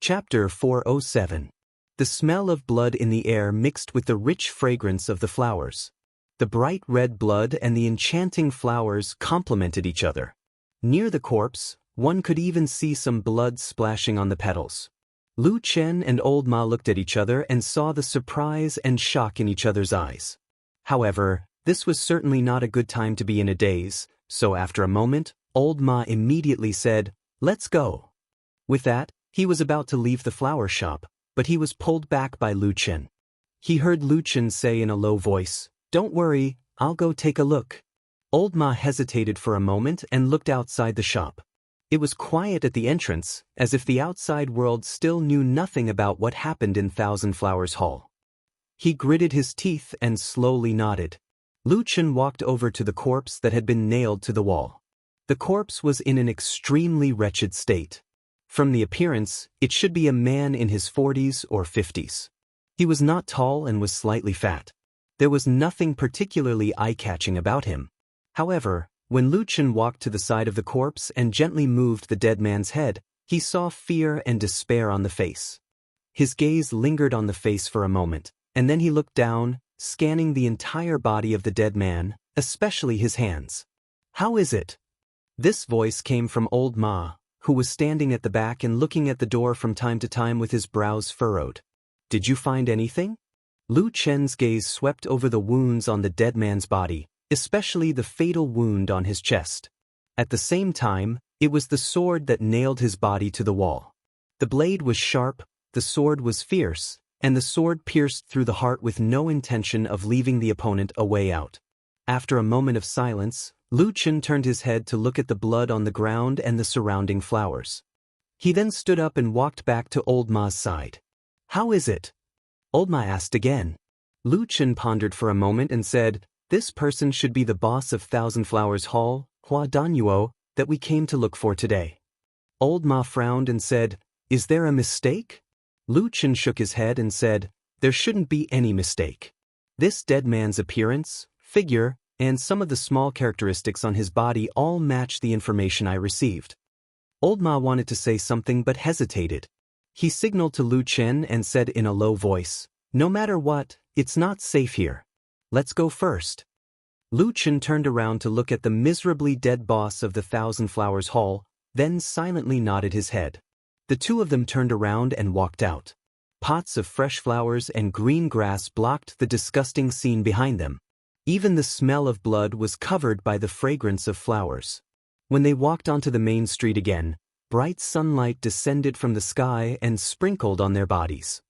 Chapter 407. The smell of blood in the air mixed with the rich fragrance of the flowers. The bright red blood and the enchanting flowers complemented each other. Near the corpse, one could even see some blood splashing on the petals. Lu Chen and Old Ma looked at each other and saw the surprise and shock in each other's eyes. However, this was certainly not a good time to be in a daze, so after a moment, Old Ma immediately said, "Let's go." With that, he was about to leave the flower shop, but he was pulled back by Lu Chen. He heard Lu Chen say in a low voice, "Don't worry, I'll go take a look." Old Ma hesitated for a moment and looked outside the shop. It was quiet at the entrance, as if the outside world still knew nothing about what happened in Thousand Flowers Hall. He gritted his teeth and slowly nodded. Lu Chen walked over to the corpse that had been nailed to the wall. The corpse was in an extremely wretched state. From the appearance, it should be a man in his 40s or 50s. He was not tall and was slightly fat. There was nothing particularly eye-catching about him. However, when Lu Chen walked to the side of the corpse and gently moved the dead man's head, he saw fear and despair on the face. His gaze lingered on the face for a moment, and then he looked down, scanning the entire body of the dead man, especially his hands. "How is it?" This voice came from Old Ma, who was standing at the back and looking at the door from time to time with his brows furrowed. "Did you find anything?" Lu Chen's gaze swept over the wounds on the dead man's body, especially the fatal wound on his chest. At the same time, it was the sword that nailed his body to the wall. The blade was sharp, the sword was fierce, and the sword pierced through the heart with no intention of leaving the opponent a way out. After a moment of silence, Lu Chen turned his head to look at the blood on the ground and the surrounding flowers. He then stood up and walked back to Old Ma's side. "How is it?" Old Ma asked again. Lu Chen pondered for a moment and said, "This person should be the boss of Thousand Flowers Hall, Hua Danyuo, that we came to look for today." Old Ma frowned and said, "Is there a mistake?" Lu Chen shook his head and said, "There shouldn't be any mistake. This dead man's appearance, figure, and some of the small characteristics on his body all match the information I received." Old Ma wanted to say something but hesitated. He signaled to Lu Chen and said in a low voice, "No matter what, it's not safe here. Let's go first." Lu Chen turned around to look at the miserably dead boss of the Thousand Flowers Hall, then silently nodded his head. The two of them turned around and walked out. Pots of fresh flowers and green grass blocked the disgusting scene behind them. Even the smell of blood was covered by the fragrance of flowers. When they walked onto the main street again, bright sunlight descended from the sky and sprinkled on their bodies.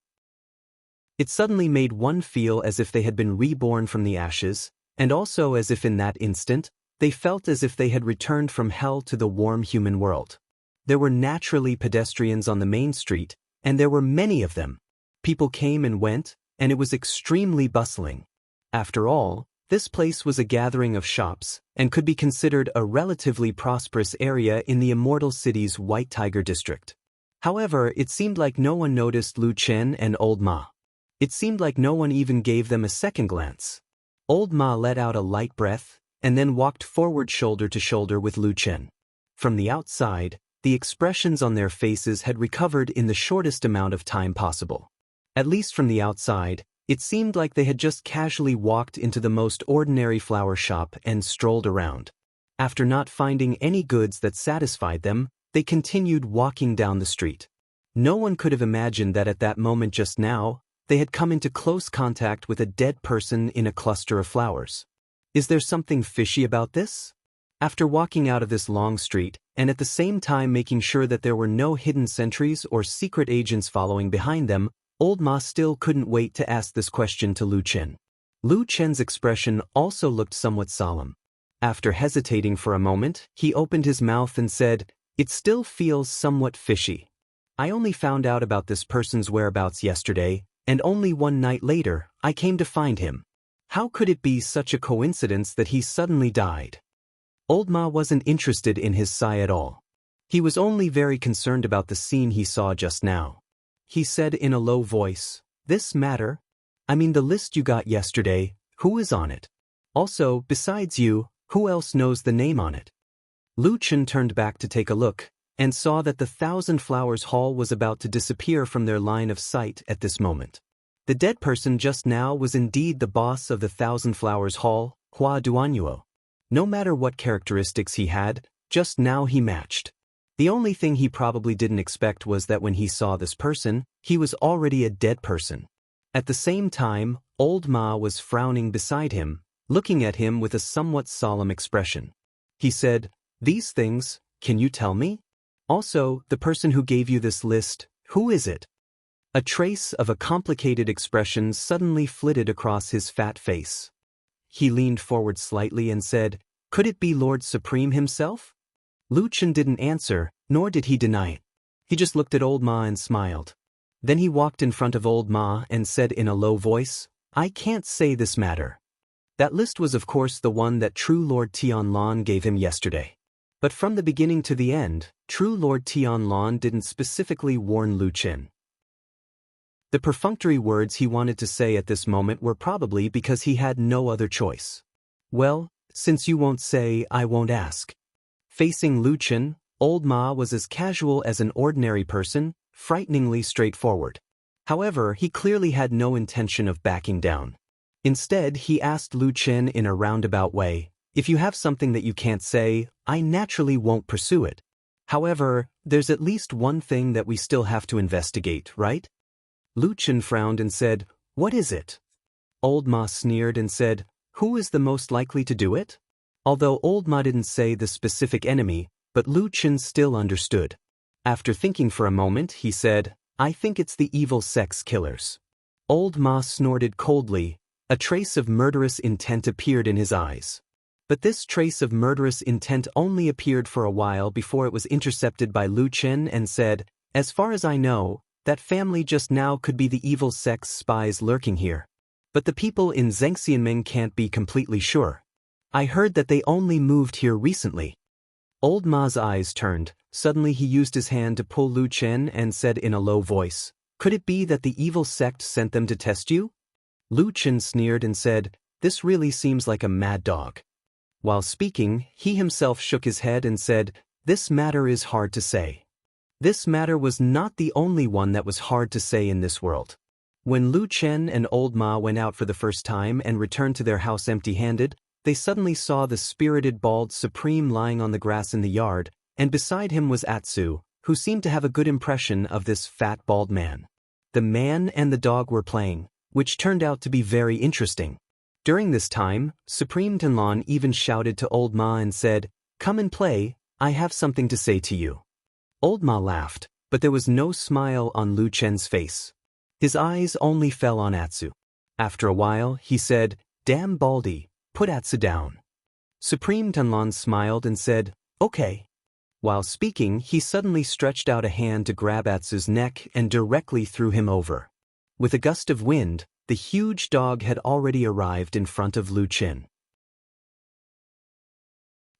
It suddenly made one feel as if they had been reborn from the ashes, and also as if in that instant, they felt as if they had returned from hell to the warm human world. There were naturally pedestrians on the main street, and there were many of them. People came and went, and it was extremely bustling. After all, this place was a gathering of shops, and could be considered a relatively prosperous area in the Immortal City's White Tiger district. However, it seemed like no one noticed Lu Chen and Old Ma. It seemed like no one even gave them a second glance. Old Ma let out a light breath, and then walked forward shoulder to shoulder with Lu Chen. From the outside, the expressions on their faces had recovered in the shortest amount of time possible. At least from the outside, it seemed like they had just casually walked into the most ordinary flower shop and strolled around. After not finding any goods that satisfied them, they continued walking down the street. No one could have imagined that at that moment just now, they had come into close contact with a dead person in a cluster of flowers. Is there something fishy about this? After walking out of this long street, and at the same time making sure that there were no hidden sentries or secret agents following behind them, Old Ma still couldn't wait to ask this question to Lu Chen. Lu Chen's expression also looked somewhat solemn. After hesitating for a moment, he opened his mouth and said, "It still feels somewhat fishy. I only found out about this person's whereabouts yesterday, and only one night later, I came to find him. How could it be such a coincidence that he suddenly died?" Old Ma wasn't interested in his sigh at all. He was only very concerned about the scene he saw just now. He said in a low voice, "This matter? I mean the list you got yesterday, who is on it? Also, besides you, who else knows the name on it?" Lu Chen turned back to take a look, and saw that the Thousand Flowers Hall was about to disappear from their line of sight at this moment. The dead person just now was indeed the boss of the Thousand Flowers Hall, Hua Duanyuo. No matter what characteristics he had, just now he matched. The only thing he probably didn't expect was that when he saw this person, he was already a dead person. At the same time, old Ma was frowning beside him, looking at him with a somewhat solemn expression. He said, "These things, can you tell me? Also, the person who gave you this list, who is it?" A trace of a complicated expression suddenly flitted across his fat face. He leaned forward slightly and said, "Could it be Lord Supreme himself?" Lu Chen didn't answer, nor did he deny it. He just looked at old Ma and smiled. Then he walked in front of old Ma and said in a low voice, "I can't say this matter." That list was of course the one that True Lord Tianlan gave him yesterday. But from the beginning to the end, True Lord Tianlan didn't specifically warn Lu Chen. The perfunctory words he wanted to say at this moment were probably because he had no other choice. "Well, since you won't say, I won't ask." Facing Lu Chen, old Ma was as casual as an ordinary person, frighteningly straightforward. However, he clearly had no intention of backing down. Instead, he asked Lu Chen in a roundabout way, "If you have something that you can't say, I naturally won't pursue it. However, there's at least one thing that we still have to investigate, right?" Lu Chen frowned and said, "What is it?" Old Ma sneered and said, "Who is the most likely to do it?" Although old Ma didn't say the specific enemy, but Lu Chen still understood. After thinking for a moment, he said, "I think it's the evil sects killers." Old Ma snorted coldly. A trace of murderous intent appeared in his eyes. But this trace of murderous intent only appeared for a while before it was intercepted by Lu Chen and said, "As far as I know, that family just now could be the evil sect's spies lurking here. But the people in Xianxia can't be completely sure. I heard that they only moved here recently." Old Ma's eyes turned. Suddenly he used his hand to pull Lu Chen and said in a low voice, "Could it be that the evil sect sent them to test you?" Lu Chen sneered and said, "This really seems like a mad dog." While speaking, he himself shook his head and said, "This matter is hard to say." This matter was not the only one that was hard to say in this world. When Lu Chen and old Ma went out for the first time and returned to their house empty-handed, they suddenly saw the spirited bald Supreme lying on the grass in the yard, and beside him was Atsu, who seemed to have a good impression of this fat bald man. The man and the dog were playing, which turned out to be very interesting. During this time, Supreme Tianlan even shouted to old Ma and said, "Come and play, I have something to say to you." Old Ma laughed, but there was no smile on Lu Chen's face. His eyes only fell on Atsu. After a while, he said, "Damn Baldy, put Atsu down." Supreme Tianlan smiled and said, "Okay." While speaking, he suddenly stretched out a hand to grab Atsu's neck and directly threw him over. With a gust of wind, the huge dog had already arrived in front of Lu Chen.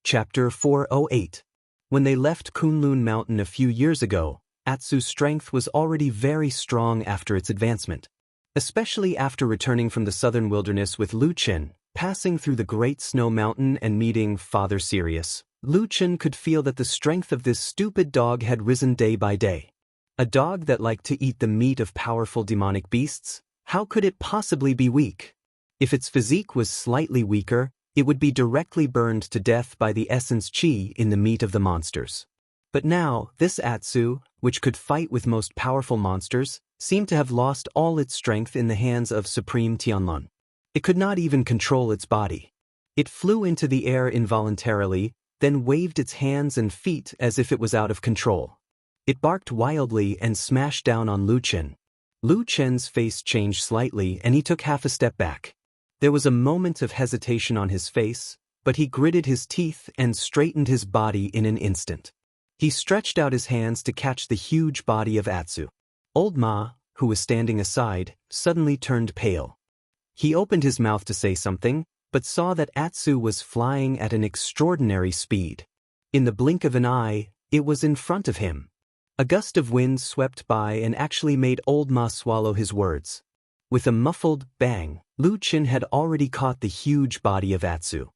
Chapter 408. When they left Kunlun Mountain a few years ago, Atsu's strength was already very strong after its advancement. Especially after returning from the southern wilderness with Lu Chen, passing through the Great Snow Mountain and meeting Father Sirius, Lu Chen could feel that the strength of this stupid dog had risen day by day. A dog that liked to eat the meat of powerful demonic beasts? How could it possibly be weak? If its physique was slightly weaker, it would be directly burned to death by the essence qi in the meat of the monsters. But now, this Atsu, which could fight with most powerful monsters, seemed to have lost all its strength in the hands of Supreme Tianlun. It could not even control its body. It flew into the air involuntarily, then waved its hands and feet as if it was out of control. It barked wildly and smashed down on Lu Chen. Lu Chen's face changed slightly and he took half a step back. There was a moment of hesitation on his face, but he gritted his teeth and straightened his body in an instant. He stretched out his hands to catch the huge body of Atsu. Old Ma, who was standing aside, suddenly turned pale. He opened his mouth to say something, but saw that Atsu was flying at an extraordinary speed. In the blink of an eye, it was in front of him. A gust of wind swept by and actually made Old Ma swallow his words. With a muffled bang, Lu Chen had already caught the huge body of Atsu.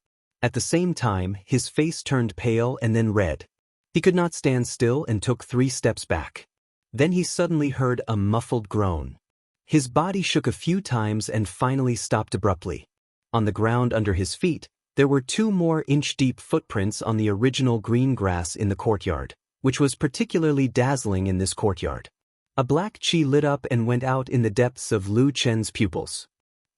At the same time, his face turned pale and then red. He could not stand still and took 3 steps back. Then he suddenly heard a muffled groan. His body shook a few times and finally stopped abruptly. On the ground under his feet, there were 2 more inch-deep footprints on the original green grass in the courtyard, which was particularly dazzling in this courtyard. A black chi lit up and went out in the depths of Lu Chen's pupils.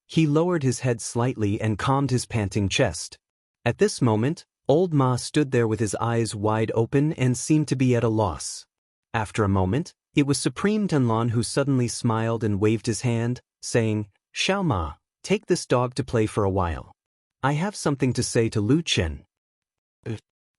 He lowered his head slightly and calmed his panting chest. At this moment, Old Ma stood there with his eyes wide open and seemed to be at a loss. After a moment, it was Supreme Tianlan who suddenly smiled and waved his hand, saying, "Xiao Ma, take this dog to play for a while. I have something to say to Lu Chen."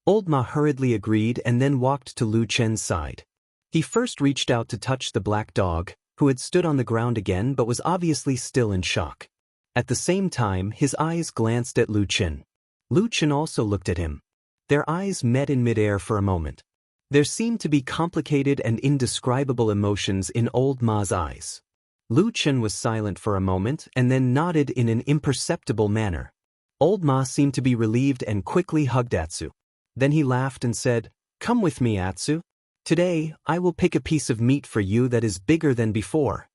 Old Ma hurriedly agreed and then walked to Lu Chen's side. He first reached out to touch the black dog, who had stood on the ground again but was obviously still in shock. At the same time, his eyes glanced at Lu Chen. Lu Chen also looked at him. Their eyes met in midair for a moment. There seemed to be complicated and indescribable emotions in Old Ma's eyes. Lu Chen was silent for a moment and then nodded in an imperceptible manner. Old Ma seemed to be relieved and quickly hugged Atsu. Then he laughed and said, "Come with me, Atsu. Today, I will pick a piece of meat for you that is bigger than before."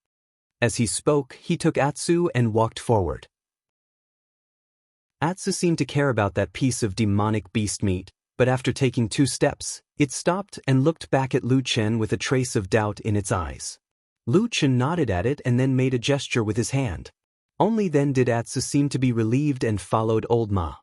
As he spoke, he took Atsu and walked forward. Atsu seemed to care about that piece of demonic beast meat, but after taking 2 steps, it stopped and looked back at Lu Chen with a trace of doubt in its eyes. Lu Chen nodded at it and then made a gesture with his hand. Only then did Atsu seem to be relieved and followed Old Ma.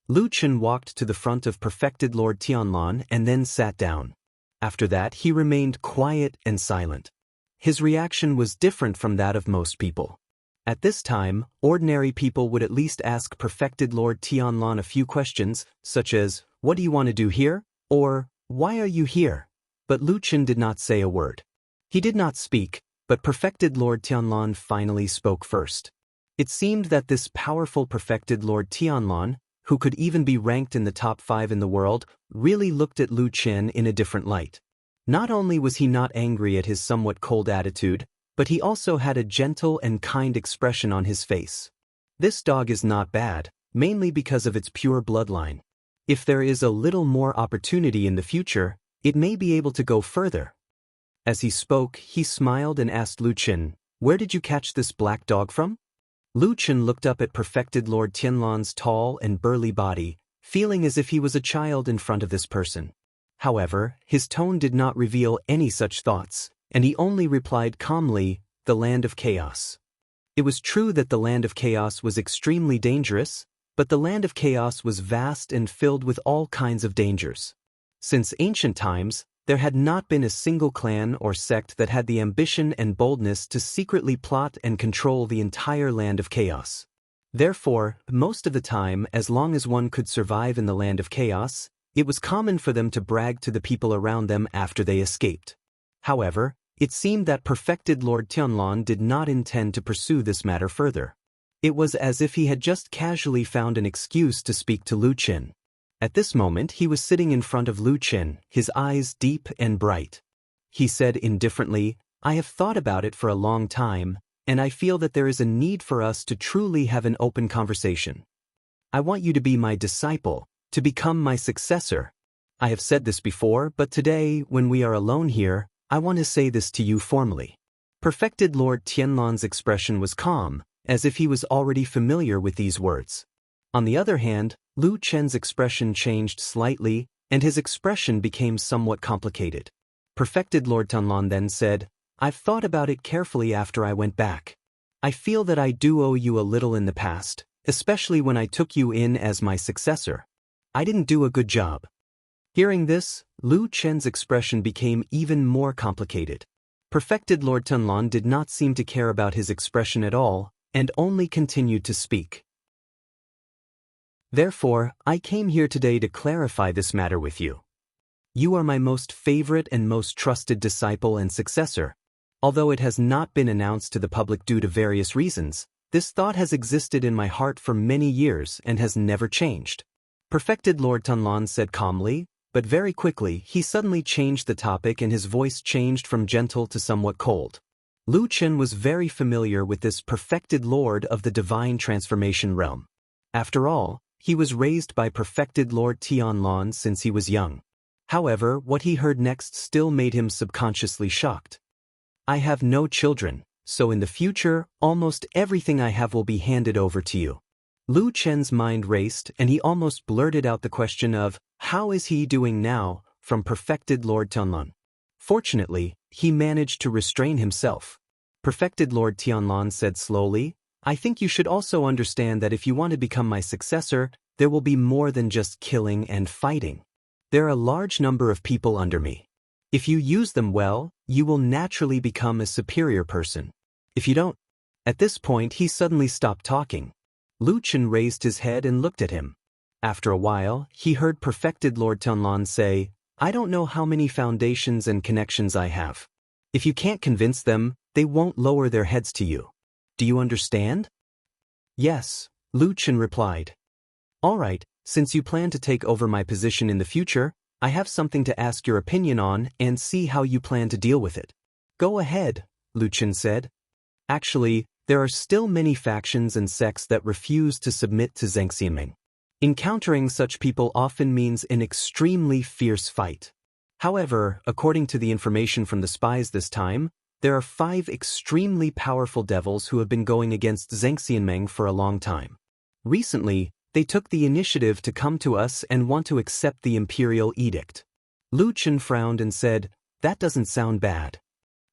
Lu Chen walked to the front of Perfected Lord Tianlan and then sat down. After that, he remained quiet and silent. His reaction was different from that of most people. At this time, ordinary people would at least ask Perfected Lord Tianlan a few questions, such as, "What do you want to do here?" or "Why are you here?" But Lu Chen did not say a word. He did not speak, but Perfected Lord Tianlan finally spoke first. It seemed that this powerful Perfected Lord Tianlan, who could even be ranked in the top 5 in the world, really looked at Lu Chen in a different light. Not only was he not angry at his somewhat cold attitude, but he also had a gentle and kind expression on his face. This dog is not bad, mainly because of its pure bloodline. If there is a little more opportunity in the future, it may be able to go further. As he spoke, he smiled and asked Lu Chen, "Where did you catch this black dog from?" Lu Chen looked up at Perfected Lord Tianlan's tall and burly body, feeling as if he was a child in front of this person. However, his tone did not reveal any such thoughts, and he only replied calmly, "The land of chaos." It was true that the land of chaos was extremely dangerous, but the land of chaos was vast and filled with all kinds of dangers. Since ancient times, there had not been a single clan or sect that had the ambition and boldness to secretly plot and control the entire land of chaos. Therefore, most of the time, as long as one could survive in the land of chaos, it was common for them to brag to the people around them after they escaped. However, it seemed that Perfected Lord Tianlan did not intend to pursue this matter further. It was as if he had just casually found an excuse to speak to Lu Chen. At this moment he was sitting in front of Lu Chen, his eyes deep and bright. He said indifferently, "I have thought about it for a long time, and I feel that there is a need for us to truly have an open conversation. I want you to be my disciple, to become my successor. I have said this before, but today, when we are alone here, I want to say this to you formally." Perfected Lord Tianlan's expression was calm, as if he was already familiar with these words. On the other hand, Lu Chen's expression changed slightly, and his expression became somewhat complicated. Perfected Lord Tianlan then said, "I've thought about it carefully after I went back. I feel that I do owe you a little in the past, especially when I took you in as my successor. I didn't do a good job." Hearing this, Lu Chen's expression became even more complicated. Perfected Lord Tianlan did not seem to care about his expression at all, and only continued to speak. "Therefore, I came here today to clarify this matter with you. You are my most favorite and most trusted disciple and successor. Although it has not been announced to the public due to various reasons, this thought has existed in my heart for many years and has never changed." Perfected Lord Tianlan said calmly, but very quickly he suddenly changed the topic and his voice changed from gentle to somewhat cold. Lu Chen was very familiar with this Perfected Lord of the Divine Transformation realm. After all, he was raised by Perfected Lord Tianlan since he was young. However, what he heard next still made him subconsciously shocked. I have no children, so in the future, almost everything I have will be handed over to you. Lu Chen's mind raced and he almost blurted out the question of, how is he doing now, from Perfected Lord Tianlan. Fortunately, he managed to restrain himself. Perfected Lord Tianlan said slowly, I think you should also understand that if you want to become my successor, there will be more than just killing and fighting. There are a large number of people under me. If you use them well, you will naturally become a superior person. If you don't. At this point he suddenly stopped talking. Lu Chen raised his head and looked at him. After a while, he heard Perfected Lord Tianlan say, I don't know how many foundations and connections I have. If you can't convince them, they won't lower their heads to you. Do you understand? Yes, Lu Chen replied. All right, since you plan to take over my position in the future, I have something to ask your opinion on and see how you plan to deal with it. Go ahead, Lu Chen said. Actually, there are still many factions and sects that refuse to submit to Xianxia. Encountering such people often means an extremely fierce fight. However, according to the information from the spies this time, there are 5 extremely powerful devils who have been going against Xianxia for a long time. Recently, they took the initiative to come to us and want to accept the imperial edict. Lu Chen frowned and said, that doesn't sound bad.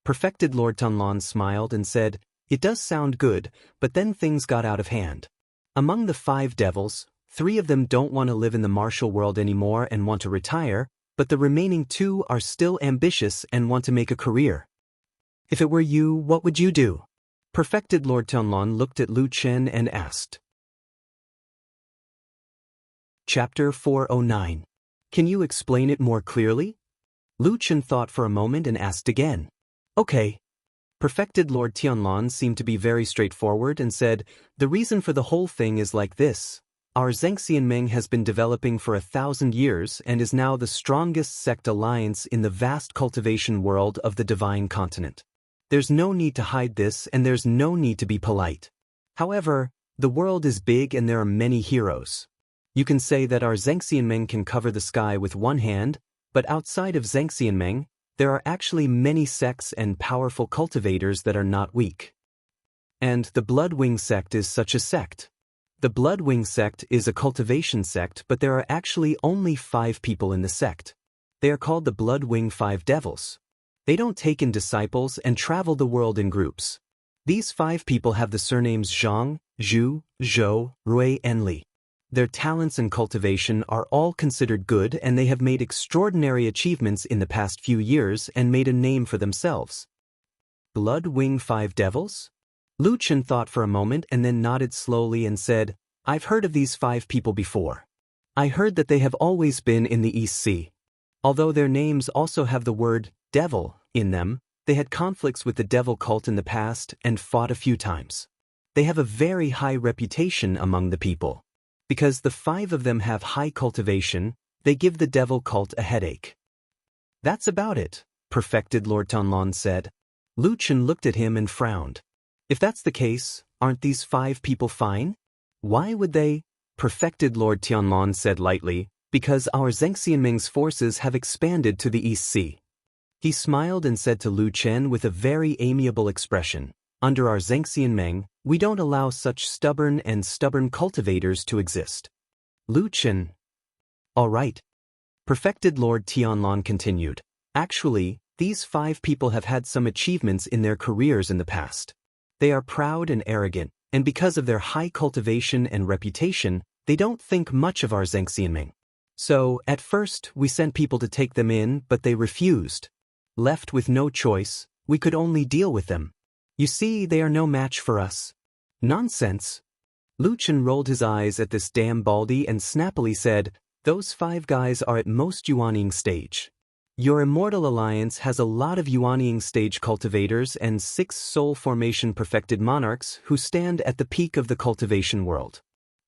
Perfected Lord Tianlan smiled and said, it does sound good, but then things got out of hand. Among the 5 devils, 3 of them don't want to live in the martial world anymore and want to retire, but the remaining 2 are still ambitious and want to make a career. If it were you, what would you do? Perfected Lord Tianlan looked at Lu Chen and asked. Chapter 409. Can you explain it more clearly? Lu Chen thought for a moment and asked again. Okay. Perfected Lord Tianlan seemed to be very straightforward and said, the reason for the whole thing is like this. Our Xianxia has been developing for 1,000 years and is now the strongest sect alliance in the vast cultivation world of the divine continent. There's no need to hide this and there's no need to be polite. However, the world is big and there are many heroes. You can say that our Xianxia can cover the sky with one hand, but outside of Xianxia, there are actually many sects and powerful cultivators that are not weak. And the Bloodwing sect is such a sect. The Bloodwing sect is a cultivation sect, but there are actually only 5 people in the sect. They are called the Bloodwing 5 Devils. They don't take in disciples and travel the world in groups. These 5 people have the surnames Zhang, Zhu, Zhou, Rui and Li. Their talents and cultivation are all considered good and they have made extraordinary achievements in the past few years and made a name for themselves. Bloodwing 5 Devils? Lu Chen thought for a moment and then nodded slowly and said, I've heard of these 5 people before. I heard that they have always been in the East Sea. Although their names also have the word devil in them, they had conflicts with the devil cult in the past and fought a few times. They have a very high reputation among the people. Because the 5 of them have high cultivation, they give the devil cult a headache. That's about it, Perfected Lord Tianlan said. Lu Chen looked at him and frowned. If that's the case, aren't these 5 people fine? Why would they? Perfected Lord Tianlan said lightly, because our Xianxia's forces have expanded to the East Sea. He smiled and said to Lu Chen with a very amiable expression, under our Xianxia, we don't allow such stubborn cultivators to exist. Lu Chen. All right. Perfected Lord Tianlan continued. Actually, these 5 people have had some achievements in their careers in the past. They are proud and arrogant, and because of their high cultivation and reputation, they don't think much of our Xianxia. So, at first, we sent people to take them in, but they refused. Left with no choice, we could only deal with them. You see, they are no match for us. Nonsense. Lu Chen rolled his eyes at this damn baldy and snappily said, those 5 guys are at most Yuanying stage. Your Immortal Alliance has a lot of Yuanying stage cultivators and 6 soul formation perfected monarchs who stand at the peak of the cultivation world.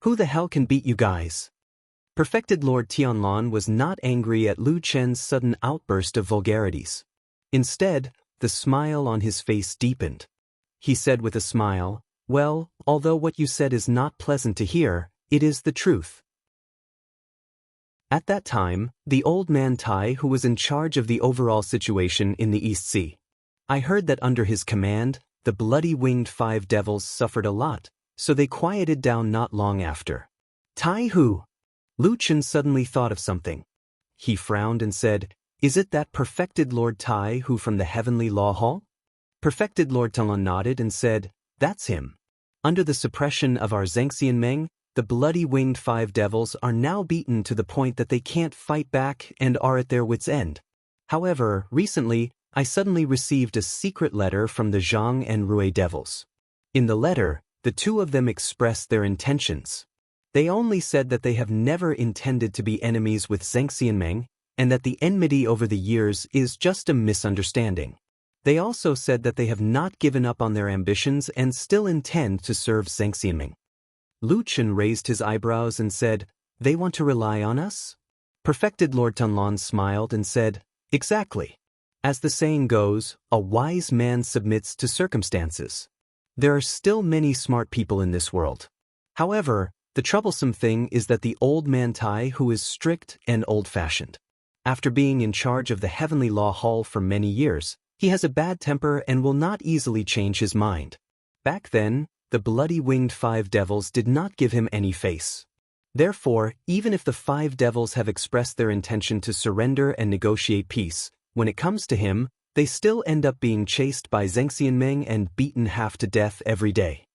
Who the hell can beat you guys? Perfected Lord Tianlan was not angry at Lu Chen's sudden outburst of vulgarities. Instead, the smile on his face deepened. He said with a smile, well, although what you said is not pleasant to hear, it is the truth. At that time, the old man Tai who was in charge of the overall situation in the East Sea. I heard that under his command, the bloody-winged 5 devils suffered a lot, so they quieted down not long after. Tai who? Lu Chen suddenly thought of something. He frowned and said, "Is it that perfected Lord Tai who from the Heavenly Law Hall?" Perfected Lord Talon nodded and said, "That's him. Under the suppression of our Xianxia Meng, the bloody-winged 5 devils are now beaten to the point that they can't fight back and are at their wits' end. However, recently, I suddenly received a secret letter from the Zhang and Rui devils. In the letter, the 2 of them expressed their intentions. They only said that they have never intended to be enemies with Xianxia Meng, and that the enmity over the years is just a misunderstanding. They also said that they have not given up on their ambitions and still intend to serve Xianxia Meng." Lu Chen raised his eyebrows and said, "They want to rely on us?" Perfected Lord Tanlon smiled and said, "Exactly. As the saying goes, a wise man submits to circumstances. There are still many smart people in this world. However, the troublesome thing is that the old man Tai who is strict and old-fashioned. After being in charge of the Heavenly Law Hall for many years, he has a bad temper and will not easily change his mind. Back then, the bloody-winged 5 devils did not give him any face. Therefore, even if the 5 devils have expressed their intention to surrender and negotiate peace, when it comes to him, they still end up being chased by Xianxia Meng and beaten half to death every day.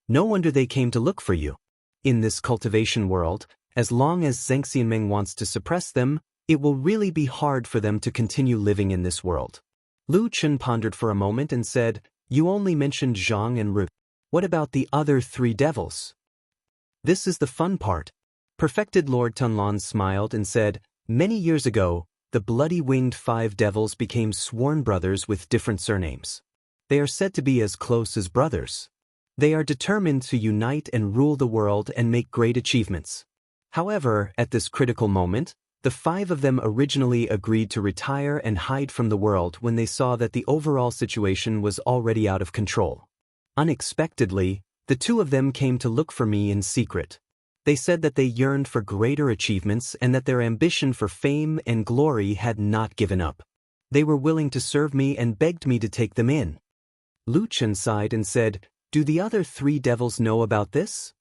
No wonder they came to look for you. In this cultivation world, as long as Xianxia Meng wants to suppress them, it will really be hard for them to continue living in this world." Lu Chen pondered for a moment and said, "You only mentioned Zhang and Ru. What about the other 3 devils?" "This is the fun part." Perfected Lord Tanlon smiled and said, "Many years ago, the bloody-winged 5 devils became sworn brothers with different surnames. They are said to be as close as brothers. They are determined to unite and rule the world and make great achievements. However, at this critical moment, the 5 of them originally agreed to retire and hide from the world when they saw that the overall situation was already out of control. Unexpectedly, the 2 of them came to look for me in secret. They said that they yearned for greater achievements and that their ambition for fame and glory had not given up. They were willing to serve me and begged me to take them in." Lu Chen sighed and said, "Do the other 3 devils know about this?"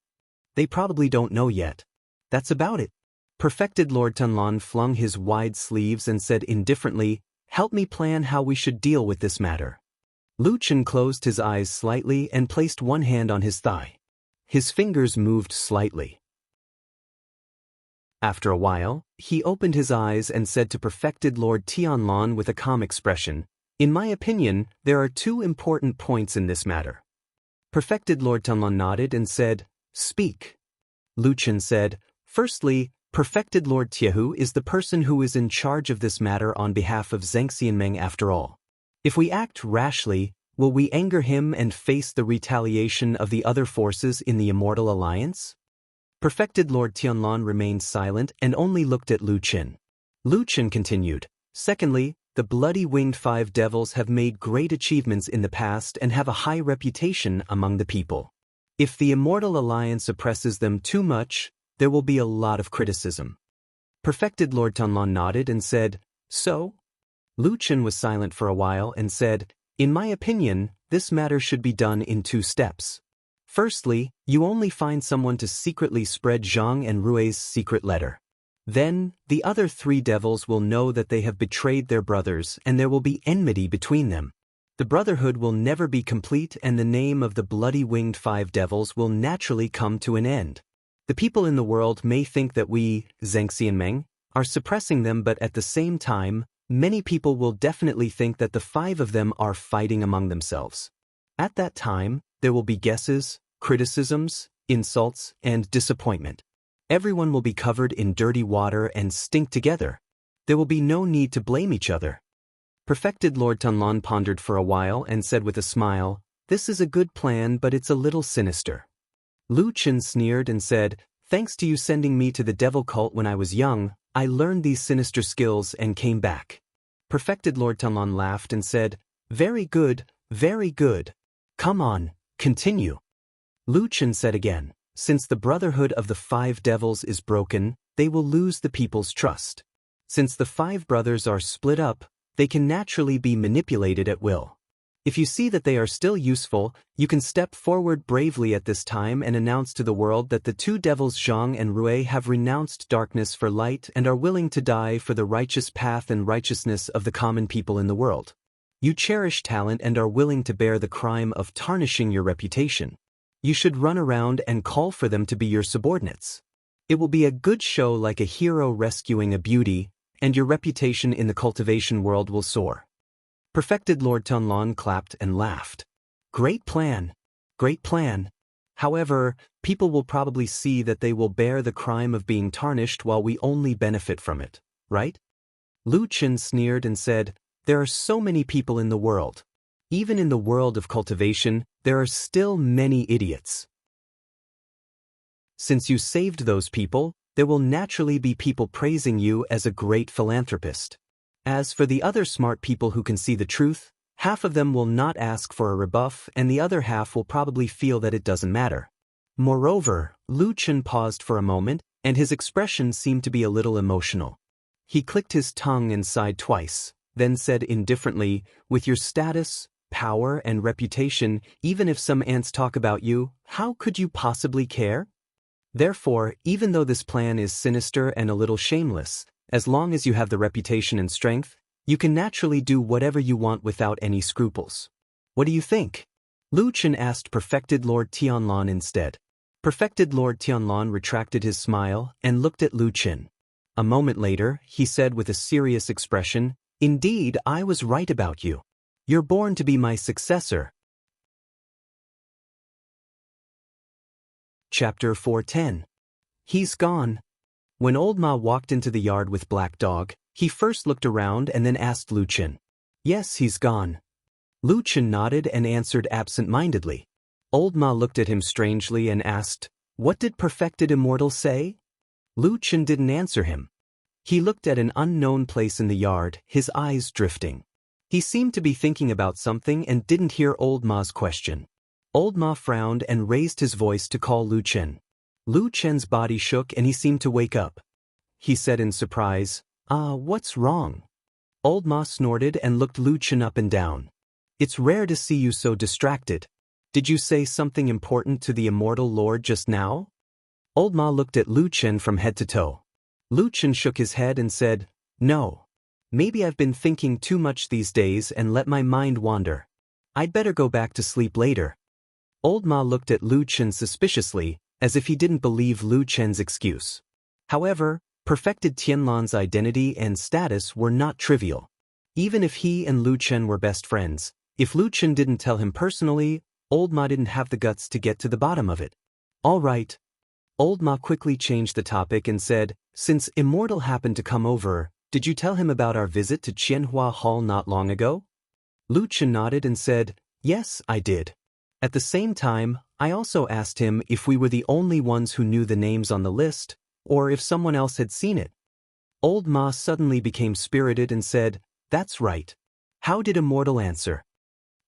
"They probably don't know yet. That's about it." Perfected Lord Tanlon flung his wide sleeves and said indifferently, "Help me plan how we should deal with this matter." Lu Chen closed his eyes slightly and placed one hand on his thigh. His fingers moved slightly. After a while, he opened his eyes and said to Perfected Lord Tianlon with a calm expression, "In my opinion, there are 2 important points in this matter." Perfected Lord Tianlon nodded and said, "Speak." Lu Chen said, "Firstly, Perfected Lord Tiehu is the person who is in charge of this matter on behalf of Xianxia Meng after all. If we act rashly, will we anger him and face the retaliation of the other forces in the Immortal Alliance?" Perfected Lord Tianlon remained silent and only looked at Lu Chen. Lu Chen continued, "Secondly, the bloody-winged 5 devils have made great achievements in the past and have a high reputation among the people. If the Immortal Alliance oppresses them too much, there will be a lot of criticism." Perfected Lord Tianlon nodded and said, "So?" Lu Chen was silent for a while and said, "In my opinion, this matter should be done in 2 steps. Firstly, you only find someone to secretly spread Zhang and Rui's secret letter. Then, the other 3 devils will know that they have betrayed their brothers and there will be enmity between them. The brotherhood will never be complete and the name of the bloody-winged 5 devils will naturally come to an end. The people in the world may think that we, Xianxia Meng, are suppressing them, but at the same time, many people will definitely think that the 5 of them are fighting among themselves. At that time, there will be guesses, criticisms, insults, and disappointment. Everyone will be covered in dirty water and stink together. There will be no need to blame each other." Perfected Lord Tanlon pondered for a while and said with a smile, "This is a good plan, but it's a little sinister." Lu Chen sneered and said, "Thanks to you sending me to the devil cult when I was young, I learned these sinister skills and came back." Perfected Lord Tanlon laughed and said, "Very good, very good. Come on, continue." Lu Chen said again, "Since the brotherhood of the 5 devils is broken, they will lose the people's trust. Since the 5 brothers are split up, they can naturally be manipulated at will. If you see that they are still useful, you can step forward bravely at this time and announce to the world that the 2 devils Zhang and Rui have renounced darkness for light and are willing to die for the righteous path and righteousness of the common people in the world. You cherish talent and are willing to bear the crime of tarnishing your reputation. You should run around and call for them to be your subordinates. It will be a good show, like a hero rescuing a beauty, and your reputation in the cultivation world will soar. Perfected Lord Tianlan clapped and laughed. Great plan. Great plan. However, people will probably see that they will bear the crime of being tarnished while we only benefit from it, right? Lu Chen sneered and said, there are so many people in the world. Even in the world of cultivation, there are still many idiots. Since you saved those people, there will naturally be people praising you as a great philanthropist. As for the other smart people who can see the truth, half of them will not ask for a rebuff and the other half will probably feel that it doesn't matter. Moreover, Lu Chen paused for a moment, and his expression seemed to be a little emotional. He clicked his tongue and sighed twice, then said indifferently, with your status, power, and reputation, even if some ants talk about you, how could you possibly care? Therefore, even though this plan is sinister and a little shameless, as long as you have the reputation and strength, you can naturally do whatever you want without any scruples. What do you think? Lu Chen asked Perfected Lord Tianlan instead. Perfected Lord Tianlan retracted his smile and looked at Lu Chen. A moment later, he said with a serious expression, indeed, I was right about you. You're born to be my successor. Chapter 410. He's gone. When Old Ma walked into the yard with Black Dog, he first looked around and then asked Lu Chen. Yes, he's gone. Lu Chen nodded and answered absent-mindedly. Old Ma looked at him strangely and asked, what did Perfected Immortal say? Lu Chen didn't answer him. He looked at an unknown place in the yard, his eyes drifting. He seemed to be thinking about something and didn't hear Old Ma's question. Old Ma frowned and raised his voice to call Lu Chen. Lu Chen's body shook and he seemed to wake up. He said in surprise, what's wrong? Old Ma snorted and looked Lu Chen up and down. It's rare to see you so distracted. Did you say something important to the immortal lord just now? Old Ma looked at Lu Chen from head to toe. Lu Chen shook his head and said, no. Maybe I've been thinking too much these days and let my mind wander. I'd better go back to sleep later. Old Ma looked at Lu Chen suspiciously, as if he didn't believe Lu Chen's excuse. However, Perfected Tianlan's identity and status were not trivial. Even if he and Lu Chen were best friends, if Lu Chen didn't tell him personally, Old Ma didn't have the guts to get to the bottom of it. All right. Old Ma quickly changed the topic and said, since Immortal happened to come over, did you tell him about our visit to Qianhua Hall not long ago? Lu Chen nodded and said, yes, I did. At the same time, I also asked him if we were the only ones who knew the names on the list, or if someone else had seen it. Old Ma suddenly became spirited and said, that's right. How did Immortal answer?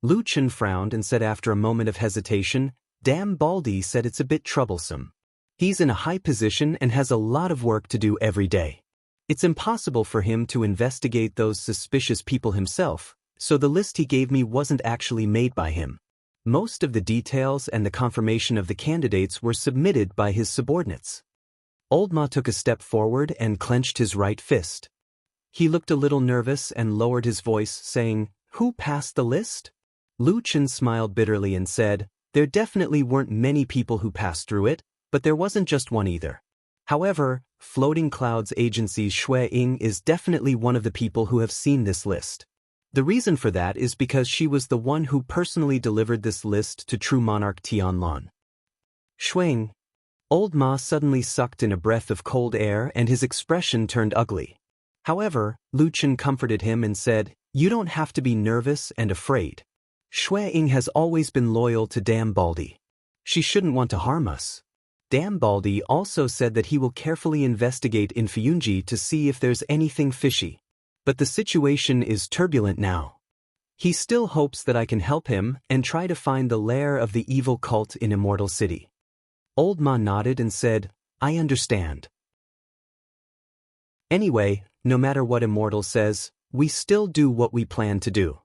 Lu Chen frowned and said after a moment of hesitation, damn Baldy said it's a bit troublesome. He's in a high position and has a lot of work to do every day. It's impossible for him to investigate those suspicious people himself, so the list he gave me wasn't actually made by him. Most of the details and the confirmation of the candidates were submitted by his subordinates. Old Ma took a step forward and clenched his right fist. He looked a little nervous and lowered his voice, saying, who passed the list? Lu Chen smiled bitterly and said, there definitely weren't many people who passed through it, but there wasn't just one either. However, Floating Clouds Agency's Shui Ying is definitely one of the people who have seen this list. The reason for that is because she was the one who personally delivered this list to True Monarch Tianlan. Shuang. Old Ma suddenly sucked in a breath of cold air and his expression turned ugly. However, Lu Chen comforted him and said, you don't have to be nervous and afraid. Shui Ying has always been loyal to Dam Baldy. She shouldn't want to harm us. Dam Baldy also said that he will carefully investigate in Fuyunji to see if there's anything fishy. But the situation is turbulent now. He still hopes that I can help him and try to find the lair of the evil cult in Immortal City. Old Ma nodded and said, I understand. Anyway, no matter what Immortal says, we still do what we plan to do.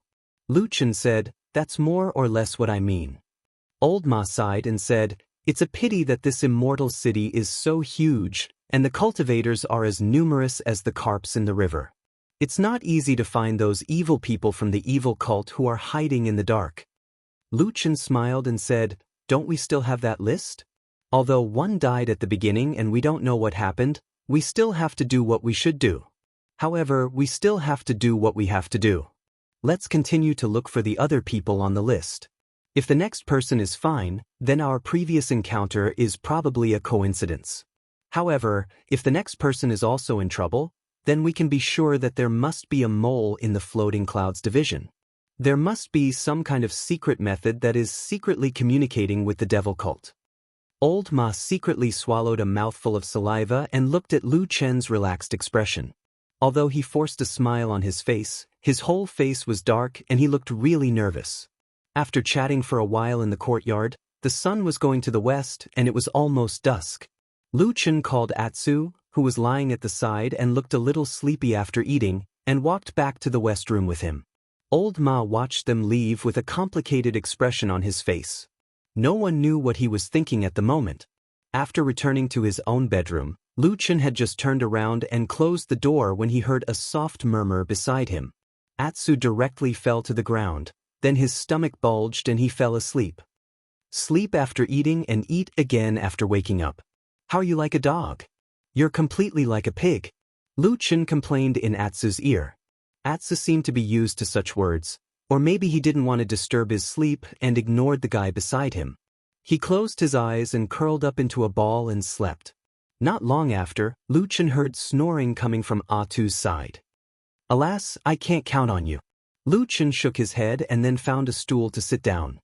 Lu Chen said, that's more or less what I mean. Old Ma sighed and said, it's a pity that this immortal city is so huge, and the cultivators are as numerous as the carps in the river. It's not easy to find those evil people from the evil cult who are hiding in the dark. Lu Chen smiled and said, don't we still have that list? Although one died at the beginning and we don't know what happened, we still have to do what we should do. However, we still have to do what we have to do. Let's continue to look for the other people on the list. If the next person is fine, then our previous encounter is probably a coincidence. However, if the next person is also in trouble, then we can be sure that there must be a mole in the Floating Clouds division. There must be some kind of secret method that is secretly communicating with the devil cult. Old Ma secretly swallowed a mouthful of saliva and looked at Lu Chen's relaxed expression. Although he forced a smile on his face, his whole face was dark and he looked really nervous. After chatting for a while in the courtyard, the sun was going to the west and it was almost dusk. Lu Chen called Atsu, who was lying at the side and looked a little sleepy after eating, and walked back to the west room with him. Old Ma watched them leave with a complicated expression on his face. No one knew what he was thinking at the moment. After returning to his own bedroom, Lu Chen had just turned around and closed the door when he heard a soft murmur beside him. Atsu directly fell to the ground, then his stomach bulged and he fell asleep. Sleep after eating and eat again after waking up. How are you like a dog? You're completely like a pig. Lu Chen complained in Atsu's ear. Atsu seemed to be used to such words, or maybe he didn't want to disturb his sleep and ignored the guy beside him. He closed his eyes and curled up into a ball and slept. Not long after, Lu Chen heard snoring coming from Atsu's side. Alas, I can't count on you. Lu Chen shook his head and then found a stool to sit down.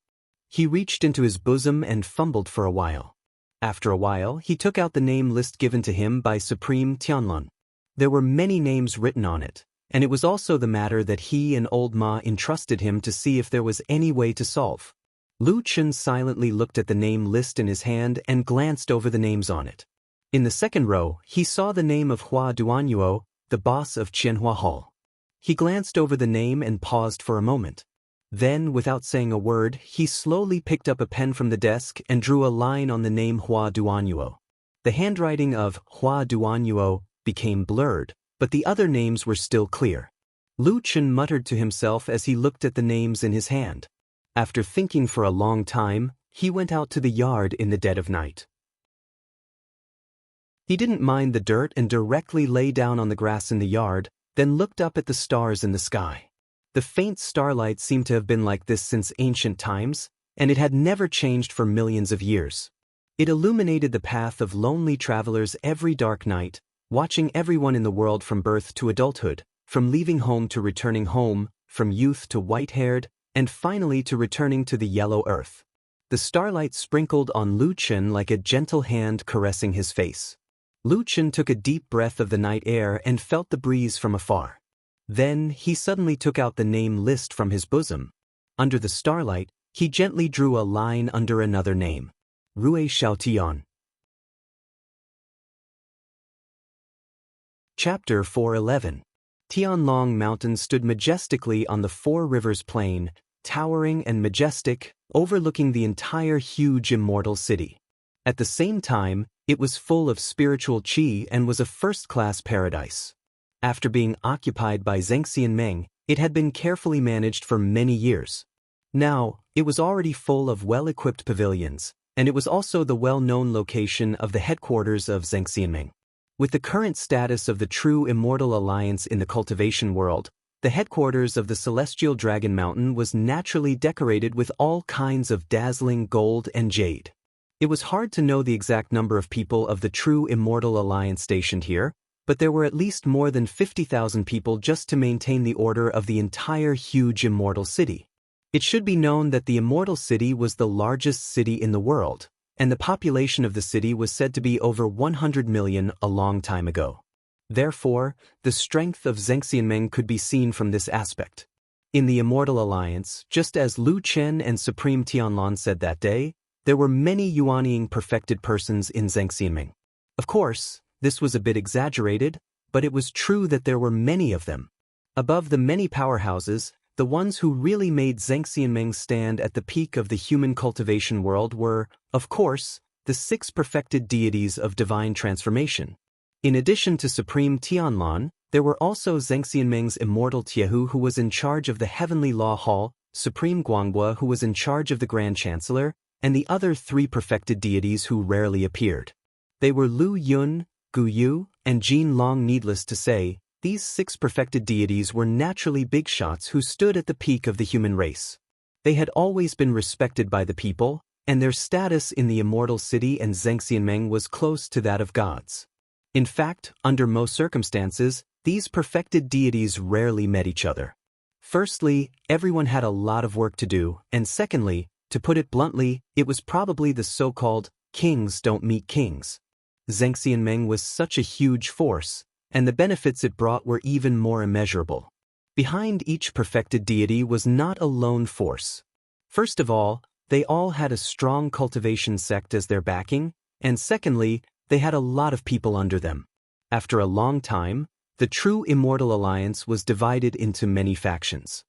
He reached into his bosom and fumbled for a while. After a while, he took out the name list given to him by Supreme Tianlun. There were many names written on it, and it was also the matter that he and Old Ma entrusted him to see if there was any way to solve. Lu Chen silently looked at the name list in his hand and glanced over the names on it. In the second row, he saw the name of Hua Duanyuo, the boss of Qianhua Hall. He glanced over the name and paused for a moment. Then, without saying a word, he slowly picked up a pen from the desk and drew a line on the name Hua Duanyuo. The handwriting of Hua Duanyuo became blurred, but the other names were still clear. Lu Chen muttered to himself as he looked at the names in his hand. After thinking for a long time, he went out to the yard in the dead of night. He didn't mind the dirt and directly lay down on the grass in the yard, then looked up at the stars in the sky. The faint starlight seemed to have been like this since ancient times, and it had never changed for millions of years. It illuminated the path of lonely travelers every dark night, watching everyone in the world from birth to adulthood, from leaving home to returning home, from youth to white-haired, and finally to returning to the yellow earth. The starlight sprinkled on Lu Chen like a gentle hand caressing his face. Lu Chen took a deep breath of the night air and felt the breeze from afar. Then, he suddenly took out the name list from his bosom. Under the starlight, he gently drew a line under another name. Rui Xiaotian. Chapter 411. Tianlong Mountain stood majestically on the Four Rivers Plain, towering and majestic, overlooking the entire huge immortal city. At the same time, it was full of spiritual qi and was a first-class paradise. After being occupied by Xianxia Meng, it had been carefully managed for many years. Now, it was already full of well-equipped pavilions, and it was also the well-known location of the headquarters of Xianxia Meng. With the current status of the true immortal alliance in the cultivation world, the headquarters of the Celestial Dragon Mountain was naturally decorated with all kinds of dazzling gold and jade. It was hard to know the exact number of people of the true immortal alliance stationed here, but there were at least more than 50,000 people just to maintain the order of the entire huge immortal city. It should be known that the immortal city was the largest city in the world, and the population of the city was said to be over 100 million a long time ago. Therefore, the strength of Xianxia Meng could be seen from this aspect. In the Immortal Alliance, just as Lu Chen and Supreme Tianlun said that day, there were many Yuanying perfected persons in Xianxia Meng. Of course, this was a bit exaggerated, but it was true that there were many of them. Above the many powerhouses, the ones who really made Xianxia stand at the peak of the human cultivation world were, of course, the 6 perfected deities of divine transformation. In addition to Supreme Tianlan, there were also Xianxia's immortal Tiehu, who was in charge of the Heavenly Law Hall, Supreme Guanghua, who was in charge of the Grand Chancellor, and the other 3 perfected deities who rarely appeared. They were Lu Yun, Gu Yu, and Jin Long. Needless to say, these 6 perfected deities were naturally big shots who stood at the peak of the human race. They had always been respected by the people, and their status in the immortal city and Xianxia was close to that of gods. In fact, under most circumstances, these perfected deities rarely met each other. Firstly, everyone had a lot of work to do, and secondly, to put it bluntly, it was probably the so-called kings don't meet kings. Xianxia was such a huge force, and the benefits it brought were even more immeasurable. Behind each perfected deity was not a lone force. First of all, they all had a strong cultivation sect as their backing, and secondly, they had a lot of people under them. After a long time, the true Immortal Alliance was divided into many factions.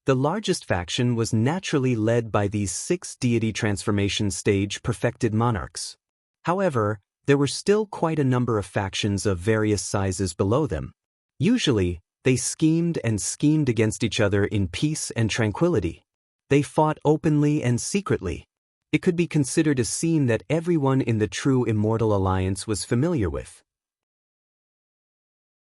The largest faction was naturally led by these 6 deity transformation stage perfected monarchs. However, there were still quite a number of factions of various sizes below them. Usually, they schemed against each other in peace and tranquility. They fought openly and secretly. It could be considered a scene that everyone in the true Immortal Alliance was familiar with.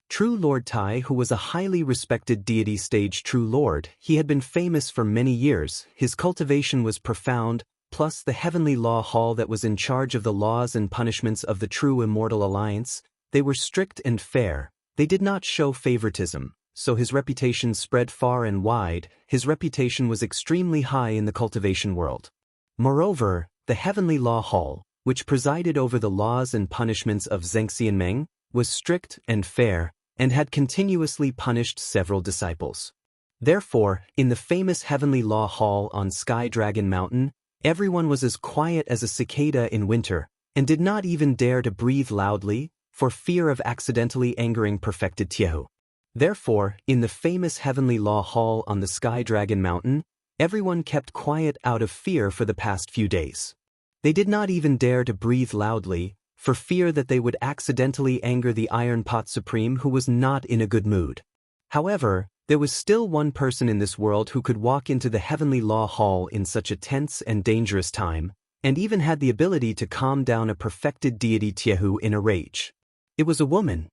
True Lord Tai, who was a highly respected deity stage true lord, he had been famous for many years, his cultivation was profound, plus the Heavenly Law Hall that was in charge of the laws and punishments of the true Immortal Alliance, they were strict and fair, they did not show favoritism, so his reputation spread far and wide, his reputation was extremely high in the cultivation world. Moreover, the Heavenly Law Hall, which presided over the laws and punishments of Xianxia, was strict and fair, and had continuously punished several disciples. Therefore, in the famous Heavenly Law Hall on Sky Dragon Mountain, everyone was as quiet as a cicada in winter, and did not even dare to breathe loudly, for fear of accidentally angering perfected Tiehu. Therefore, in the famous Heavenly Law Hall on the Sky Dragon Mountain, everyone kept quiet out of fear for the past few days. They did not even dare to breathe loudly, for fear that they would accidentally anger the Iron Pot Supreme, who was not in a good mood. However, there was still one person in this world who could walk into the Heavenly Law Hall in such a tense and dangerous time, and even had the ability to calm down a perfected deity Tiehu in a rage. It was a woman.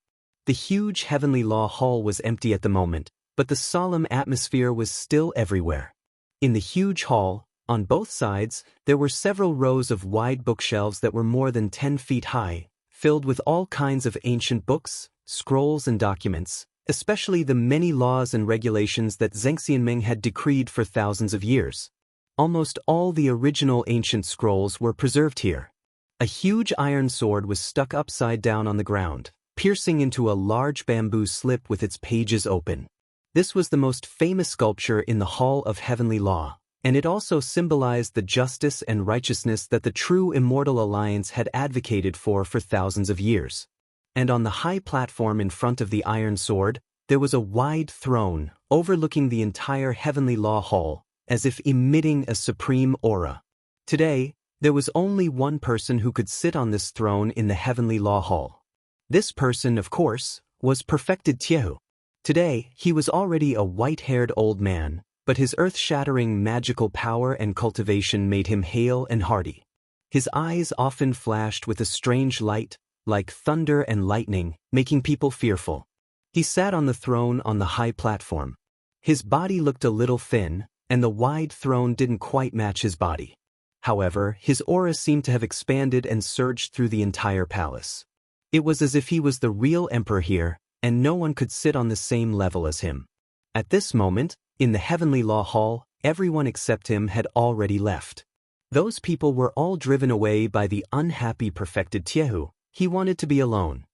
The huge Heavenly Law Hall was empty at the moment, but the solemn atmosphere was still everywhere. In the huge hall, on both sides, there were several rows of wide bookshelves that were more than 10 feet high, filled with all kinds of ancient books, scrolls and documents, especially the many laws and regulations that Xianxia had decreed for thousands of years. Almost all the original ancient scrolls were preserved here. A huge iron sword was stuck upside down on the ground, piercing into a large bamboo slip with its pages open. This was the most famous sculpture in the Hall of Heavenly Law, and it also symbolized the justice and righteousness that the true Immortal Alliance had advocated for thousands of years. And on the high platform in front of the iron sword, there was a wide throne overlooking the entire Heavenly Law Hall, as if emitting a supreme aura. Today, there was only one person who could sit on this throne in the Heavenly Law Hall. This person, of course, was perfected Tiehu. Today, he was already a white-haired old man, but his earth-shattering magical power and cultivation made him hale and hearty. His eyes often flashed with a strange light, like thunder and lightning, making people fearful. He sat on the throne on the high platform. His body looked a little thin, and the wide throne didn't quite match his body. However, his aura seemed to have expanded and surged through the entire palace. It was as if he was the real emperor here, and no one could sit on the same level as him. At this moment, in the Heavenly Law Hall, everyone except him had already left. Those people were all driven away by the unhappy perfected Tiehu. He wanted to be alone.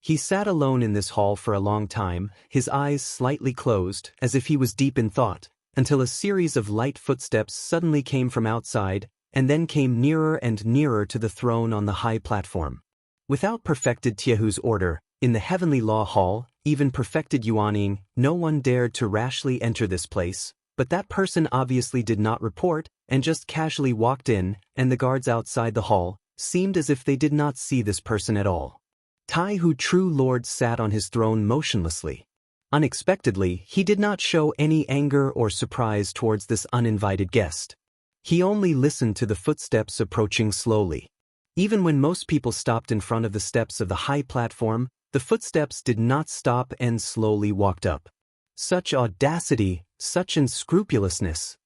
He sat alone in this hall for a long time, his eyes slightly closed, as if he was deep in thought, until a series of light footsteps suddenly came from outside, and then came nearer and nearer to the throne on the high platform. Without perfected Tiehu's order, in the Heavenly Law Hall, even perfected Yuaning, no one dared to rashly enter this place, but that person obviously did not report and just casually walked in, and the guards outside the hall seemed as if they did not see this person at all. Taihu True Lord sat on his throne motionlessly. Unexpectedly, he did not show any anger or surprise towards this uninvited guest. He only listened to the footsteps approaching slowly. Even when most people stopped in front of the steps of the high platform, the footsteps did not stop and slowly walked up. Such audacity, such unscrupulousness.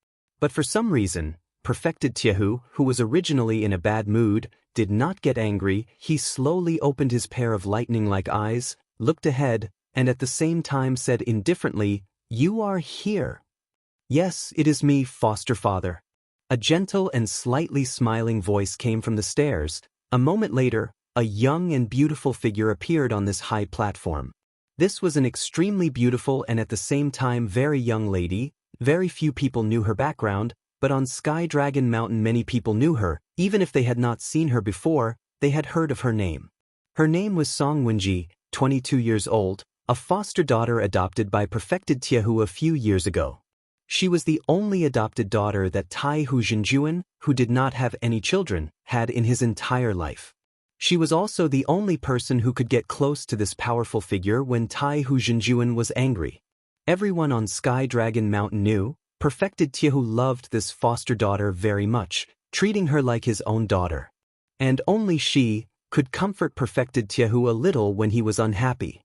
But for some reason, perfected Tiehu, who was originally in a bad mood, did not get angry. He slowly opened his pair of lightning-like eyes, looked ahead, and at the same time said indifferently, "You are here." "Yes, it is me, foster father." A gentle and slightly smiling voice came from the stairs. A moment later, a young and beautiful figure appeared on this high platform. This was an extremely beautiful and at the same time very young lady. Very few people knew her background, but on Sky Dragon Mountain many people knew her. Even if they had not seen her before, they had heard of her name. Her name was Song Wenji, 22 years old, a foster daughter adopted by perfected Tiehu a few years ago. She was the only adopted daughter that Taihu Zhenjuan, who did not have any children, had in his entire life. She was also the only person who could get close to this powerful figure when Taihu Zhenjuan was angry. Everyone on Sky Dragon Mountain knew, perfected Tiehu loved this foster daughter very much, treating her like his own daughter. And only she could comfort perfected Tiehu a little when he was unhappy.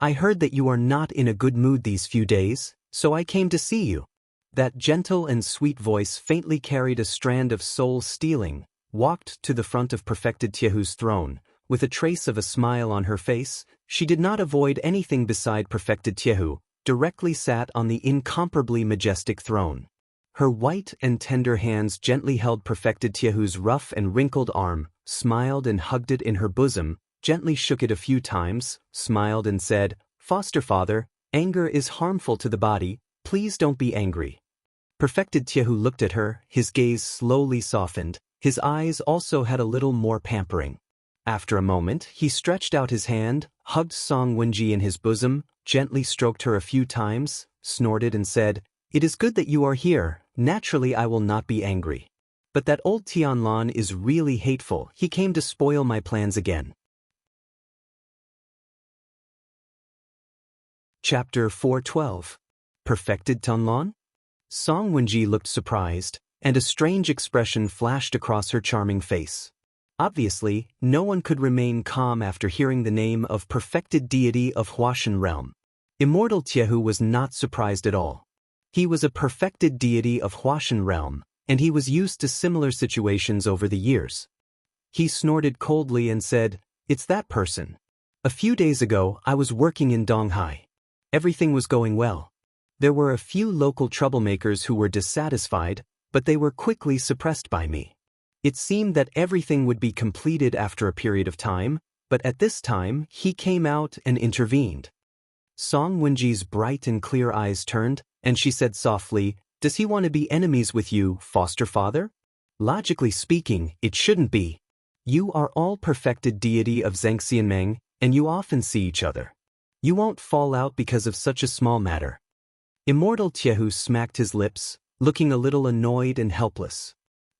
"I heard that you are not in a good mood these few days, so I came to see you." That gentle and sweet voice faintly carried a strand of soul stealing, walked to the front of perfected Tiehu's throne. With a trace of a smile on her face, she did not avoid anything beside perfected Tiehu, directly sat on the incomparably majestic throne. Her white and tender hands gently held perfected Tiehu's rough and wrinkled arm, smiled and hugged it in her bosom, gently shook it a few times, smiled and said, "Foster father, anger is harmful to the body, please don't be angry." Perfected Tiehu looked at her, his gaze slowly softened, his eyes also had a little more pampering. After a moment, he stretched out his hand, hugged Song Wenji in his bosom, gently stroked her a few times, snorted and said, "It is good that you are here, naturally I will not be angry. But that old Tianlan is really hateful, he came to spoil my plans again." Chapter 412. Perfected Tianlan? Song Wenji looked surprised, and a strange expression flashed across her charming face. Obviously, no one could remain calm after hearing the name of perfected deity of Huashan realm. Immortal Tiehu was not surprised at all. He was a perfected deity of Huashan realm, and he was used to similar situations over the years. He snorted coldly and said, "It's that person. A few days ago, I was working in Donghai. Everything was going well. There were a few local troublemakers who were dissatisfied, but they were quickly suppressed by me. It seemed that everything would be completed after a period of time, but at this time, he came out and intervened." Song Wenji's bright and clear eyes turned, and she said softly, "Does he want to be enemies with you, foster father? Logically speaking, it shouldn't be. You are all perfected deity of Xianxia, and you often see each other. You won't fall out because of such a small matter." Immortal Tiehu smacked his lips, looking a little annoyed and helpless.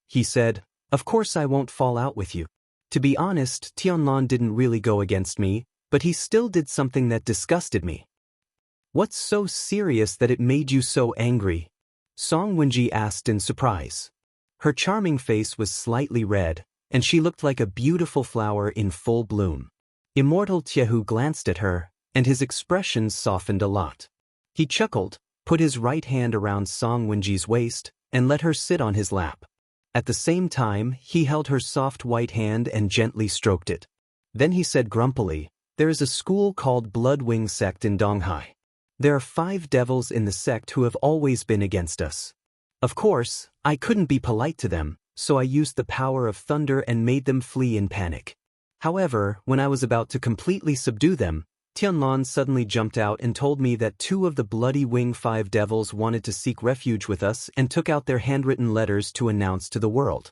He said, "Of course I won't fall out with you. To be honest, Tianlan didn't really go against me, but he still did something that disgusted me." "What's so serious that it made you so angry?" Song Wenji asked in surprise. Her charming face was slightly red, and she looked like a beautiful flower in full bloom. Immortal Tiehu glanced at her, and his expression softened a lot. He chuckled, put his right hand around Song Wenji's waist, and let her sit on his lap. At the same time, he held her soft white hand and gently stroked it. Then he said grumpily, "There is a school called Bloodwing sect in Donghai. There are 5 devils in the sect who have always been against us. Of course, I couldn't be polite to them, so I used the power of thunder and made them flee in panic. However, when I was about to completely subdue them, Tianlan suddenly jumped out and told me that 2 of the Bloody Wing 5 devils wanted to seek refuge with us and took out their handwritten letters to announce to the world.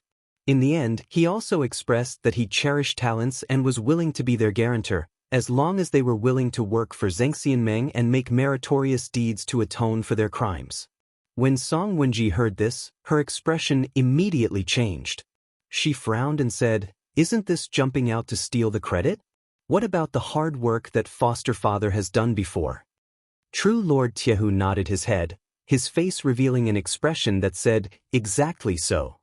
In the end, he also expressed that he cherished talents and was willing to be their guarantor, as long as they were willing to work for Xianxia and make meritorious deeds to atone for their crimes. When Song Wenji heard this, her expression immediately changed. She frowned and said, "Isn't this jumping out to steal the credit? What about the hard work that foster father has done before?" True Lord Tiehu nodded his head, his face revealing an expression that said, "Exactly so."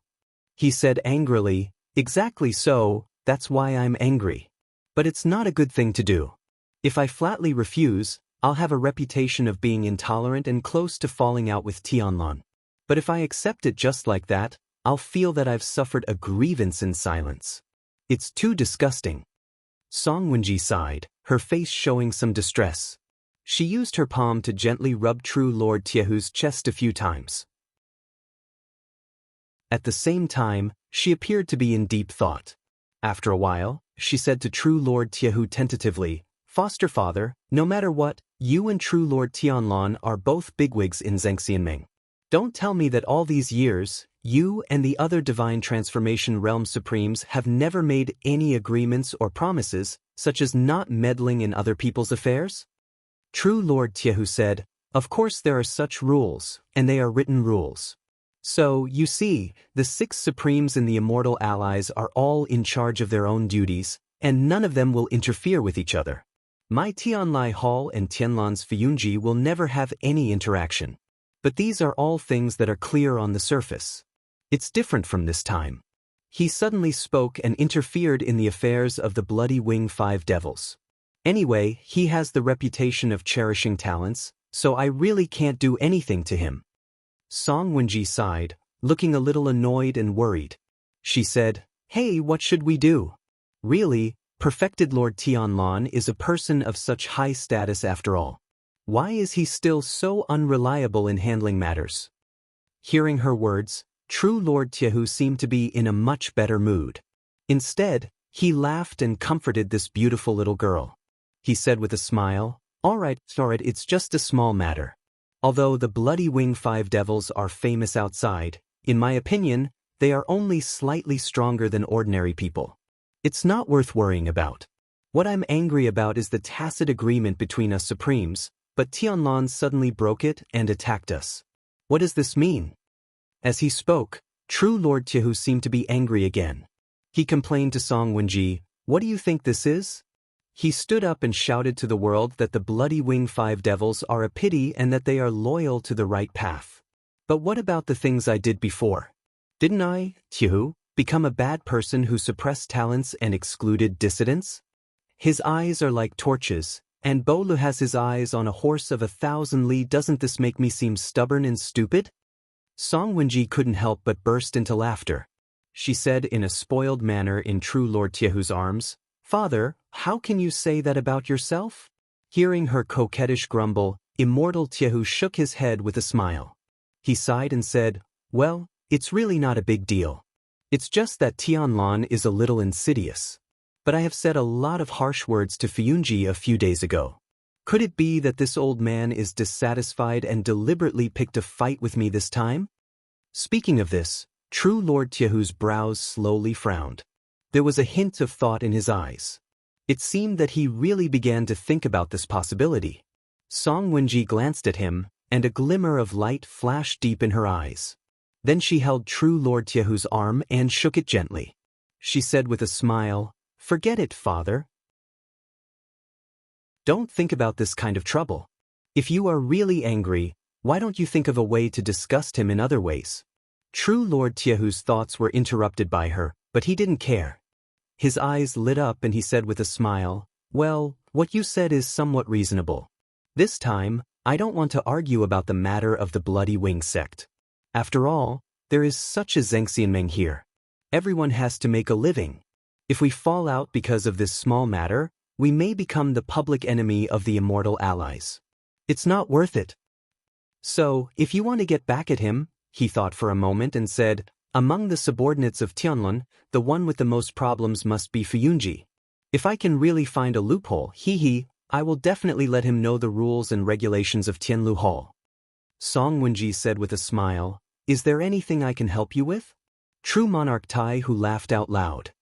He said angrily, "Exactly so, that's why I'm angry. But it's not a good thing to do. If I flatly refuse, I'll have a reputation of being intolerant and close to falling out with Tianlan. But if I accept it just like that, I'll feel that I've suffered a grievance in silence. It's too disgusting." Song Wenji sighed, her face showing some distress. She used her palm to gently rub True Lord Tiehu's chest a few times. At the same time, she appeared to be in deep thought. After a while, she said to True Lord Tiehu tentatively, "Foster father, no matter what, you and True Lord Tianlan are both bigwigs in Zhengxianming. Don't tell me that all these years, you and the other divine transformation realm supremes have never made any agreements or promises, such as not meddling in other people's affairs?" True Lord Tiehu said, "Of course there are such rules, and they are written rules. So, you see, the 6 supremes in the Immortal Allies are all in charge of their own duties, and none of them will interfere with each other. My Tianlai Hall and Tianlan's Fiyunji will never have any interaction. But these are all things that are clear on the surface. It's different from this time." He suddenly spoke and interfered in the affairs of the Bloody Wing 5 Devils. "Anyway, he has the reputation of cherishing talents, so I really can't do anything to him." Song Wenji sighed, looking a little annoyed and worried. She said, "Hey, what should we do? Really, perfected Lord Tianlan is a person of such high status after all. Why is he still so unreliable in handling matters?" Hearing her words, True Lord Tiehu seemed to be in a much better mood. Instead, he laughed and comforted this beautiful little girl. He said with a smile, All right, it's just a small matter. Although the Bloody Wing 5 Devils are famous outside, in my opinion, they are only slightly stronger than ordinary people. It's not worth worrying about. What I'm angry about is the tacit agreement between us Supremes, but Tianlan suddenly broke it and attacked us. What does this mean?" As he spoke, True Lord Tiehu seemed to be angry again. He complained to Song Wenji, "What do you think this is?" He stood up and shouted to the world that the Bloody Wing 5 Devils are a pity and that they are loyal to the right path. "But what about the things I did before? Didn't I, Tiehu, become a bad person who suppressed talents and excluded dissidents? His eyes are like torches, and Bolu has his eyes on a horse of 1,000 li. Doesn't this make me seem stubborn and stupid?" Song Wenji couldn't help but burst into laughter. She said in a spoiled manner in True Lord Tiehu's arms, "Father, how can you say that about yourself?" Hearing her coquettish grumble, Immortal Tiehu shook his head with a smile. He sighed and said, "Well, it's really not a big deal. It's just that Tianlan is a little insidious. But I have said a lot of harsh words to Fiyunji a few days ago. Could it be that this old man is dissatisfied and deliberately picked a fight with me this time?" Speaking of this, True Lord Tiehu's brows slowly frowned. There was a hint of thought in his eyes. It seemed that he really began to think about this possibility. Song Wenji glanced at him, and a glimmer of light flashed deep in her eyes. Then she held True Lord Tiehu's arm and shook it gently. She said with a smile, "Forget it, father. Don't think about this kind of trouble. If you are really angry, why don't you think of a way to disgust him in other ways?" True Lord Tiehu's thoughts were interrupted by her, but he didn't care. His eyes lit up and he said with a smile, "Well, what you said is somewhat reasonable. This time, I don't want to argue about the matter of the Bloody Wing sect. After all, there is such a Zhengxianmeng here. Everyone has to make a living. If we fall out because of this small matter, we may become the public enemy of the Immortal Allies. It's not worth it. So, if you want to get back at him," he thought for a moment and said, "Among the subordinates of Tianlan, the one with the most problems must be Fiyunji. If I can really find a loophole, I will definitely let him know the rules and regulations of Tianlu Hall." Song Wenji said with a smile, "Is there anything I can help you with?" True monarch Tai who laughed out loud.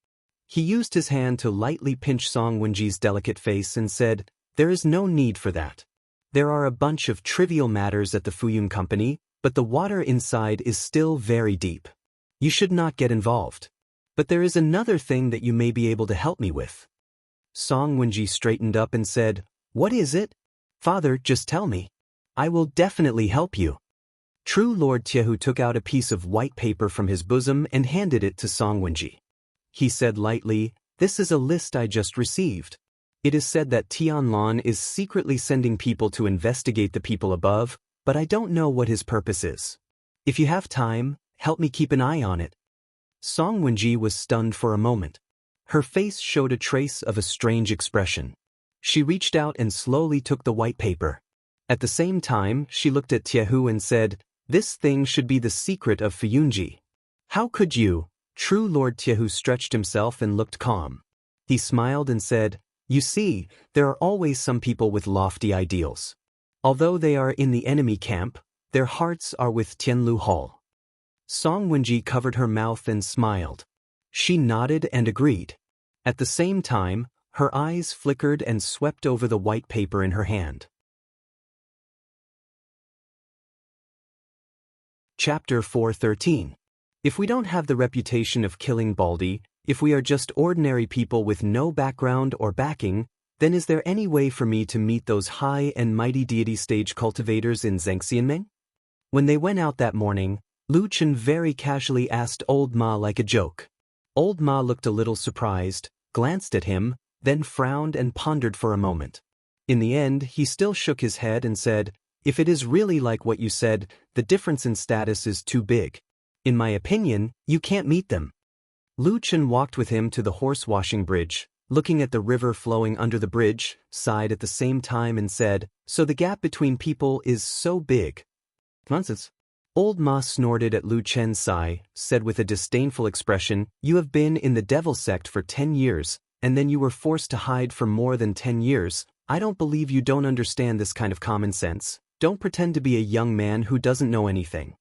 He used his hand to lightly pinch Song Wenji's delicate face and said, "There is no need for that. There are a bunch of trivial matters at the Fuyun Company, but the water inside is still very deep. You should not get involved. But there is another thing that you may be able to help me with." Song Wenji straightened up and said, "What is it? Father, just tell me. I will definitely help you." True Lord Tiehu took out a piece of white paper from his bosom and handed it to Song Wenji. He said lightly, "This is a list I just received. It is said that Tianlon is secretly sending people to investigate the people above, but I don't know what his purpose is. If you have time, help me keep an eye on it." Song Wenji was stunned for a moment. Her face showed a trace of a strange expression. She reached out and slowly took the white paper. At the same time, she looked at Tiehu and said, "This thing should be the secret of Fuyunji. How could you?" True Lord Tiehu stretched himself and looked calm. He smiled and said, "You see, there are always some people with lofty ideals. Although they are in the enemy camp, their hearts are with Tianlu Hall." Song Wenji covered her mouth and smiled. She nodded and agreed. At the same time, her eyes flickered and swept over the white paper in her hand. Chapter 413. If we don't have the reputation of killing Baldy, if we are just ordinary people with no background or backing, then is there any way for me to meet those high and mighty deity stage cultivators in Xianxia? When they went out that morning, Lu Chen very casually asked Old Ma like a joke. Old Ma looked a little surprised, glanced at him, then frowned and pondered for a moment. In the end, he still shook his head and said, "If it is really like what you said, the difference in status is too big. In my opinion, you can't meet them." Lu Chen walked with him to the horse-washing bridge, looking at the river flowing under the bridge, sighed at the same time and said, "So the gap between people is so big." "Nonsense." Old Ma snorted at Lu Chen's sigh, said with a disdainful expression, "You have been in the devil sect for 10 years, and then you were forced to hide for more than 10 years. I don't believe you don't understand this kind of common sense. Don't pretend to be a young man who doesn't know anything."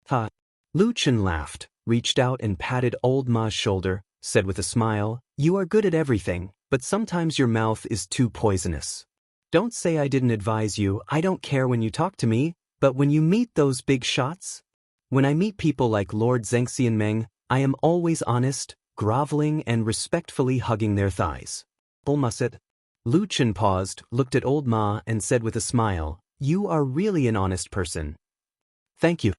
"Ha." Lu Chen laughed, reached out and patted Old Ma's shoulder, said with a smile, "You are good at everything, but sometimes your mouth is too poisonous. Don't say I didn't advise you. I don't care when you talk to me, but when you meet those big shots? When I meet people like Lord Zhengxianmeng, I am always honest, groveling and respectfully hugging their thighs." Old Ma said. Lu Chen paused, looked at Old Ma and said with a smile, "You are really an honest person." "Thank you."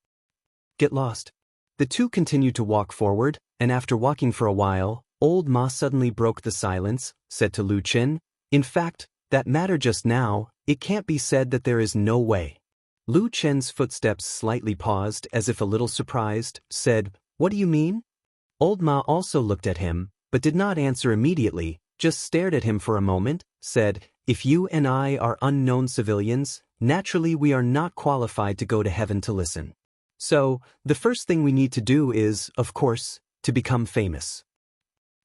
"Get lost." The two continued to walk forward, and after walking for a while, Old Ma suddenly broke the silence, said to Lu Chen, "In fact, that matter just now, it can't be said that there is no way." Lu Chen's footsteps slightly paused as if a little surprised, said, "What do you mean?" Old Ma also looked at him, but did not answer immediately, just stared at him for a moment, said, "If you and I are unknown civilians, naturally we are not qualified to go to heaven to listen. So, the first thing we need to do is, of course, to become famous.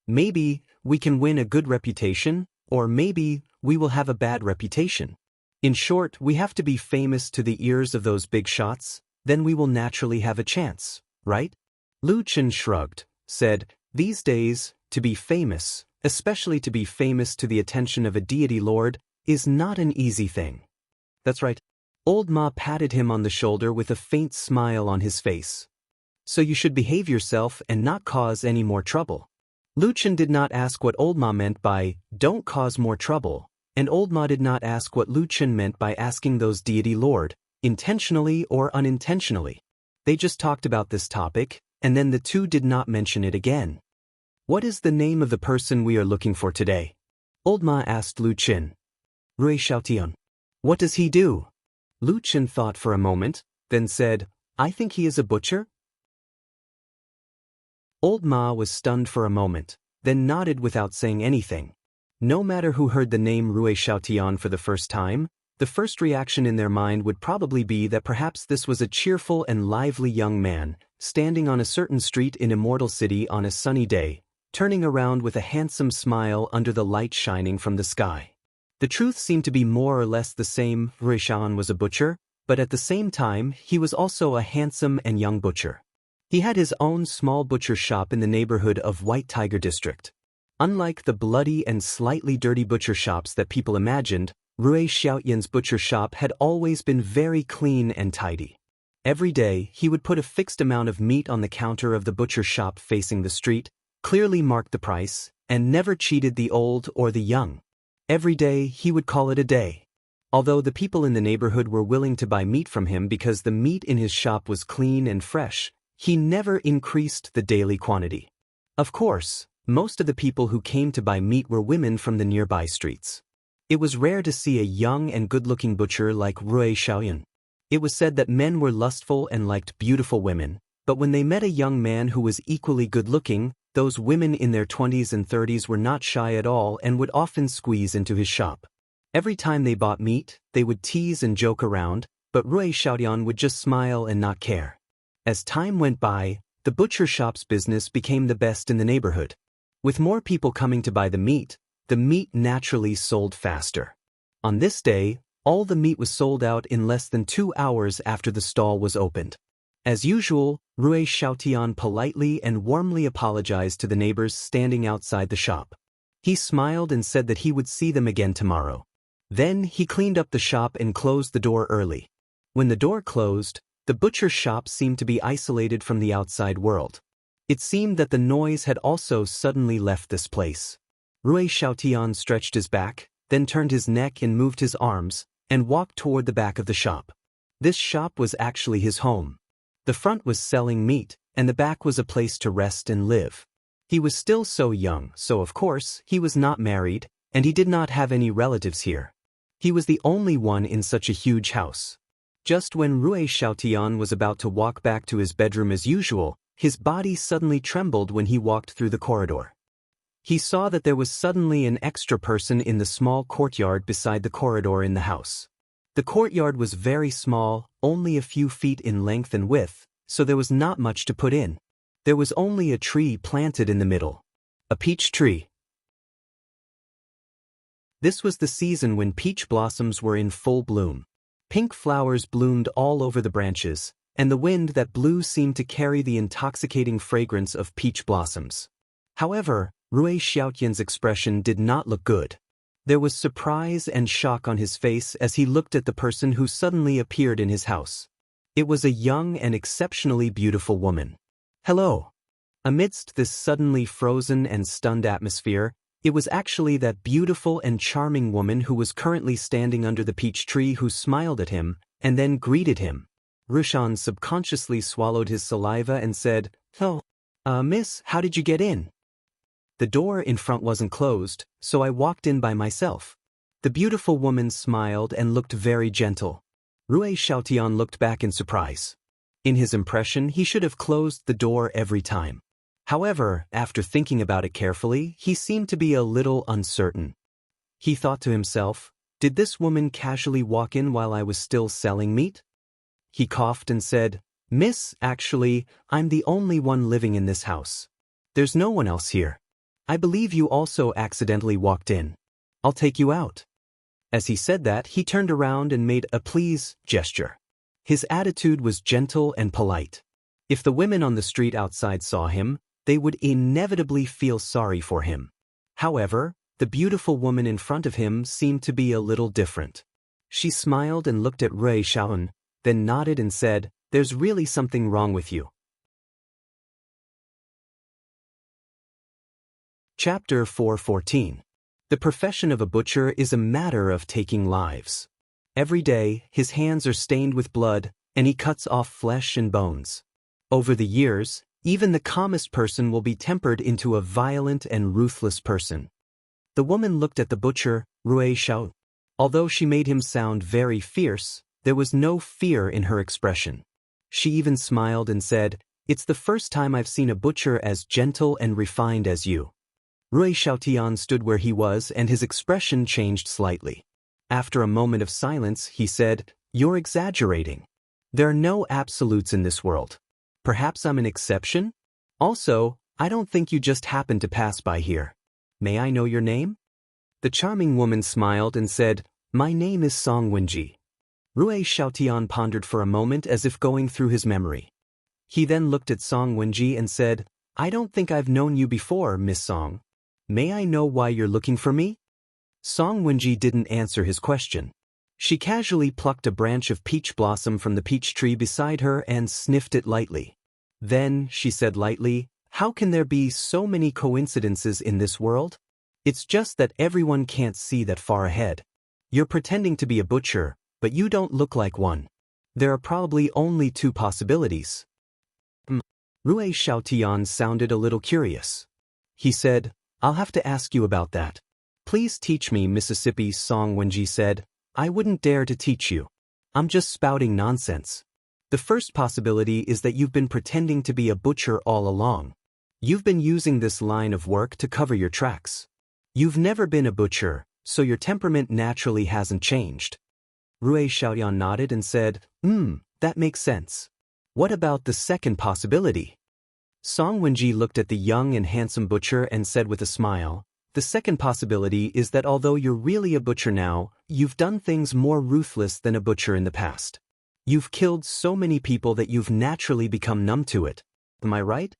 Maybe we can win a good reputation, or maybe we will have a bad reputation. In short, we have to be famous to the ears of those big shots, then we will naturally have a chance, right?" Lu Chen shrugged, said, "These days, to be famous, especially to be famous to the attention of a deity lord, is not an easy thing." "That's right." Old Ma patted him on the shoulder with a faint smile on his face. "So you should behave yourself and not cause any more trouble." Lu Chen did not ask what Old Ma meant by, "Don't cause more trouble," and Old Ma did not ask what Lu Chen meant by asking those deity lord, intentionally or unintentionally. They just talked about this topic, and then the two did not mention it again. "What is the name of the person we are looking for today?" Old Ma asked Lu Chen. "Rui Xiaotian." "What does he do?" Lu Chen thought for a moment, then said, "I think he is a butcher." Old Ma was stunned for a moment, then nodded without saying anything. No matter who heard the name Rui Xiaotian for the first time, the first reaction in their mind would probably be that perhaps this was a cheerful and lively young man, standing on a certain street in Immortal City on a sunny day, turning around with a handsome smile under the light shining from the sky. The truth seemed to be more or less the same. Rui Xiaotian was a butcher, but at the same time he was also a handsome and young butcher. He had his own small butcher shop in the neighborhood of White Tiger District. Unlike the bloody and slightly dirty butcher shops that people imagined, Rui Xiaoyan's butcher shop had always been very clean and tidy. Every day, he would put a fixed amount of meat on the counter of the butcher shop facing the street, clearly marked the price, and never cheated the old or the young. Every day, he would call it a day. Although the people in the neighborhood were willing to buy meat from him because the meat in his shop was clean and fresh, he never increased the daily quantity. Of course, most of the people who came to buy meat were women from the nearby streets. It was rare to see a young and good-looking butcher like Rui Xiaoyan. It was said that men were lustful and liked beautiful women, but when they met a young man who was equally good-looking, those women in their 20s and 30s were not shy at all and would often squeeze into his shop. Every time they bought meat, they would tease and joke around, but Rui Xiaoyan would just smile and not care. As time went by, the butcher shop's business became the best in the neighborhood. With more people coming to buy the meat naturally sold faster. On this day, all the meat was sold out in less than 2 hours after the stall was opened. As usual, Rui Xiaoyan politely and warmly apologized to the neighbors standing outside the shop. He smiled and said that he would see them again tomorrow. Then he cleaned up the shop and closed the door early. When the door closed, the butcher shop seemed to be isolated from the outside world. It seemed that the noise had also suddenly left this place. Rui Xiaoyan stretched his back, then turned his neck and moved his arms, and walked toward the back of the shop. This shop was actually his home. The front was selling meat, and the back was a place to rest and live. He was still so young, so of course, he was not married, and he did not have any relatives here. He was the only one in such a huge house. Just when Rui Xiaoyan was about to walk back to his bedroom as usual, his body suddenly trembled when he walked through the corridor. He saw that there was suddenly an extra person in the small courtyard beside the corridor in the house. The courtyard was very small, only a few feet in length and width, so there was not much to put in. There was only a tree planted in the middle. A peach tree. This was the season when peach blossoms were in full bloom. Pink flowers bloomed all over the branches, and the wind that blew seemed to carry the intoxicating fragrance of peach blossoms. However, Rui Xiaoyan's expression did not look good. There was surprise and shock on his face as he looked at the person who suddenly appeared in his house. It was a young and exceptionally beautiful woman. Hello. Amidst this suddenly frozen and stunned atmosphere, it was actually that beautiful and charming woman who was currently standing under the peach tree who smiled at him and then greeted him. Rushan subconsciously swallowed his saliva and said, "Oh, miss, how did you get in?" The door in front wasn't closed, so I walked in by myself. The beautiful woman smiled and looked very gentle. Rui Xiaoyan looked back in surprise. In his impression, he should have closed the door every time. However, after thinking about it carefully, he seemed to be a little uncertain. He thought to himself, did this woman casually walk in while I was still selling meat? He coughed and said, "Miss, actually, I'm the only one living in this house. There's no one else here. I believe you also accidentally walked in. I'll take you out." As he said that, he turned around and made a please gesture. His attitude was gentle and polite. If the women on the street outside saw him, they would inevitably feel sorry for him. However, the beautiful woman in front of him seemed to be a little different. She smiled and looked at Rui Xiaoyan, then nodded and said, "There's really something wrong with you." Chapter 414. The profession of a butcher is a matter of taking lives. Every day, his hands are stained with blood, and he cuts off flesh and bones. Over the years, even the calmest person will be tempered into a violent and ruthless person. The woman looked at the butcher, Rui Xiao. Although she made him sound very fierce, there was no fear in her expression. She even smiled and said, "It's the first time I've seen a butcher as gentle and refined as you." Rui Xiaoyan stood where he was and his expression changed slightly. After a moment of silence, he said, "You're exaggerating. There are no absolutes in this world. Perhaps I'm an exception? Also, I don't think you just happened to pass by here. May I know your name?" The charming woman smiled and said, "My name is Song Wenji." Rui Xiaoyan pondered for a moment as if going through his memory. He then looked at Song Wenji and said, I don't think I've known you before, Miss Song. May I know why you're looking for me? Song Wenji didn't answer his question. She casually plucked a branch of peach blossom from the peach tree beside her and sniffed it lightly. Then, she said lightly, how can there be so many coincidences in this world? It's just that everyone can't see that far ahead. You're pretending to be a butcher, but you don't look like one. There are probably only two possibilities. Rui Xiaotian sounded a little curious. He said, I'll have to ask you about that. Please teach me, Mississippi. Song Wenji said, I wouldn't dare to teach you. I'm just spouting nonsense. The first possibility is that you've been pretending to be a butcher all along. You've been using this line of work to cover your tracks. You've never been a butcher, so your temperament naturally hasn't changed. Rui Xiaotian nodded and said, that makes sense. What about the second possibility? Song Wenji looked at the young and handsome butcher and said with a smile, the second possibility is that although you're really a butcher now, you've done things more ruthless than a butcher in the past. You've killed so many people that you've naturally become numb to it. Am I right?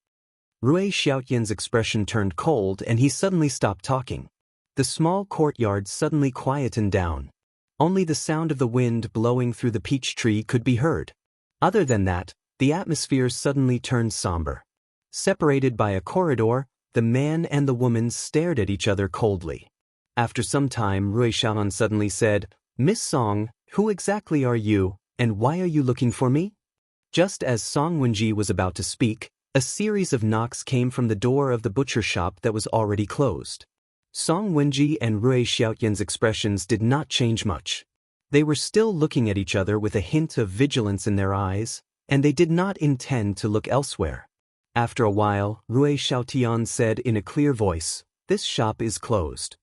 Rui Xiaotian's expression turned cold and he suddenly stopped talking. The small courtyard suddenly quietened down. Only the sound of the wind blowing through the peach tree could be heard. Other than that, the atmosphere suddenly turned somber. Separated by a corridor, the man and the woman stared at each other coldly. After some time, Rui Xiaotian suddenly said, Miss Song, who exactly are you, and why are you looking for me? Just as Song Wenji was about to speak, a series of knocks came from the door of the butcher shop that was already closed. Song Wenji and Rui Xiaotian's expressions did not change much. They were still looking at each other with a hint of vigilance in their eyes, and they did not intend to look elsewhere. After a while, Rui Xiaotian said in a clear voice, This shop is closed.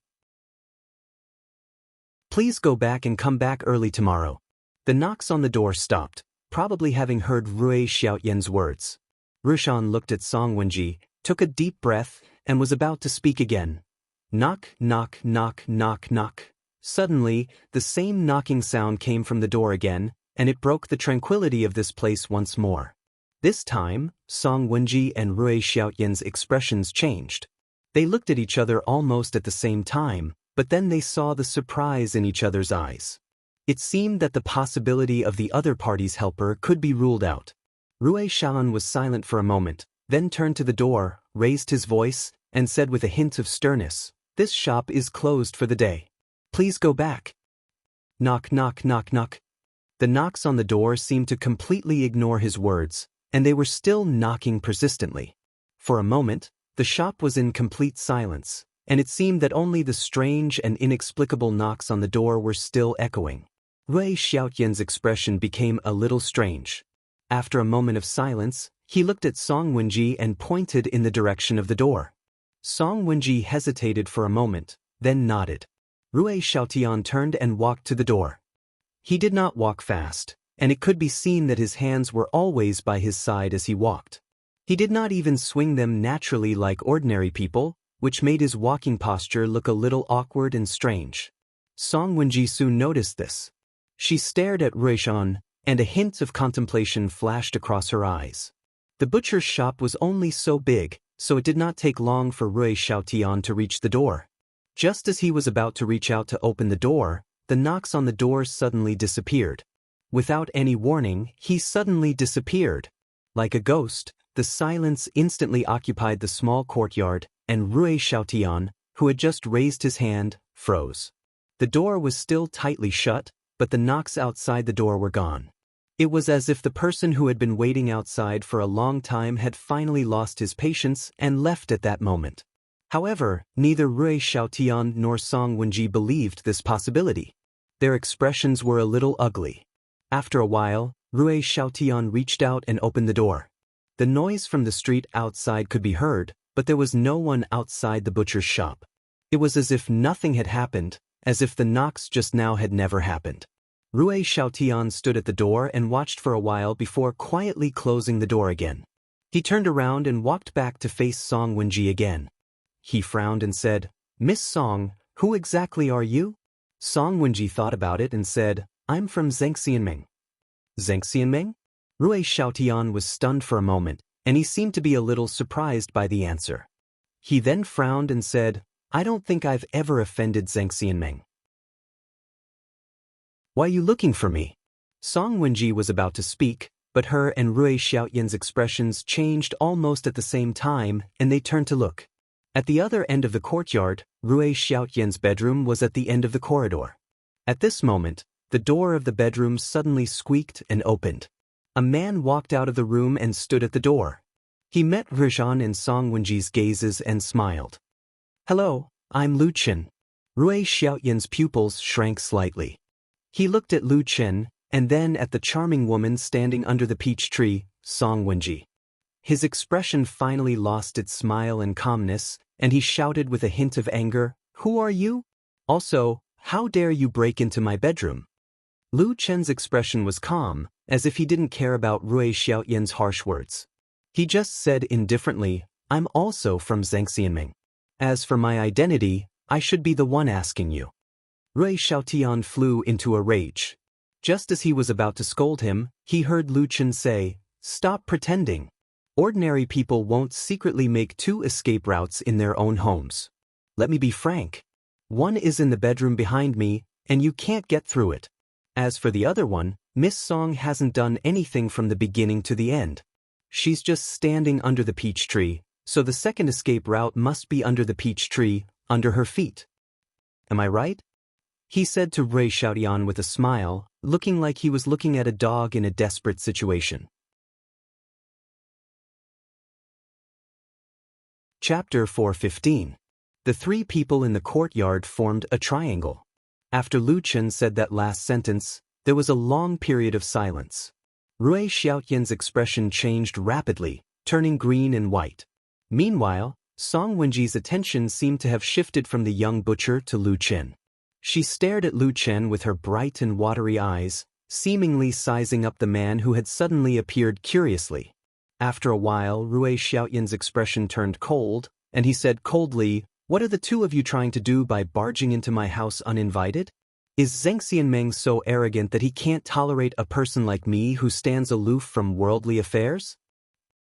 Please go back and come back early tomorrow. The knocks on the door stopped, probably having heard Rui Xiaotian's words. Rushan looked at Song Wenji, took a deep breath, and was about to speak again. Knock, knock, knock, knock, knock. Suddenly, the same knocking sound came from the door again, and it broke the tranquility of this place once more. This time, Song Wenji and Rui Xiaotian's expressions changed. They looked at each other almost at the same time, but then they saw the surprise in each other's eyes. It seemed that the possibility of the other party's helper could be ruled out. Rui Xiaotian was silent for a moment, then turned to the door, raised his voice, and said with a hint of sternness, This shop is closed for the day. Please go back. Knock, knock, knock, knock. The knocks on the door seemed to completely ignore his words, and they were still knocking persistently. For a moment, the shop was in complete silence, and it seemed that only the strange and inexplicable knocks on the door were still echoing. Rui Xiaotian's expression became a little strange. After a moment of silence, he looked at Song Wenji and pointed in the direction of the door. Song Wenji hesitated for a moment, then nodded. Rui Xiaotian turned and walked to the door. He did not walk fast, and it could be seen that his hands were always by his side as he walked. He did not even swing them naturally like ordinary people, which made his walking posture look a little awkward and strange. Song Wenji soon noticed this. She stared at Rui Xiaotian, and a hint of contemplation flashed across her eyes. The butcher's shop was only so big, so it did not take long for Rui Xiaotian to reach the door. Just as he was about to reach out to open the door, the knocks on the door suddenly disappeared. Without any warning, he suddenly disappeared. Like a ghost, the silence instantly occupied the small courtyard, and Rui Xiaotian, who had just raised his hand, froze. The door was still tightly shut, but the knocks outside the door were gone. It was as if the person who had been waiting outside for a long time had finally lost his patience and left at that moment. However, neither Rui Xiaotian nor Song Wenji believed this possibility. Their expressions were a little ugly. After a while, Rui Xiaotian reached out and opened the door. The noise from the street outside could be heard, but there was no one outside the butcher's shop. It was as if nothing had happened, as if the knocks just now had never happened. Rui Xiaotian stood at the door and watched for a while before quietly closing the door again. He turned around and walked back to face Song Wenji again. He frowned and said, Miss Song, who exactly are you? Song Wenji thought about it and said, I'm from Xianxia. Xianxia? Rui Xiaotian was stunned for a moment, and he seemed to be a little surprised by the answer. He then frowned and said, I don't think I've ever offended Xianxia Meng. Why are you looking for me? Song Wenji was about to speak, but her and Rui Xiaotian's expressions changed almost at the same time, and they turned to look. At the other end of the courtyard, Rui Xiaotian's bedroom was at the end of the corridor. At this moment, the door of the bedroom suddenly squeaked and opened. A man walked out of the room and stood at the door. He met Rajan and Song Wenji's gazes and smiled. Hello, I'm Lu Chen. Rui Xiaotian's pupils shrank slightly. He looked at Lu Chen, and then at the charming woman standing under the peach tree, Song Wenji. His expression finally lost its smile and calmness, and he shouted with a hint of anger, Who are you? Also, how dare you break into my bedroom? Lu Chen's expression was calm, as if he didn't care about Rui Xiaotian's harsh words. He just said indifferently, I'm also from Xianxia. As for my identity, I should be the one asking you. Rui Xiaotian flew into a rage. Just as he was about to scold him, he heard Lu Chen say, Stop pretending. Ordinary people won't secretly make 2 escape routes in their own homes. Let me be frank. One is in the bedroom behind me, and you can't get through it. As for the other one, Miss Song hasn't done anything from the beginning to the end. She's just standing under the peach tree, so the second escape route must be under the peach tree, under her feet. Am I right? He said to Rui Xiaotian with a smile, looking like he was looking at a dog in a desperate situation. Chapter 415. The 3 people in the courtyard formed a triangle. After Lu Chen said that last sentence, there was a long period of silence. Rui Xiaotian's expression changed rapidly, turning green and white. Meanwhile, Song Wenji's attention seemed to have shifted from the young butcher to Lu Chen. She stared at Lu Chen with her bright and watery eyes, seemingly sizing up the man who had suddenly appeared curiously. After a while, Rui Xiaotian's expression turned cold, and he said coldly, What are the 2 of you trying to do by barging into my house uninvited? Is Xianxia Meng so arrogant that he can't tolerate a person like me who stands aloof from worldly affairs?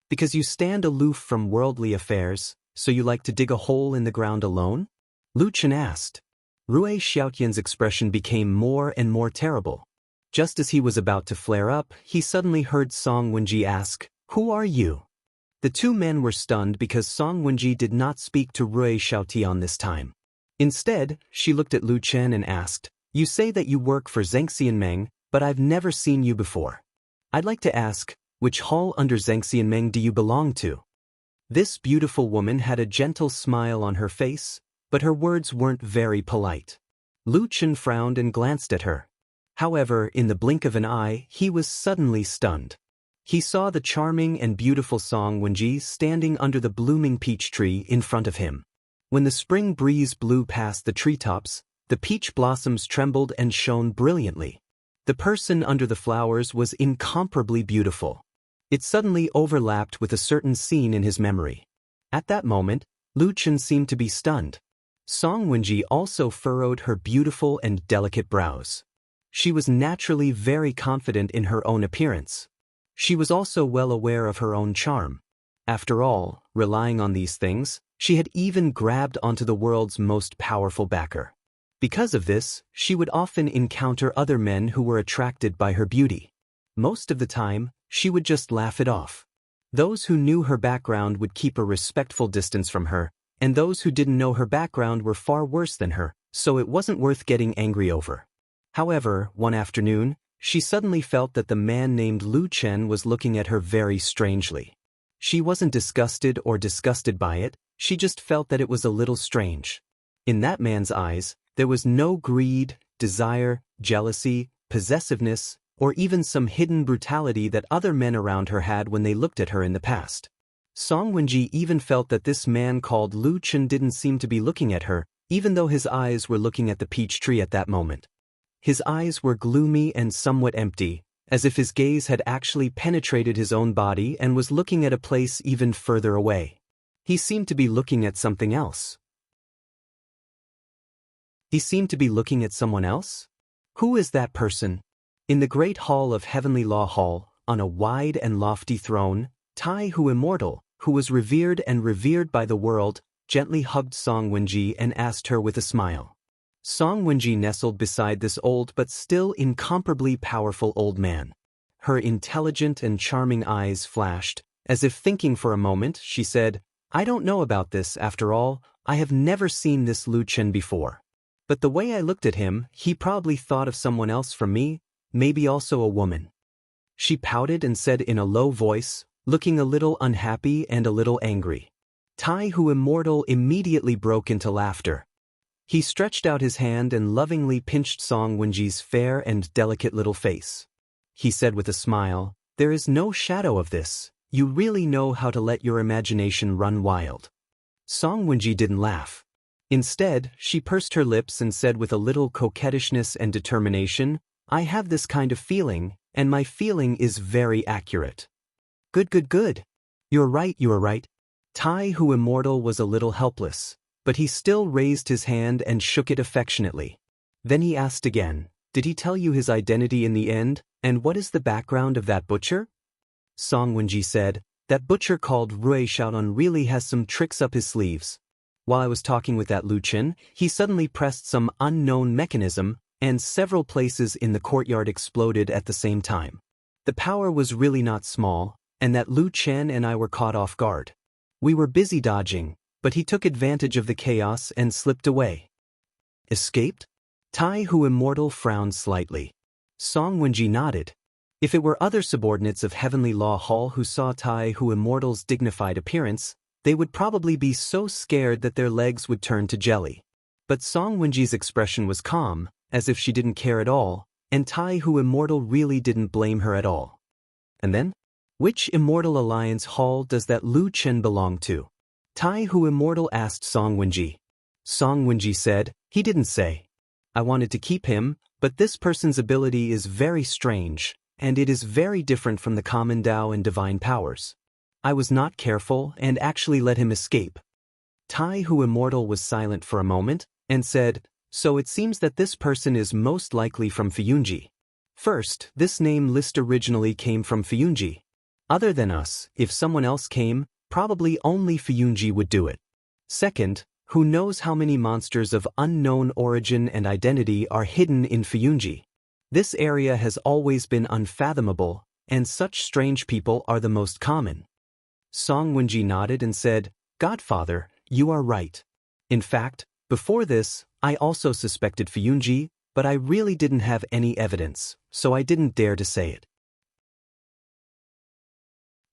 Because you stand aloof from worldly affairs, so you like to dig a hole in the ground alone? Lu Chen asked. Rui Xiaotian's expression became more and more terrible. Just as he was about to flare up, he suddenly heard Song Wenji ask, Who are you? The 2 men were stunned because Song Wenji did not speak to Rui Xiaotian this time. Instead, she looked at Lu Chen and asked, You say that you work for Xianxia Meng, but I've never seen you before. I'd like to ask, which hall under Xianxia Meng do you belong to? This beautiful woman had a gentle smile on her face, but her words weren't very polite. Lu Chen frowned and glanced at her. However, in the blink of an eye, he was suddenly stunned. He saw the charming and beautiful Song Wenji standing under the blooming peach tree in front of him. When the spring breeze blew past the treetops, the peach blossoms trembled and shone brilliantly. The person under the flowers was incomparably beautiful. It suddenly overlapped with a certain scene in his memory. At that moment, Lu Chen seemed to be stunned. Song Wenji also furrowed her beautiful and delicate brows. She was naturally very confident in her own appearance. She was also well aware of her own charm. After all, relying on these things, she had even grabbed onto the world's most powerful backer. Because of this, she would often encounter other men who were attracted by her beauty. Most of the time, she would just laugh it off. Those who knew her background would keep a respectful distance from her, and those who didn't know her background were far worse than her, so it wasn't worth getting angry over. However, one afternoon, she suddenly felt that the man named Lu Chen was looking at her very strangely. She wasn't disgusted or disgusted by it, she just felt that it was a little strange. In that man's eyes, there was no greed, desire, jealousy, possessiveness, or even some hidden brutality that other men around her had when they looked at her in the past. Song Wenji even felt that this man called Lu Chen didn't seem to be looking at her, even though his eyes were looking at the peach tree at that moment. His eyes were gloomy and somewhat empty, as if his gaze had actually penetrated his own body and was looking at a place even further away. He seemed to be looking at something else. He seemed to be looking at someone else? Who is that person? In the Great Hall of Heavenly Law Hall, on a wide and lofty throne, Tai Hu Immortal, who was revered by the world, gently hugged Song Wenji and asked her with a smile. Song Wenji nestled beside this old but still incomparably powerful old man. Her intelligent and charming eyes flashed. As if thinking for a moment, she said, "I don't know about this after all, I have never seen this Lu Chen before. But the way I looked at him, he probably thought of someone else from me, maybe also a woman." She pouted and said in a low voice, looking a little unhappy and a little angry. Tai Hu Immortal immediately broke into laughter. He stretched out his hand and lovingly pinched Song Wenji's fair and delicate little face. He said with a smile, "There is no shadow of this. You really know how to let your imagination run wild." Song Wenji didn't laugh. Instead, she pursed her lips and said with a little coquettishness and determination, "I have this kind of feeling, and my feeling is very accurate." Good. You're right. Tai Hu Immortal was a little helpless, but he still raised his hand and shook it affectionately. Then he asked again, "Did he tell you his identity in the end, and what is the background of that butcher?" Song Wenji said, "That butcher called Rui Xiaodong really has some tricks up his sleeves. While I was talking with that Lu Chen, he suddenly pressed some unknown mechanism, and several places in the courtyard exploded at the same time. The power was really not small, and that Lu Chen and I were caught off guard. We were busy dodging, but he took advantage of the chaos and slipped away." "Escaped?" Tai Hu Immortal frowned slightly. Song Wenji nodded. If it were other subordinates of Heavenly Law Hall who saw Tai Hu Immortal's dignified appearance, they would probably be so scared that their legs would turn to jelly. But Song Wenji's expression was calm, as if she didn't care at all, and Tai Hu Immortal really didn't blame her at all. "And then? Which Immortal Alliance Hall does that Lu Chen belong to?" Tai Hu Immortal asked Song Wenji. Song Wenji said, "He didn't say. I wanted to keep him, but this person's ability is very strange, and it is very different from the common Tao and divine powers. I was not careful and actually let him escape." Tai Hu Immortal was silent for a moment, and said, "So it seems that this person is most likely from Fuyunji. First, this name list originally came from Fuyunji. Other than us, if someone else came, probably only Fuyunji would do it. Second, who knows how many monsters of unknown origin and identity are hidden in Fuyunji. This area has always been unfathomable, and such strange people are the most common." Song Wenji nodded and said, "Godfather, you are right. In fact, before this, I also suspected Fuyunji, but I really didn't have any evidence, so I didn't dare to say it."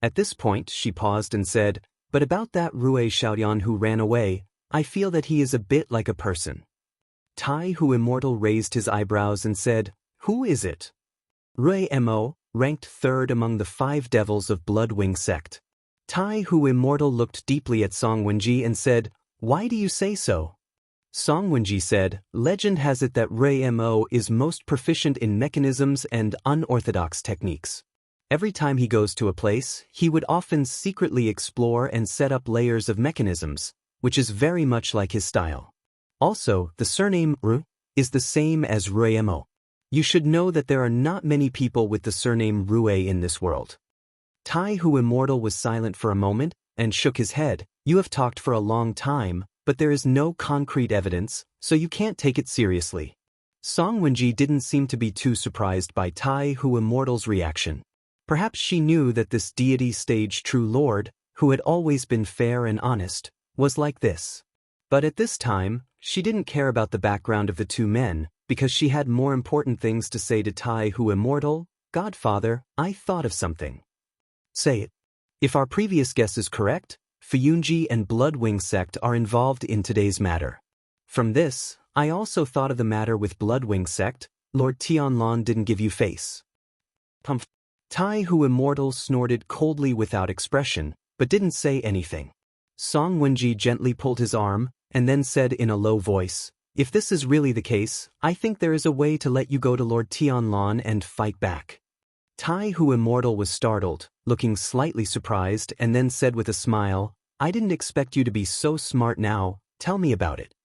At this point, she paused and said, "But about that Rui Xiaodong who ran away, I feel that he is a bit like a person." Tai Hu Immortal raised his eyebrows and said, "Who is it?" "Rui Mo, ranked third among the 5 devils of Bloodwing sect." Tai Hu Immortal looked deeply at Song Wenji and said, "Why do you say so?" Song Wenji said, "Legend has it that Rui Mo is most proficient in mechanisms and unorthodox techniques. Every time he goes to a place, he would often secretly explore and set up layers of mechanisms, which is very much like his style. Also, the surname Ru is the same as Rui Mo. You should know that there are not many people with the surname Rui in this world." Tai Hu Immortal was silent for a moment, and shook his head. "You have talked for a long time, but there is no concrete evidence, so you can't take it seriously." Song Wenji didn't seem to be too surprised by Tai Hu Immortal's reaction. Perhaps she knew that this deity stage true lord, who had always been fair and honest, was like this. But at this time, she didn't care about the background of the two men, because she had more important things to say to Tai Hu Immortal. "Godfather, I thought of something." "Say it." "If our previous guess is correct, Fuyunji and Bloodwing sect are involved in today's matter. From this, I also thought of the matter with Bloodwing sect. Lord Tianlon didn't give you face." "Pumph." Tai Hu Immortal snorted coldly without expression, but didn't say anything. Song Wenji gently pulled his arm, and then said in a low voice, "If this is really the case, I think there is a way to let you go to Lord Tianlon and fight back." Tai Hu Immortal was startled, looking slightly surprised, and then said with a smile, "I didn't expect you to be so smart now, tell me about it."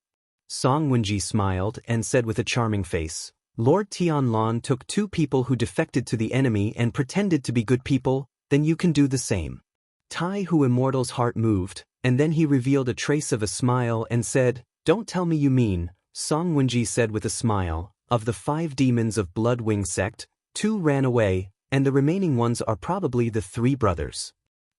Song Wenji smiled and said with a charming face, Lord Tianlan took 2 people who defected to the enemy and pretended to be good people, then you can do the same. Tai Hu Immortal's heart moved, and then he revealed a trace of a smile and said, "Don't tell me you mean," Song Wenji said with a smile, "of the 5 demons of Bloodwing sect, 2 ran away, and the remaining ones are probably the 3 brothers."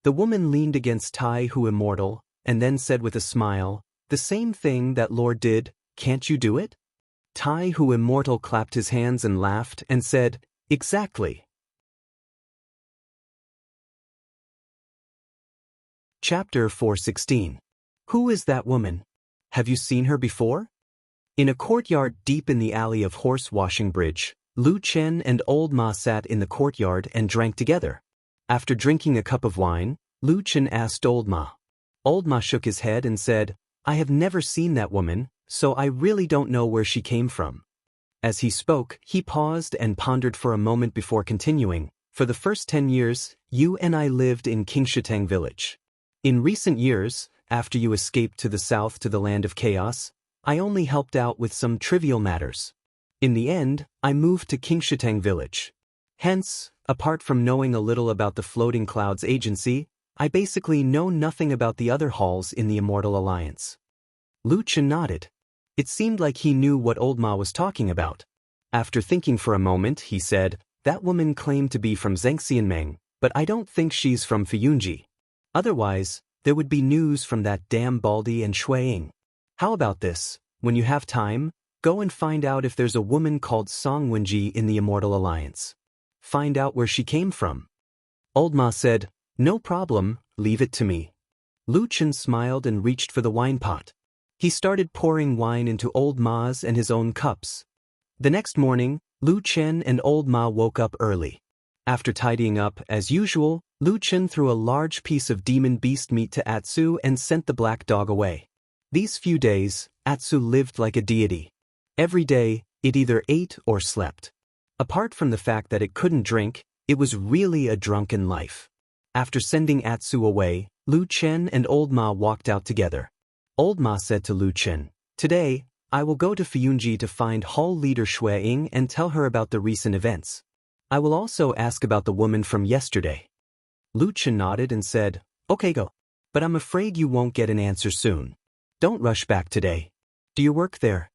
The woman leaned against Tai Hu Immortal, and then said with a smile, "The same thing that Lord did, can't you do it?" Tai Hu Immortal clapped his hands and laughed and said, "Exactly." Chapter 416. Who is that woman? Have you seen her before? In a courtyard deep in the alley of Horse Washing Bridge, Lu Chen and Old Ma sat in the courtyard and drank together. After drinking a cup of wine, Lu Chen asked Old Ma. Old Ma shook his head and said, "I have never seen that woman, so I really don't know where she came from." As he spoke, he paused and pondered for a moment before continuing. "For the first 10 years, you and I lived in Qingshitang village. In recent years, after you escaped to the south to the land of chaos, I only helped out with some trivial matters. In the end, I moved to Qingshitang village. Hence, apart from knowing a little about the Floating Clouds agency, I basically know nothing about the other halls in the Immortal Alliance." Lu Chen nodded. It seemed like he knew what Old Ma was talking about. After thinking for a moment, he said, "That woman claimed to be from Zhengxianmeng, but I don't think she's from Fuyunji. Otherwise, there would be news from that damn Baldi and Shuiying. How about this, when you have time, go and find out if there's a woman called Song Wenji in the Immortal Alliance. Find out where she came from." Old Ma said, "No problem, leave it to me." Lu Chen smiled and reached for the wine pot. He started pouring wine into Old Ma's and his own cups. The next morning, Lu Chen and Old Ma woke up early. After tidying up, as usual, Lu Chen threw a large piece of demon beast meat to Atsu and sent the black dog away. These few days, Atsu lived like a deity. Every day, it either ate or slept. Apart from the fact that it couldn't drink, it was really a drunken life. After sending Atsu away, Lu Chen and Old Ma walked out together. Old Ma said to Lu Chen, "Today, I will go to Fuyunji to find Hall leader Shuiying and tell her about the recent events. I will also ask about the woman from yesterday." Lu Chen nodded and said, "Okay, go. But I'm afraid you won't get an answer soon. Don't rush back today. Do you work there?"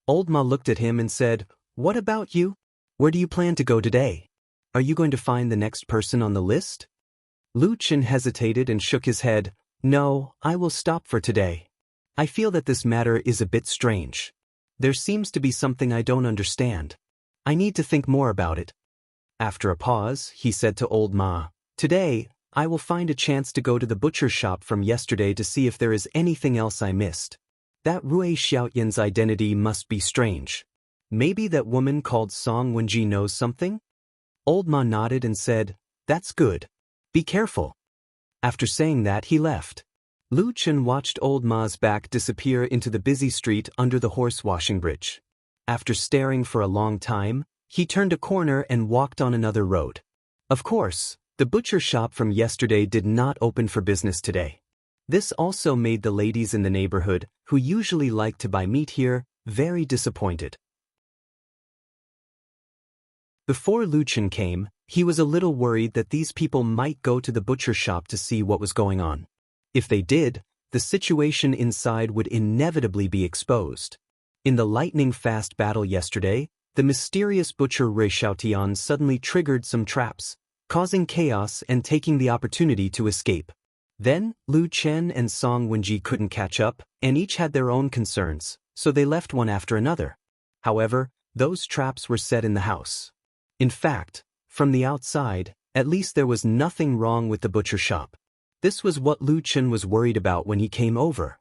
Old Ma looked at him and said, "What about you? Where do you plan to go today? Are you going to find the next person on the list?" Lu Chen hesitated and shook his head. "No, I will stop for today. I feel that this matter is a bit strange. There seems to be something I don't understand. I need to think more about it." After a pause, he said to Old Ma, "Today, I will find a chance to go to the butcher shop from yesterday to see if there is anything else I missed. That Rui Xiaoyan's identity must be strange. Maybe that woman called Song Wenji knows something?" Old Ma nodded and said, "That's good. Be careful." After saying that, he left. Lu Chen watched Old Ma's back disappear into the busy street under the horse washing bridge. After staring for a long time, he turned a corner and walked on another road. Of course, the butcher shop from yesterday did not open for business today. This also made the ladies in the neighborhood, who usually like to buy meat here, very disappointed. Before Lu Chen came, he was a little worried that these people might go to the butcher shop to see what was going on. If they did, the situation inside would inevitably be exposed. In the lightning-fast battle yesterday, the mysterious butcher Rui Xiaotian suddenly triggered some traps, causing chaos and taking the opportunity to escape. Then, Lu Chen and Song Wenji couldn't catch up, and each had their own concerns, so they left one after another. However, those traps were set in the house. In fact, from the outside, at least there was nothing wrong with the butcher shop. This was what Lu Chen was worried about when he came over.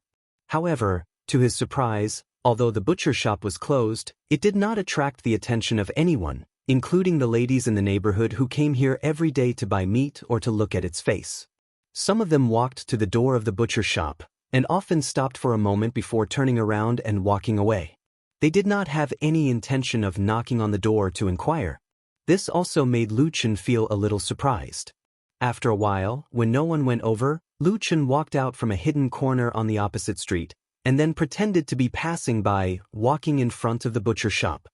However, to his surprise, although the butcher shop was closed, it did not attract the attention of anyone, including the ladies in the neighborhood who came here every day to buy meat or to look at its face. Some of them walked to the door of the butcher shop, and often stopped for a moment before turning around and walking away. They did not have any intention of knocking on the door to inquire. This also made Lu Chen feel a little surprised. After a while, when no one went over, Lu Chen walked out from a hidden corner on the opposite street, and then pretended to be passing by, walking in front of the butcher shop.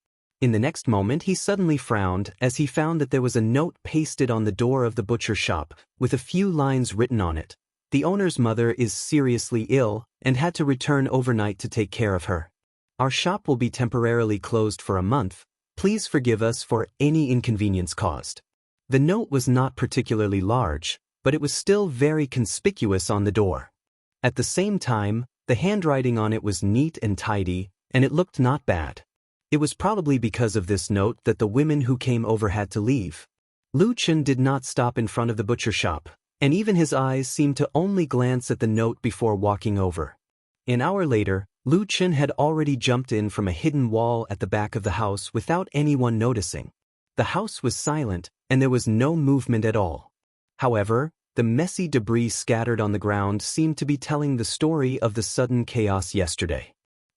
In the next moment he suddenly frowned as he found that there was a note pasted on the door of the butcher shop, with a few lines written on it. The owner's mother is seriously ill and had to return overnight to take care of her. Our shop will be temporarily closed for a month. Please forgive us for any inconvenience caused. The note was not particularly large, but it was still very conspicuous on the door. At the same time, the handwriting on it was neat and tidy, and it looked not bad. It was probably because of this note that the women who came over had to leave. Lu Chen did not stop in front of the butcher shop, and even his eyes seemed to only glance at the note before walking over. An hour later, Lu Chen had already jumped in from a hidden wall at the back of the house without anyone noticing. The house was silent, and there was no movement at all. However, the messy debris scattered on the ground seemed to be telling the story of the sudden chaos yesterday.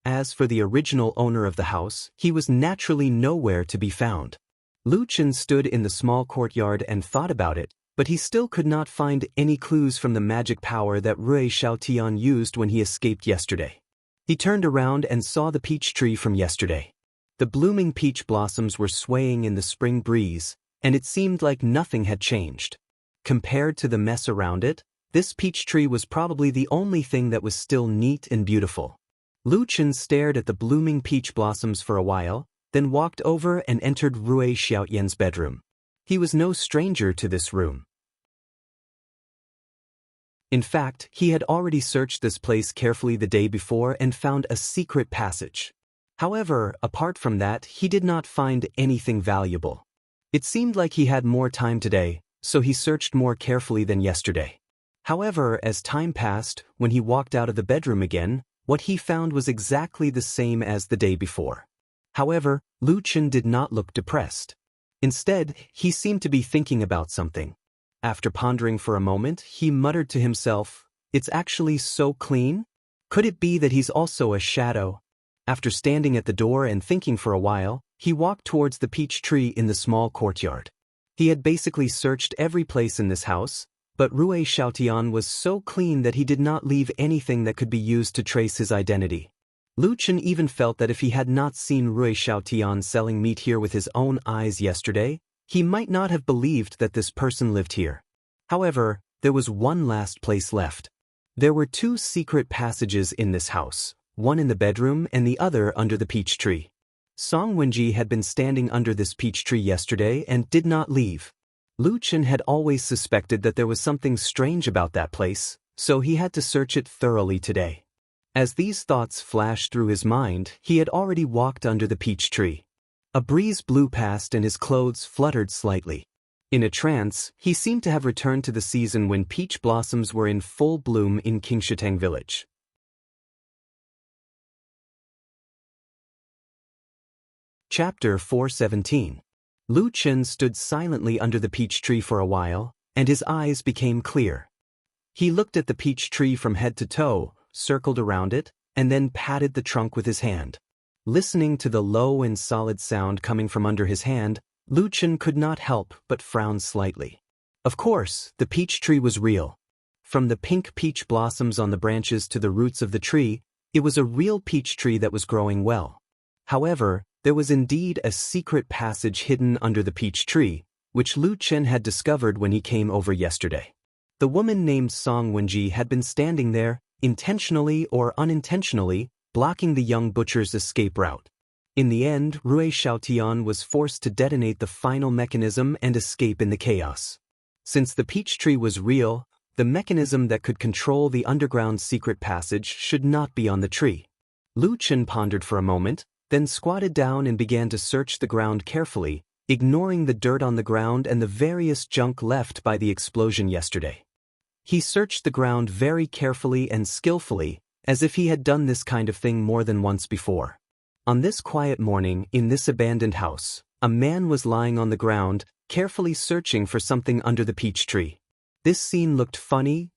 As for the original owner of the house, he was naturally nowhere to be found. Lu Chen stood in the small courtyard and thought about it, but he still could not find any clues from the magic power that Rui Xiaotian used when he escaped yesterday. He turned around and saw the peach tree from yesterday. The blooming peach blossoms were swaying in the spring breeze, and it seemed like nothing had changed. Compared to the mess around it, this peach tree was probably the only thing that was still neat and beautiful. Lu Chen stared at the blooming peach blossoms for a while, then walked over and entered Rui Xiaotian's bedroom. He was no stranger to this room. In fact, he had already searched this place carefully the day before and found a secret passage. However, apart from that, he did not find anything valuable. It seemed like he had more time today, so he searched more carefully than yesterday. However, as time passed, when he walked out of the bedroom again, what he found was exactly the same as the day before. However, Lu Chen did not look depressed. Instead, he seemed to be thinking about something. After pondering for a moment, he muttered to himself, "It's actually so clean? Could it be that he's also a shadow?" After standing at the door and thinking for a while, he walked towards the peach tree in the small courtyard. He had basically searched every place in this house, but Rui Xiaotian was so clean that he did not leave anything that could be used to trace his identity. Lu Chen even felt that if he had not seen Rui Xiaotian selling meat here with his own eyes yesterday, he might not have believed that this person lived here. However, there was one last place left. There were two secret passages in this house, one in the bedroom and the other under the peach tree. Song Wenji had been standing under this peach tree yesterday and did not leave. Lu Chen had always suspected that there was something strange about that place, so he had to search it thoroughly today. As these thoughts flashed through his mind, he had already walked under the peach tree. A breeze blew past and his clothes fluttered slightly. In a trance, he seemed to have returned to the season when peach blossoms were in full bloom in Qingshetang village. Chapter 417. Lu Chen stood silently under the peach tree for a while, and his eyes became clear. He looked at the peach tree from head to toe, circled around it, and then patted the trunk with his hand. Listening to the low and solid sound coming from under his hand, Lu Chen could not help but frown slightly. Of course, the peach tree was real. From the pink peach blossoms on the branches to the roots of the tree, it was a real peach tree that was growing well. However, there was indeed a secret passage hidden under the peach tree, which Lu Chen had discovered when he came over yesterday. The woman named Song Wenji had been standing there, intentionally or unintentionally, blocking the young butcher's escape route. In the end, Rui Xiaotian was forced to detonate the final mechanism and escape in the chaos. Since the peach tree was real, the mechanism that could control the underground secret passage should not be on the tree. Lu Chen pondered for a moment, then squatted down and began to search the ground carefully, ignoring the dirt on the ground and the various junk left by the explosion yesterday. He searched the ground very carefully and skillfully, as if he had done this kind of thing more than once before. On this quiet morning, in this abandoned house, a man was lying on the ground, carefully searching for something under the peach tree. This scene looked funny,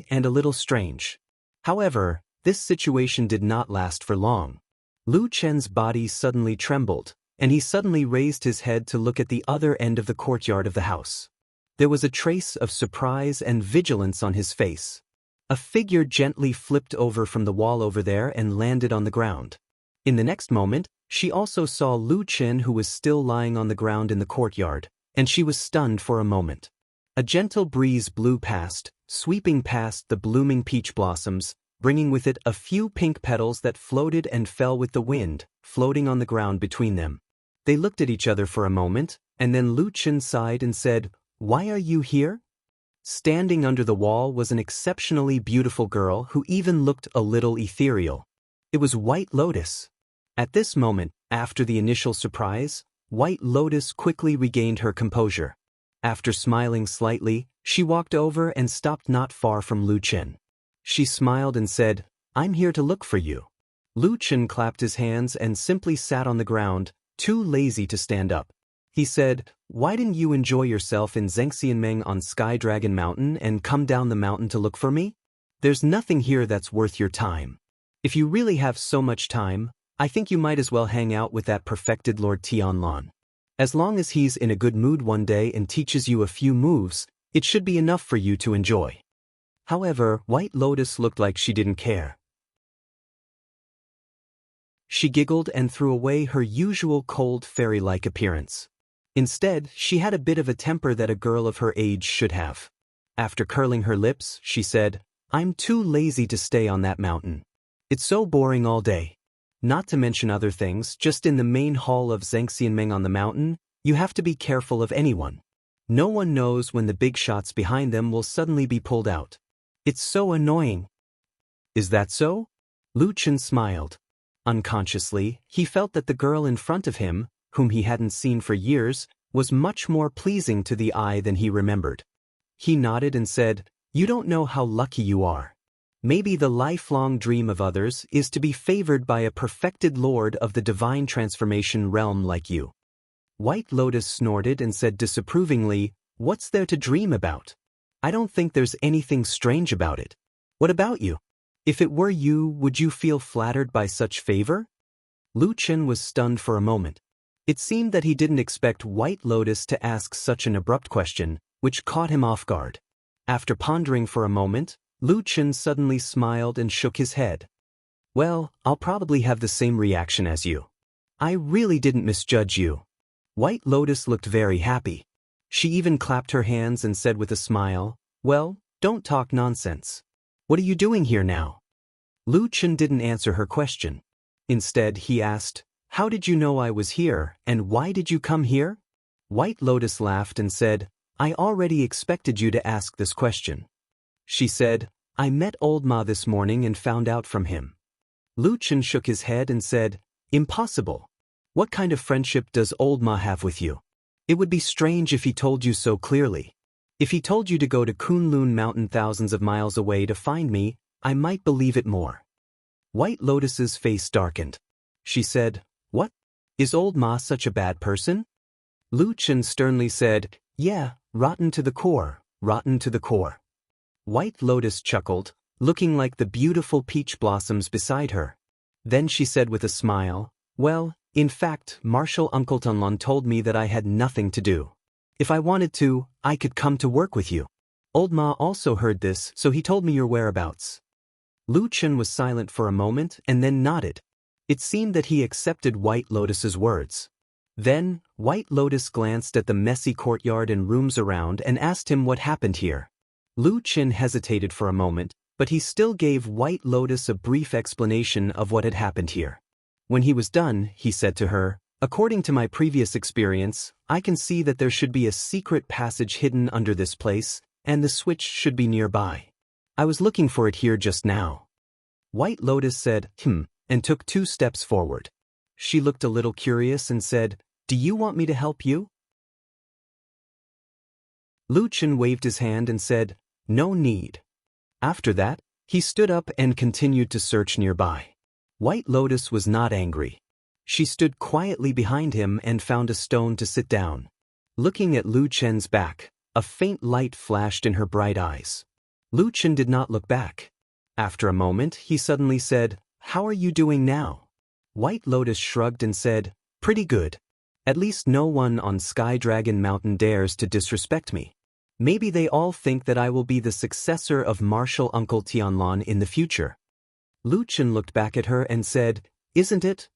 and a little strange. However, this situation did not last for long. Lu Chen's body suddenly trembled, and he suddenly raised his head to look at the other end of the courtyard of the house. There was a trace of surprise and vigilance on his face. A figure gently flipped over from the wall over there and landed on the ground. In the next moment, she also saw Lu Chen, who was still lying on the ground in the courtyard, and she was stunned for a moment. A gentle breeze blew past, sweeping past the blooming peach blossoms, bringing with it a few pink petals that floated and fell with the wind, floating on the ground between them. They looked at each other for a moment, and then Lu Chen sighed and said, "Why are you here?" Standing under the wall was an exceptionally beautiful girl who even looked a little ethereal. It was White Lotus. At this moment, after the initial surprise, White Lotus quickly regained her composure. After smiling slightly, she walked over and stopped not far from Lu Chen. She smiled and said, "I'm here to look for you." Lu Chen clapped his hands and simply sat on the ground, too lazy to stand up. He said, "Why didn't you enjoy yourself in Xianxia on Sky Dragon Mountain and come down the mountain to look for me? There's nothing here that's worth your time. If you really have so much time, I think you might as well hang out with that perfected Lord Tianlan. As long as he's in a good mood one day and teaches you a few moves, it should be enough for you to enjoy." However, White Lotus looked like she didn't care. She giggled and threw away her usual cold fairy-like appearance. Instead, she had a bit of a temper that a girl of her age should have. After curling her lips, she said, "I'm too lazy to stay on that mountain. It's so boring all day. Not to mention other things, just in the main hall of Xianxia on the mountain, you have to be careful of anyone. No one knows when the big shots behind them will suddenly be pulled out. It's so annoying." "Is that so?" Lu Chen smiled. Unconsciously, he felt that the girl in front of him, whom he hadn't seen for years, was much more pleasing to the eye than he remembered. He nodded and said, "You don't know how lucky you are. Maybe the lifelong dream of others is to be favored by a perfected lord of the divine transformation realm like you." White Lotus snorted and said disapprovingly, "What's there to dream about? I don't think there's anything strange about it. What about you? If it were you, would you feel flattered by such favor?" Lu Chen was stunned for a moment. It seemed that he didn't expect White Lotus to ask such an abrupt question, which caught him off guard. After pondering for a moment, Lu Chen suddenly smiled and shook his head. "Well, I'll probably have the same reaction as you. I really didn't misjudge you." White Lotus looked very happy. She even clapped her hands and said with a smile, "Well, don't talk nonsense. What are you doing here now?" Lu Chen didn't answer her question. Instead, he asked, "How did you know I was here, and why did you come here?" White Lotus laughed and said, "I already expected you to ask this question." She said, "I met Old Ma this morning and found out from him." Lu Chen shook his head and said, "Impossible. What kind of friendship does Old Ma have with you? It would be strange if he told you so clearly. If he told you to go to Kunlun Mountain thousands of miles away to find me, I might believe it more." White Lotus's face darkened. She said, "What? Is Old Ma such a bad person?" Lu Chen sternly said, "Yeah, rotten to the core, rotten to the core." White Lotus chuckled, looking like the beautiful peach blossoms beside her. Then she said with a smile, "Well, in fact, Marshal Uncle Tunlun told me that I had nothing to do. If I wanted to, I could come to work with you. Old Ma also heard this, so he told me your whereabouts." Lu Chen was silent for a moment and then nodded. It seemed that he accepted White Lotus's words. Then, White Lotus glanced at the messy courtyard and rooms around and asked him what happened here. Lu Chen hesitated for a moment, but he still gave White Lotus a brief explanation of what had happened here. When he was done, he said to her, "According to my previous experience, I can see that there should be a secret passage hidden under this place, and the switch should be nearby. I was looking for it here just now." White Lotus said, and took 2 steps forward. She looked a little curious and said, "Do you want me to help you?" Lu Chen waved his hand and said, "No need." After that, he stood up and continued to search nearby. White Lotus was not angry. She stood quietly behind him and found a stone to sit down. Looking at Lu Chen's back, a faint light flashed in her bright eyes. Lu Chen did not look back. After a moment, he suddenly said, "How are you doing now?" White Lotus shrugged and said, "Pretty good. At least no one on Sky Dragon Mountain dares to disrespect me. Maybe they all think that I will be the successor of Marshal Uncle Tianlan in the future." Lu Chen looked back at her and said, "Isn't it?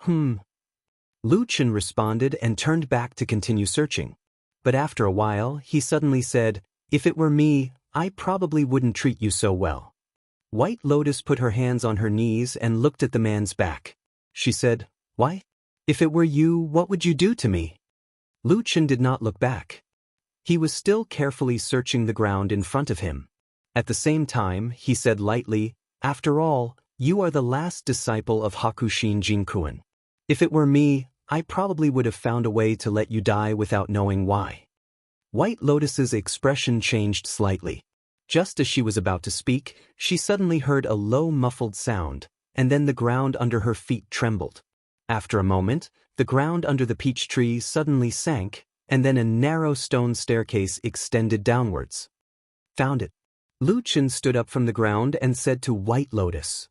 Lu Chen responded and turned back to continue searching. But after a while, he suddenly said, "If it were me, I probably wouldn't treat you so well." White Lotus put her hands on her knees and looked at the man's back. She said, "Why? If it were you, what would you do to me?" Lu Chen did not look back. He was still carefully searching the ground in front of him. At the same time, he said lightly, "After all, you are the last disciple of Hakushin Jinkuan. If it were me, I probably would have found a way to let you die without knowing why." White Lotus's expression changed slightly. Just as she was about to speak, she suddenly heard a low muffled sound, and then the ground under her feet trembled. After a moment, the ground under the peach tree suddenly sank, and then a narrow stone staircase extended downwards. "Found it." Lu Chen stood up from the ground and said to White Lotus.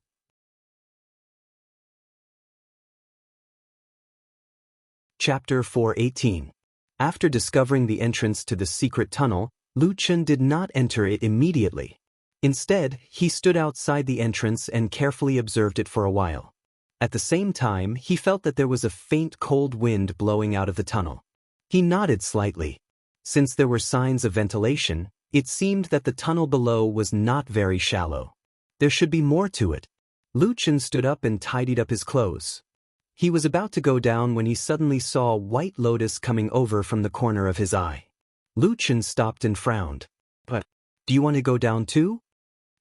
Chapter 418. After discovering the entrance to the secret tunnel, Lu Chen did not enter it immediately. Instead, he stood outside the entrance and carefully observed it for a while. At the same time, he felt that there was a faint cold wind blowing out of the tunnel. He nodded slightly. Since there were signs of ventilation, it seemed that the tunnel below was not very shallow. There should be more to it. Lu Chen stood up and tidied up his clothes. He was about to go down when he suddenly saw White Lotus coming over from the corner of his eye. Lu Chen stopped and frowned. "But, do you want to go down too?"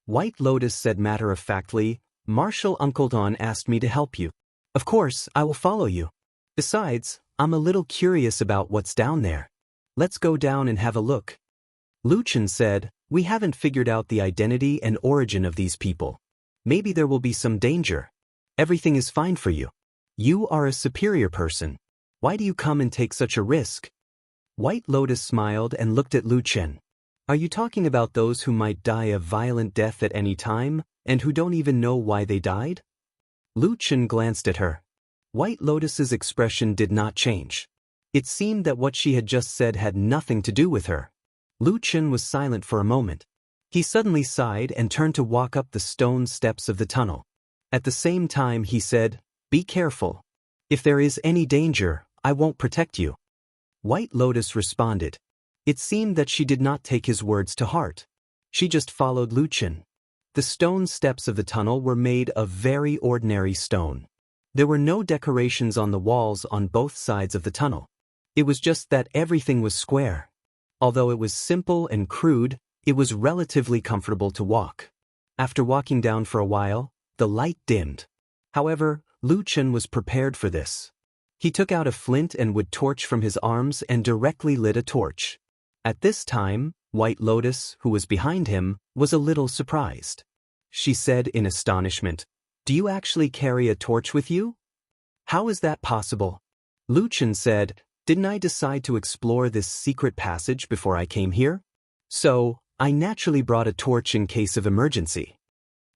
White Lotus said matter-of-factly, "Marshal Uncle Don asked me to help you. Of course, I will follow you. Besides, I'm a little curious about what's down there. Let's go down and have a look." Lu Chen said, "We haven't figured out the identity and origin of these people. Maybe there will be some danger. Everything is fine for you. You are a superior person. Why do you come and take such a risk?" White Lotus smiled and looked at Lu Chen. "Are you talking about those who might die a violent death at any time, and who don't even know why they died?" Lu Chen glanced at her. White Lotus's expression did not change. It seemed that what she had just said had nothing to do with her. Lu Chen was silent for a moment. He suddenly sighed and turned to walk up the stone steps of the tunnel. At the same time he said, "Be careful. If there is any danger, I won't protect you." White Lotus responded. It seemed that she did not take his words to heart. She just followed Lu Chen. The stone steps of the tunnel were made of very ordinary stone. There were no decorations on the walls on both sides of the tunnel. It was just that everything was square. Although it was simple and crude, it was relatively comfortable to walk. After walking down for a while, the light dimmed. However, Lu Chen was prepared for this. He took out a flint and wood torch from his arms and directly lit a torch. At this time, White Lotus, who was behind him, was a little surprised. She said in astonishment, "Do you actually carry a torch with you? How is that possible?" Lu Chen said, "Didn't I decide to explore this secret passage before I came here? So, I naturally brought a torch in case of emergency."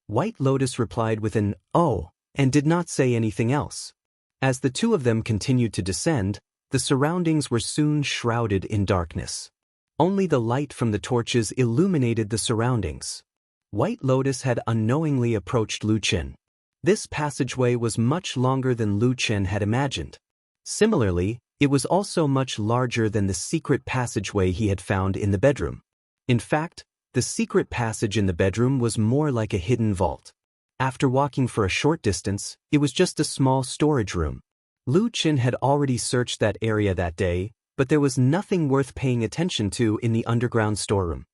White Lotus replied with an "oh," and did not say anything else. As the two of them continued to descend, the surroundings were soon shrouded in darkness. Only the light from the torches illuminated the surroundings. White Lotus had unknowingly approached Lu Chen. This passageway was much longer than Lu Chen had imagined. Similarly, it was also much larger than the secret passageway he had found in the bedroom. In fact, the secret passage in the bedroom was more like a hidden vault. After walking for a short distance, it was just a small storage room. Lu Chen had already searched that area that day, but there was nothing worth paying attention to in the underground storeroom.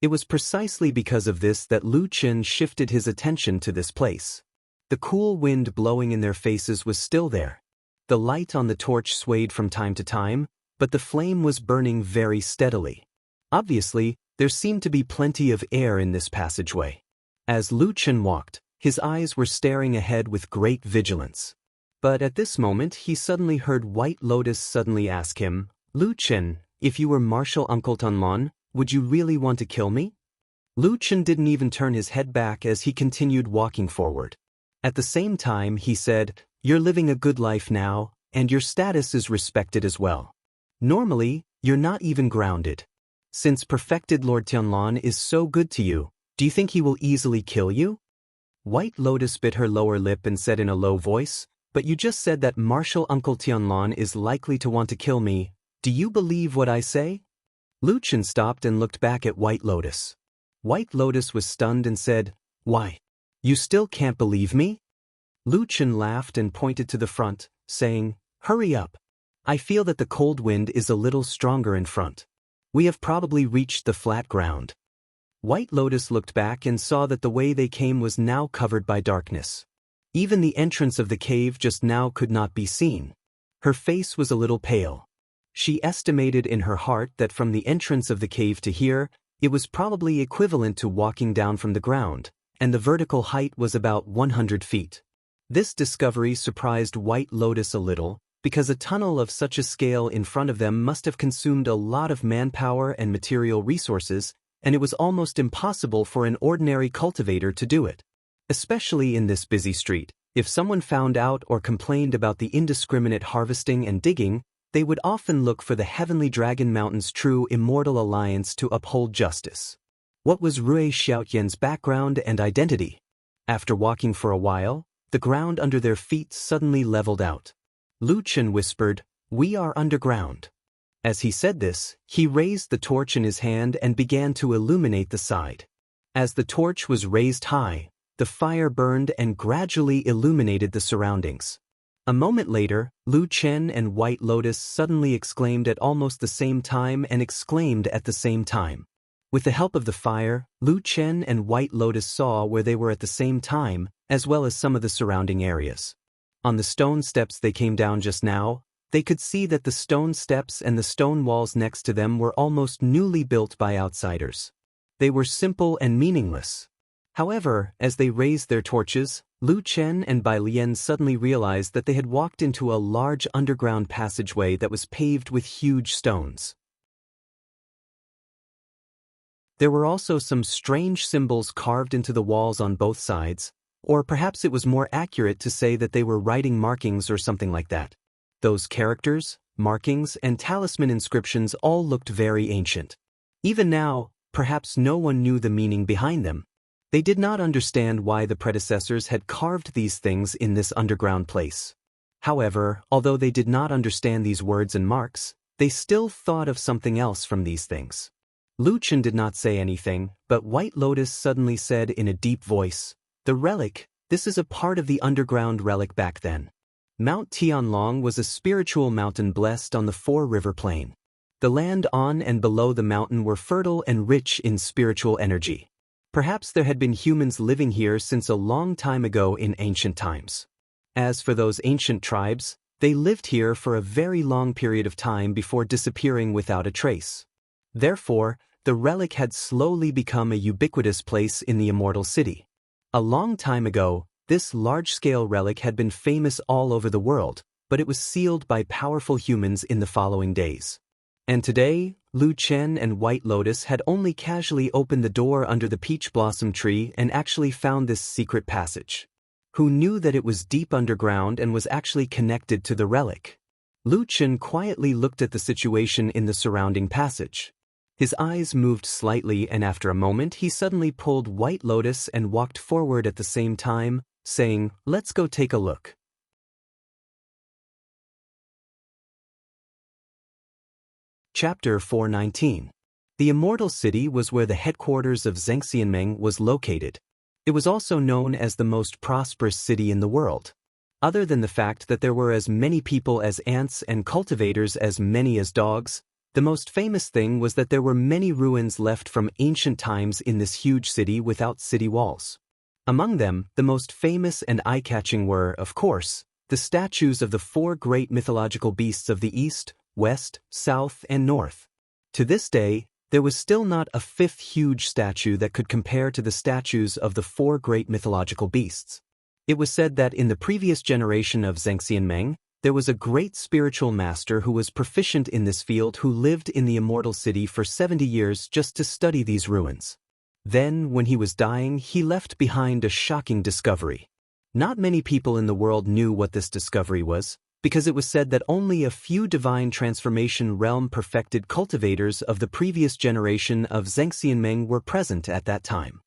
It was precisely because of this that Lu Chen shifted his attention to this place. The cool wind blowing in their faces was still there. The light on the torch swayed from time to time, but the flame was burning very steadily. Obviously, there seemed to be plenty of air in this passageway. As Lu Chen walked, his eyes were staring ahead with great vigilance. But at this moment he suddenly heard White Lotus suddenly ask him, "Lu Chen, if you were Marshal Uncle Tunlon, would you really want to kill me?" Lu Chen didn't even turn his head back as he continued walking forward. At the same time he said, "You're living a good life now, and your status is respected as well. Normally, you're not even grounded. Since perfected Lord Tianlan is so good to you, do you think he will easily kill you?" White Lotus bit her lower lip and said in a low voice, "But you just said that Martial Uncle Tianlan is likely to want to kill me. Do you believe what I say?" Lu Chen stopped and looked back at White Lotus. White Lotus was stunned and said, "Why? You still can't believe me?" Lu Chen laughed and pointed to the front, saying, "Hurry up. I feel that the cold wind is a little stronger in front. We have probably reached the flat ground." White Lotus looked back and saw that the way they came was now covered by darkness. Even the entrance of the cave just now could not be seen. Her face was a little pale. She estimated in her heart that from the entrance of the cave to here, it was probably equivalent to walking down from the ground, and the vertical height was about 100 feet. This discovery surprised White Lotus a little, because a tunnel of such a scale in front of them must have consumed a lot of manpower and material resources, and it was almost impossible for an ordinary cultivator to do it. Especially in this busy street, if someone found out or complained about the indiscriminate harvesting and digging, they would often look for the Heavenly Dragon Mountain's true immortal alliance to uphold justice. What was Rui Xiaotian's background and identity? After walking for a while, the ground under their feet suddenly leveled out. Lu Chen whispered, "We are underground." As he said this, he raised the torch in his hand and began to illuminate the side. As the torch was raised high, the fire burned and gradually illuminated the surroundings. A moment later, Lu Chen and White Lotus suddenly exclaimed at almost the same time and exclaimed at the same time. With the help of the fire, Lu Chen and White Lotus saw where they were at the same time, as well as some of the surrounding areas. On the stone steps they came down just now, they could see that the stone steps and the stone walls next to them were almost newly built by outsiders. They were simple and meaningless. However, as they raised their torches, Lu Chen and Bai Lian suddenly realized that they had walked into a large underground passageway that was paved with huge stones. There were also some strange symbols carved into the walls on both sides, or perhaps it was more accurate to say that they were writing markings or something like that. Those characters, markings, and talisman inscriptions all looked very ancient. Even now, perhaps no one knew the meaning behind them. They did not understand why the predecessors had carved these things in this underground place. However, although they did not understand these words and marks, they still thought of something else from these things. Lu Chen did not say anything, but White Lotus suddenly said in a deep voice, "The relic, this is a part of the underground relic back then." Mount Tianlong was a spiritual mountain blessed on the Four-River Plain. The land on and below the mountain were fertile and rich in spiritual energy. Perhaps there had been humans living here since a long time ago in ancient times. As for those ancient tribes, they lived here for a very long period of time before disappearing without a trace. Therefore, the relic had slowly become a ubiquitous place in the Immortal City. A long time ago, this large-scale relic had been famous all over the world, but it was sealed by powerful humans in the following days. And today, Lu Chen and White Lotus had only casually opened the door under the peach blossom tree and actually found this secret passage. Who knew that it was deep underground and was actually connected to the relic? Lu Chen quietly looked at the situation in the surrounding passage. His eyes moved slightly, and after a moment he suddenly pulled White Lotus and walked forward at the same time, saying, "Let's go take a look." Chapter 419. The Immortal City was where the headquarters of Xianxia was located. It was also known as the most prosperous city in the world. Other than the fact that there were as many people as ants and cultivators as many as dogs, the most famous thing was that there were many ruins left from ancient times in this huge city without city walls. Among them, the most famous and eye-catching were, of course, the statues of the four great mythological beasts of the East, West, South, and North. To this day, there was still not a fifth huge statue that could compare to the statues of the four great mythological beasts. It was said that in the previous generation of Xianxia, there was a great spiritual master who was proficient in this field who lived in the Immortal City for 70 years just to study these ruins. Then, when he was dying, he left behind a shocking discovery. Not many people in the world knew what this discovery was, because it was said that only a few divine transformation realm perfected cultivators of the previous generation of Xianxia were present at that time.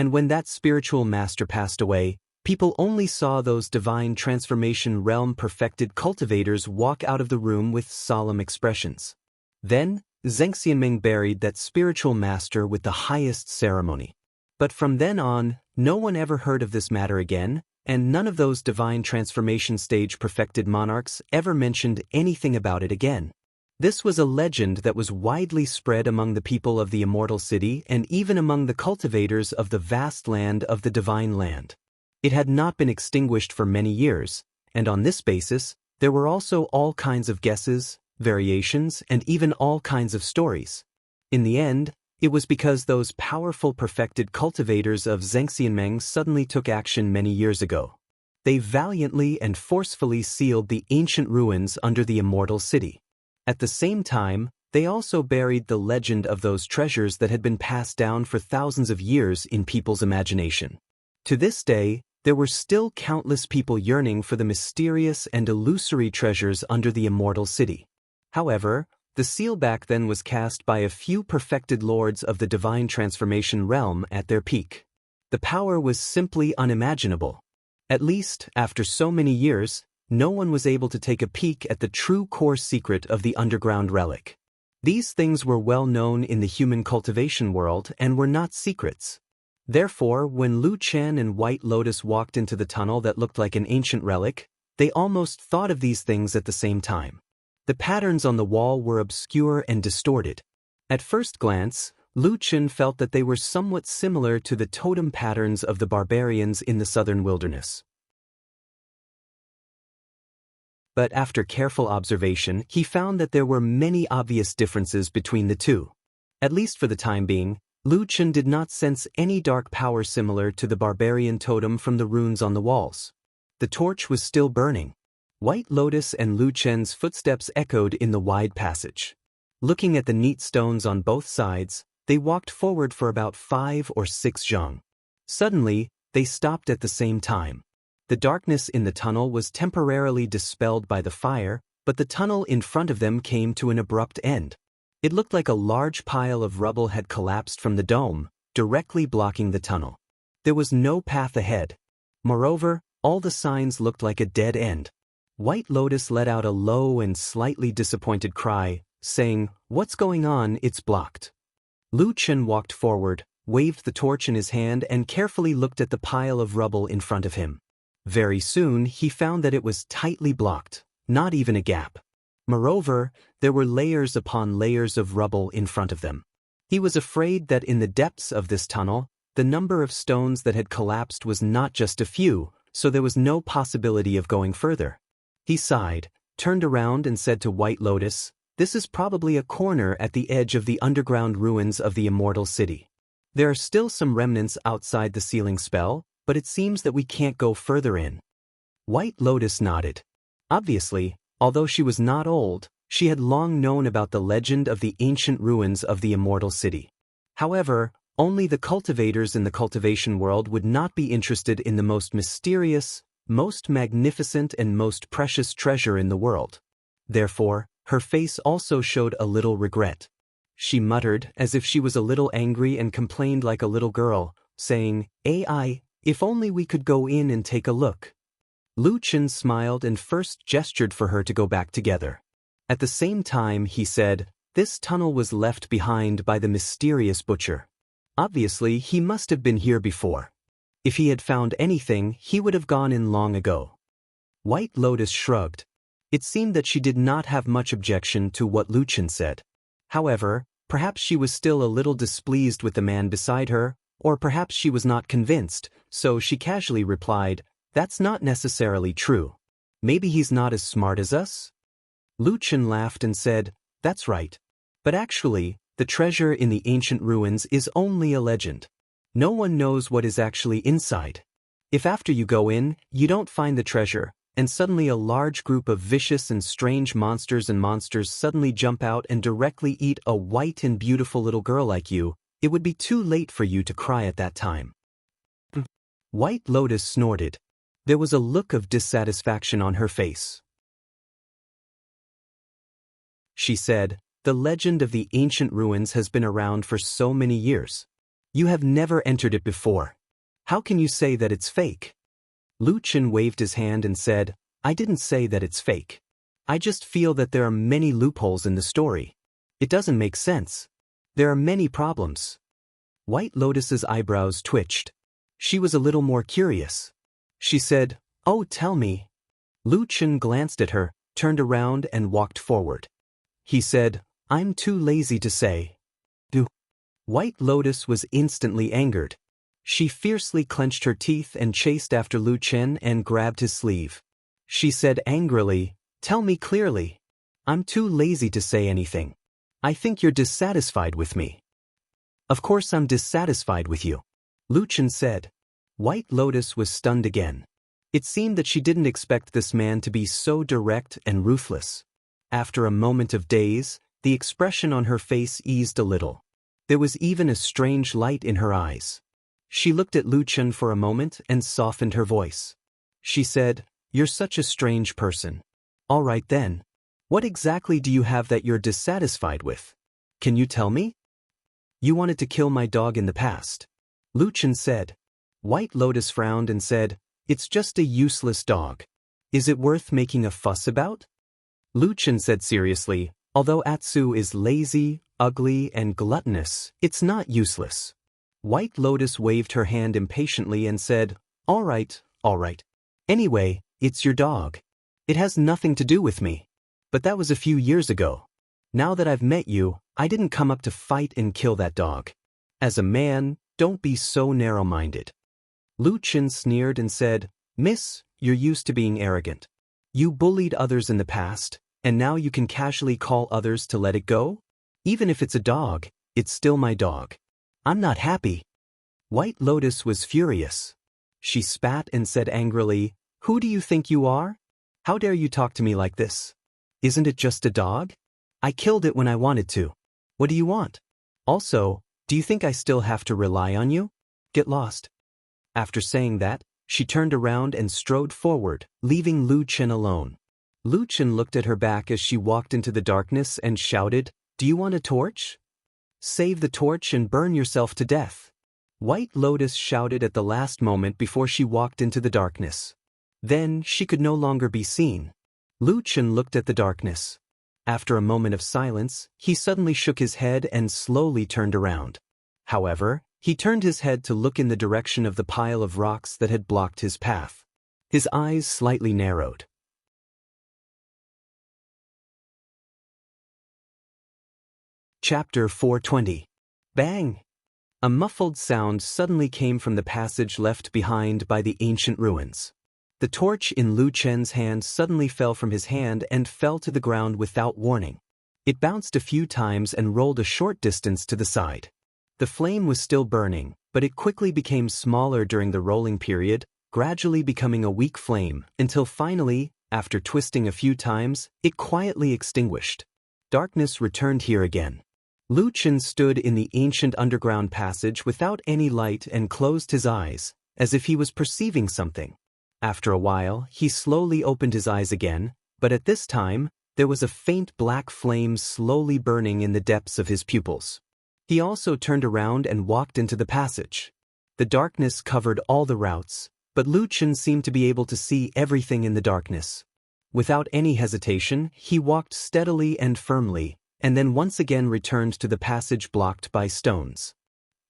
And when that spiritual master passed away, people only saw those divine transformation realm perfected cultivators walk out of the room with solemn expressions. Then, Xianxia buried that spiritual master with the highest ceremony. But from then on, no one ever heard of this matter again, and none of those divine transformation stage perfected monarchs ever mentioned anything about it again. This was a legend that was widely spread among the people of the immortal city and even among the cultivators of the vast land of the divine land. It had not been extinguished for many years, and on this basis, there were also all kinds of guesses, variations, and even all kinds of stories. In the end, it was because those powerful perfected cultivators of Xianxia suddenly took action many years ago. They valiantly and forcefully sealed the ancient ruins under the immortal city. At the same time, they also buried the legend of those treasures that had been passed down for thousands of years in people's imagination. To this day, there were still countless people yearning for the mysterious and illusory treasures under the immortal city. However, the seal back then was cast by a few perfected lords of the divine transformation realm at their peak. The power was simply unimaginable. At least, after so many years, no one was able to take a peek at the true core secret of the underground relic. These things were well known in the human cultivation world and were not secrets. Therefore, when Lu Chen and White Lotus walked into the tunnel that looked like an ancient relic, they almost thought of these things at the same time. The patterns on the wall were obscure and distorted. At first glance, Lu Chen felt that they were somewhat similar to the totem patterns of the barbarians in the southern wilderness. But after careful observation, he found that there were many obvious differences between the two. At least for the time being, Lu Chen did not sense any dark power similar to the barbarian totem from the runes on the walls. The torch was still burning. White Lotus and Lu Chen's footsteps echoed in the wide passage. Looking at the neat stones on both sides, they walked forward for about 5 or 6 zhang. Suddenly, they stopped at the same time. The darkness in the tunnel was temporarily dispelled by the fire, but the tunnel in front of them came to an abrupt end. It looked like a large pile of rubble had collapsed from the dome, directly blocking the tunnel. There was no path ahead. Moreover, all the signs looked like a dead end. White Lotus let out a low and slightly disappointed cry, saying, "What's going on? It's blocked." Lu Chen walked forward, waved the torch in his hand and carefully looked at the pile of rubble in front of him. Very soon, he found that it was tightly blocked, not even a gap. Moreover, there were layers upon layers of rubble in front of them. He was afraid that in the depths of this tunnel, the number of stones that had collapsed was not just a few, so there was no possibility of going further. He sighed, turned around and said to White Lotus, "This is probably a corner at the edge of the underground ruins of the immortal city. There are still some remnants outside the sealing spell, but it seems that we can't go further in." White Lotus nodded. Obviously, although she was not old, she had long known about the legend of the ancient ruins of the immortal city. However, only the cultivators in the cultivation world would not be interested in the most mysterious, most magnificent and most precious treasure in the world. Therefore, her face also showed a little regret. She muttered as if she was a little angry and complained like a little girl, saying, "AI, if only we could go in and take a look." Lu Chen smiled and first gestured for her to go back together. At the same time, he said, "This tunnel was left behind by the mysterious butcher. Obviously, he must have been here before. If he had found anything, he would have gone in long ago." White Lotus shrugged. It seemed that she did not have much objection to what Lu Chen said. However, perhaps she was still a little displeased with the man beside her, or perhaps she was not convinced, so she casually replied, "That's not necessarily true. Maybe he's not as smart as us?" Lu Chen laughed and said, "That's right. But actually, the treasure in the ancient ruins is only a legend. No one knows what is actually inside. If after you go in, you don't find the treasure, and suddenly a large group of vicious and strange monsters suddenly jump out and directly eat a white and beautiful little girl like you, it would be too late for you to cry at that time." White Lotus snorted. There was a look of dissatisfaction on her face. She said, "The legend of the ancient ruins has been around for so many years. You have never entered it before. How can you say that it's fake? Lu Chen waved his hand and said, I didn't say that it's fake. I just feel that there are many loopholes in the story. It doesn't make sense. There are many problems. White Lotus's eyebrows twitched. She was a little more curious. She said, Oh, tell me. Lu Chen glanced at her, turned around and walked forward. He said, I'm too lazy to say. Do. White Lotus was instantly angered. She fiercely clenched her teeth and chased after Lu Chen and grabbed his sleeve. She said angrily, Tell me clearly. I'm too lazy to say anything. I think you're dissatisfied with me. Of course I'm dissatisfied with you. Lu Chen said. White Lotus was stunned again. It seemed that she didn't expect this man to be so direct and ruthless. After a moment of daze, the expression on her face eased a little. There was even a strange light in her eyes. She looked at Lu Chen for a moment and softened her voice. She said, You're such a strange person. All right then. What exactly do you have that you're dissatisfied with? Can you tell me? You wanted to kill my dog in the past. Lu Chen said. White Lotus frowned and said, It's just a useless dog. Is it worth making a fuss about? Lu Chen said seriously, Although Atsu is lazy, ugly, and gluttonous, it's not useless. White Lotus waved her hand impatiently and said, All right, all right. Anyway, it's your dog. It has nothing to do with me. But that was a few years ago. Now that I've met you, I didn't come up to fight and kill that dog. As a man, don't be so narrow-minded. Lu Chen sneered and said, Miss, you're used to being arrogant. You bullied others in the past, and now you can casually call others to let it go? Even if it's a dog, it's still my dog. I'm not happy. White Lotus was furious. She spat and said angrily, Who do you think you are? How dare you talk to me like this? Isn't it just a dog? I killed it when I wanted to. What do you want? Also, do you think I still have to rely on you? Get lost. After saying that, she turned around and strode forward, leaving Lu Chen alone. Lu Chen looked at her back as she walked into the darkness and shouted, Do you want a torch? Save the torch and burn yourself to death. White Lotus shouted at the last moment before she walked into the darkness. Then she could no longer be seen. Lu Chen looked at the darkness. After a moment of silence, he suddenly shook his head and slowly turned around. However, he turned his head to look in the direction of the pile of rocks that had blocked his path. His eyes slightly narrowed. Chapter 420. Bang! A muffled sound suddenly came from the passage left behind by the ancient ruins. The torch in Lu Chen's hand suddenly fell from his hand and fell to the ground without warning. It bounced a few times and rolled a short distance to the side. The flame was still burning, but it quickly became smaller during the rolling period, gradually becoming a weak flame, until finally, after twisting a few times, it quietly extinguished. Darkness returned here again. Lu Chen stood in the ancient underground passage without any light and closed his eyes, as if he was perceiving something. After a while, he slowly opened his eyes again, but at this time, there was a faint black flame slowly burning in the depths of his pupils. He also turned around and walked into the passage. The darkness covered all the routes, but Lu Chen seemed to be able to see everything in the darkness. Without any hesitation, he walked steadily and firmly, and then once again returned to the passage blocked by stones.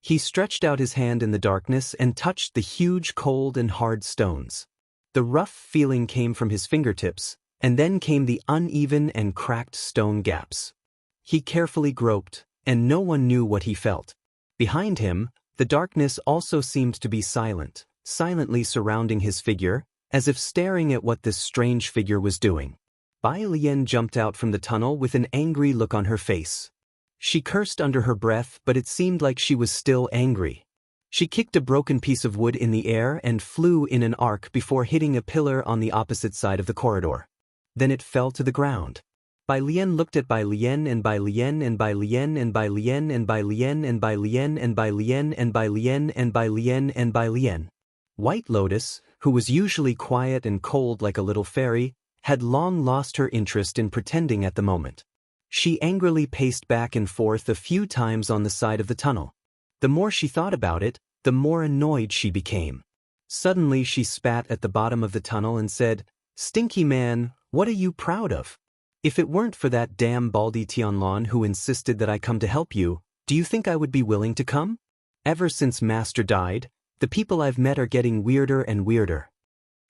He stretched out his hand in the darkness and touched the huge cold and hard stones. The rough feeling came from his fingertips, and then came the uneven and cracked stone gaps. He carefully groped, and no one knew what he felt. Behind him, the darkness also seemed to be silent, silently surrounding his figure, as if staring at what this strange figure was doing. Bai Lian jumped out from the tunnel with an angry look on her face. She cursed under her breath, but it seemed like she was still angry. She kicked a broken piece of wood in the air and flew in an arc before hitting a pillar on the opposite side of the corridor. Then it fell to the ground. Bai Lian looked at Bai Lian and Bai Lian and Bai Lian and Bai Lian and Bai Lian and Bai Lian and Bai Lian and Bai Lian and Bai Lian and Bai Lian. White Lotus, who was usually quiet and cold like a little fairy, had long lost her interest in pretending at the moment. She angrily paced back and forth a few times on the side of the tunnel. The more she thought about it, the more annoyed she became. Suddenly she spat at the bottom of the tunnel and said, "Stinky man, what are you proud of? If it weren't for that damn Baldy Tianlon who insisted that I come to help you, do you think I would be willing to come? Ever since Master died, the people I've met are getting weirder and weirder."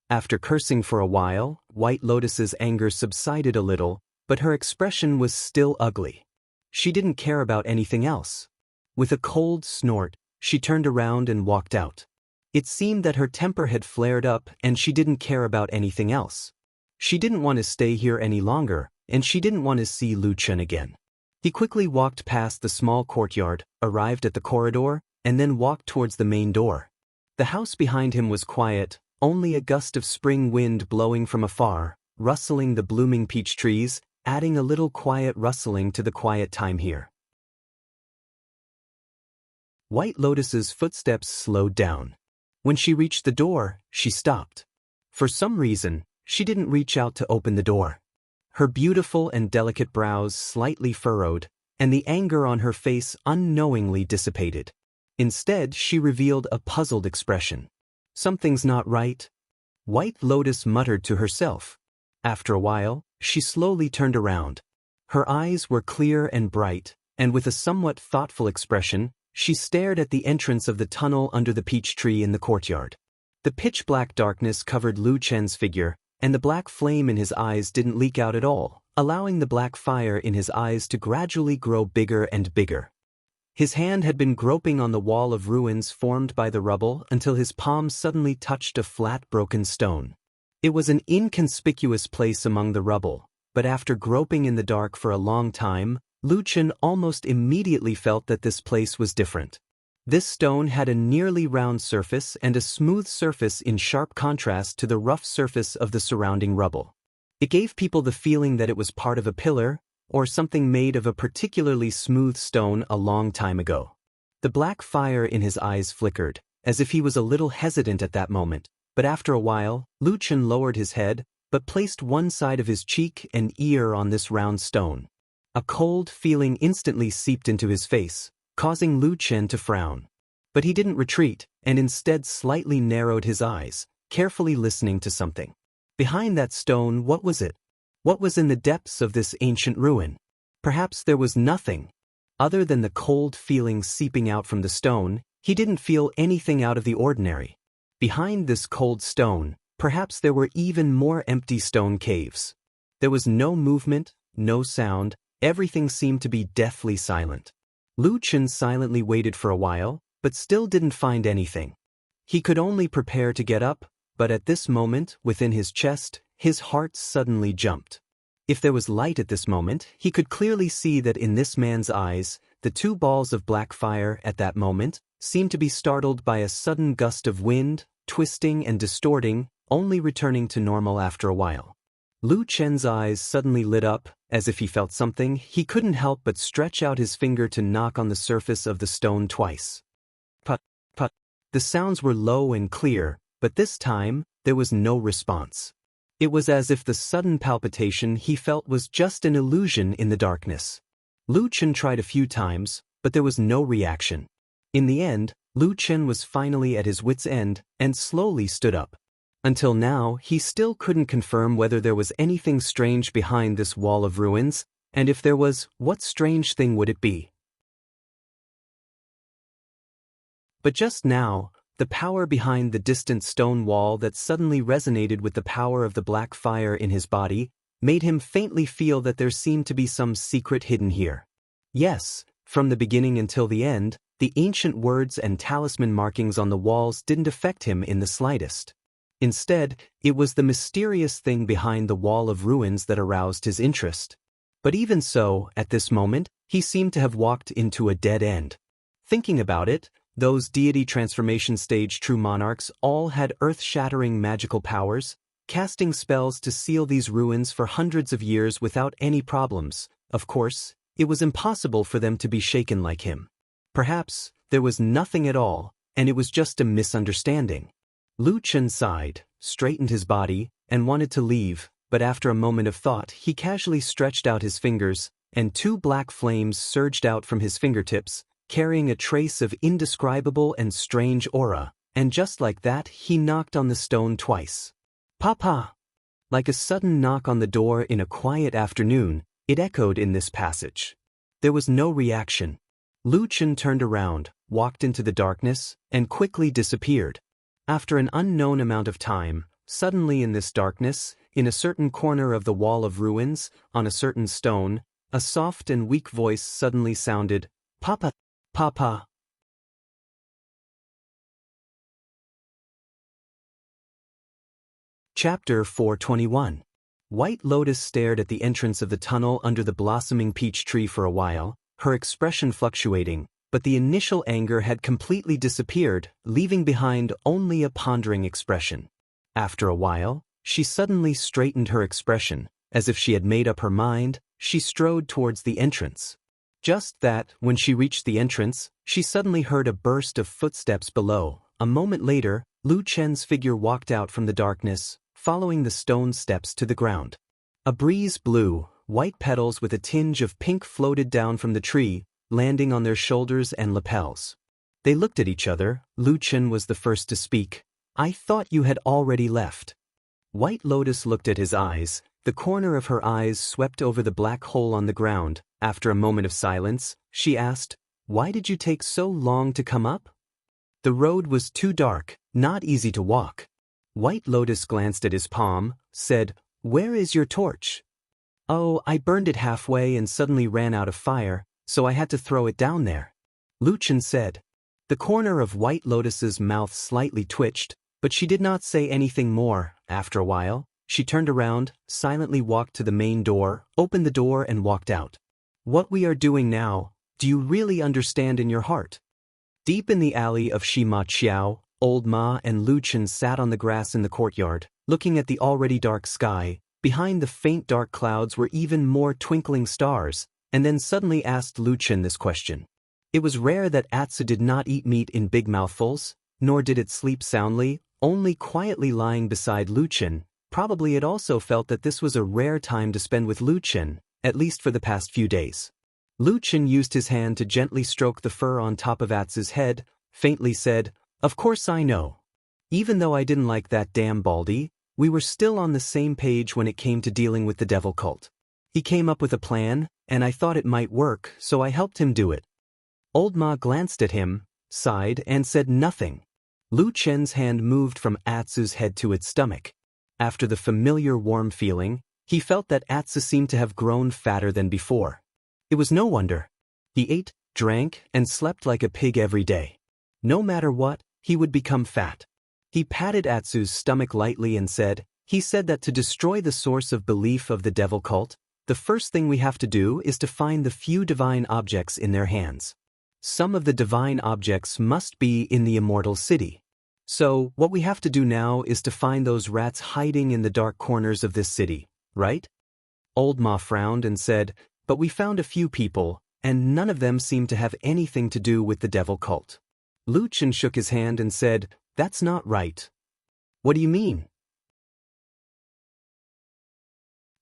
After cursing for a while, White Lotus's anger subsided a little, but her expression was still ugly. She didn't care about anything else. With a cold snort, she turned around and walked out. It seemed that her temper had flared up and she didn't care about anything else. She didn't want to stay here any longer, and she didn't want to see Lu Chen again. He quickly walked past the small courtyard, arrived at the corridor, and then walked towards the main door. The house behind him was quiet, only a gust of spring wind blowing from afar, rustling the blooming peach trees, adding a little quiet rustling to the quiet time here. White Lotus's footsteps slowed down. When she reached the door, she stopped. For some reason, she didn't reach out to open the door. Her beautiful and delicate brows slightly furrowed, and the anger on her face unknowingly dissipated. Instead, she revealed a puzzled expression. "Something's not right." White Lotus muttered to herself. After a while, she slowly turned around. Her eyes were clear and bright, and with a somewhat thoughtful expression, she stared at the entrance of the tunnel under the peach tree in the courtyard. The pitch-black darkness covered Lu Chen's figure, and the black flame in his eyes didn't leak out at all, allowing the black fire in his eyes to gradually grow bigger and bigger. His hand had been groping on the wall of ruins formed by the rubble until his palm suddenly touched a flat broken stone. It was an inconspicuous place among the rubble, but after groping in the dark for a long time, Lu Chen almost immediately felt that this place was different. This stone had a nearly round surface and a smooth surface in sharp contrast to the rough surface of the surrounding rubble. It gave people the feeling that it was part of a pillar, or something made of a particularly smooth stone a long time ago. The black fire in his eyes flickered, as if he was a little hesitant at that moment, but after a while, Lu Chen lowered his head, but placed one side of his cheek and ear on this round stone. A cold feeling instantly seeped into his face, causing Lu Chen to frown. But he didn't retreat, and instead slightly narrowed his eyes, carefully listening to something. Behind that stone, what was it? What was in the depths of this ancient ruin? Perhaps there was nothing. Other than the cold feeling seeping out from the stone, he didn't feel anything out of the ordinary. Behind this cold stone, perhaps there were even more empty stone caves. There was no movement, no sound, everything seemed to be deathly silent. Lu Chen silently waited for a while, but still didn't find anything. He could only prepare to get up, but at this moment, within his chest, his heart suddenly jumped. If there was light at this moment, he could clearly see that in this man's eyes, the two balls of black fire at that moment seemed to be startled by a sudden gust of wind, twisting and distorting, only returning to normal after a while. Lu Chen's eyes suddenly lit up, as if he felt something. He couldn't help but stretch out his finger to knock on the surface of the stone twice. Put, put. The sounds were low and clear, but this time, there was no response. It was as if the sudden palpitation he felt was just an illusion in the darkness. Lu Chen tried a few times, but there was no reaction. In the end, Lu Chen was finally at his wit's end and slowly stood up. Until now, he still couldn't confirm whether there was anything strange behind this wall of ruins, and if there was, what strange thing would it be? But just now, the power behind the distant stone wall that suddenly resonated with the power of the black fire in his body made him faintly feel that there seemed to be some secret hidden here. Yes, from the beginning until the end, the ancient words and talisman markings on the walls didn't affect him in the slightest. Instead, it was the mysterious thing behind the wall of ruins that aroused his interest. But even so, at this moment, he seemed to have walked into a dead end. Thinking about it, those deity transformation stage true monarchs all had earth-shattering magical powers, casting spells to seal these ruins for hundreds of years without any problems. Of course, it was impossible for them to be shaken like him. Perhaps there was nothing at all, and it was just a misunderstanding. Lu Chen sighed, straightened his body, and wanted to leave, but after a moment of thought he casually stretched out his fingers, and two black flames surged out from his fingertips, carrying a trace of indescribable and strange aura, and just like that he knocked on the stone twice. "Papa!" Like a sudden knock on the door in a quiet afternoon, it echoed in this passage. There was no reaction. Lu Chen turned around, walked into the darkness, and quickly disappeared. After an unknown amount of time, suddenly in this darkness, in a certain corner of the wall of ruins, on a certain stone, a soft and weak voice suddenly sounded, "Papa! Papa!" Chapter 421. White Lotus stared at the entrance of the tunnel under the blossoming peach tree for a while, her expression fluctuating, but the initial anger had completely disappeared, leaving behind only a pondering expression. After a while, she suddenly straightened her expression, as if she had made up her mind. She strode towards the entrance. Just that, when she reached the entrance, she suddenly heard a burst of footsteps below. A moment later, Lu Chen's figure walked out from the darkness, following the stone steps to the ground. A breeze blew, white petals with a tinge of pink floated down from the tree, landing on their shoulders and lapels. They looked at each other. Lu Chen was the first to speak. "I thought you had already left." White Lotus looked at his eyes. The corner of her eyes swept over the black hole on the ground. After a moment of silence, she asked, "Why did you take so long to come up?" "The road was too dark, not easy to walk." White Lotus glanced at his palm, said, "Where is your torch?" "Oh, I burned it halfway and suddenly ran out of fire, so I had to throw it down there," Lu Chen said. The corner of White Lotus's mouth slightly twitched, but she did not say anything more. After a while, she turned around, silently walked to the main door, opened the door and walked out. "What we are doing now, do you really understand in your heart?" Deep in the alley of Shima Qiao, Old Ma and Lu Chen sat on the grass in the courtyard, looking at the already dark sky. Behind the faint dark clouds were even more twinkling stars, and then suddenly asked Lu Chen this question. It was rare that Atsu did not eat meat in big mouthfuls, nor did it sleep soundly, only quietly lying beside Lu Chen. Probably it also felt that this was a rare time to spend with Lu Chen, at least for the past few days. Lu Chen used his hand to gently stroke the fur on top of Atsu's head, faintly said, "Of course I know. Even though I didn't like that damn Baldy, we were still on the same page when it came to dealing with the devil cult. He came up with a plan, and I thought it might work, so I helped him do it." Old Ma glanced at him, sighed, and said nothing. Lu Chen's hand moved from Atsu's head to its stomach. After the familiar warm feeling, he felt that Atsu seemed to have grown fatter than before. It was no wonder. He ate, drank, and slept like a pig every day. No matter what, he would become fat. He patted Atsu's stomach lightly and said, "He said that to destroy the source of belief of the devil cult, the first thing we have to do is to find the few divine objects in their hands. Some of the divine objects must be in the immortal city. So, what we have to do now is to find those rats hiding in the dark corners of this city, right?" Old Ma frowned and said, "But we found a few people, and none of them seem to have anything to do with the devil cult." Lu Chen shook his hand and said, "That's not right." "What do you mean?"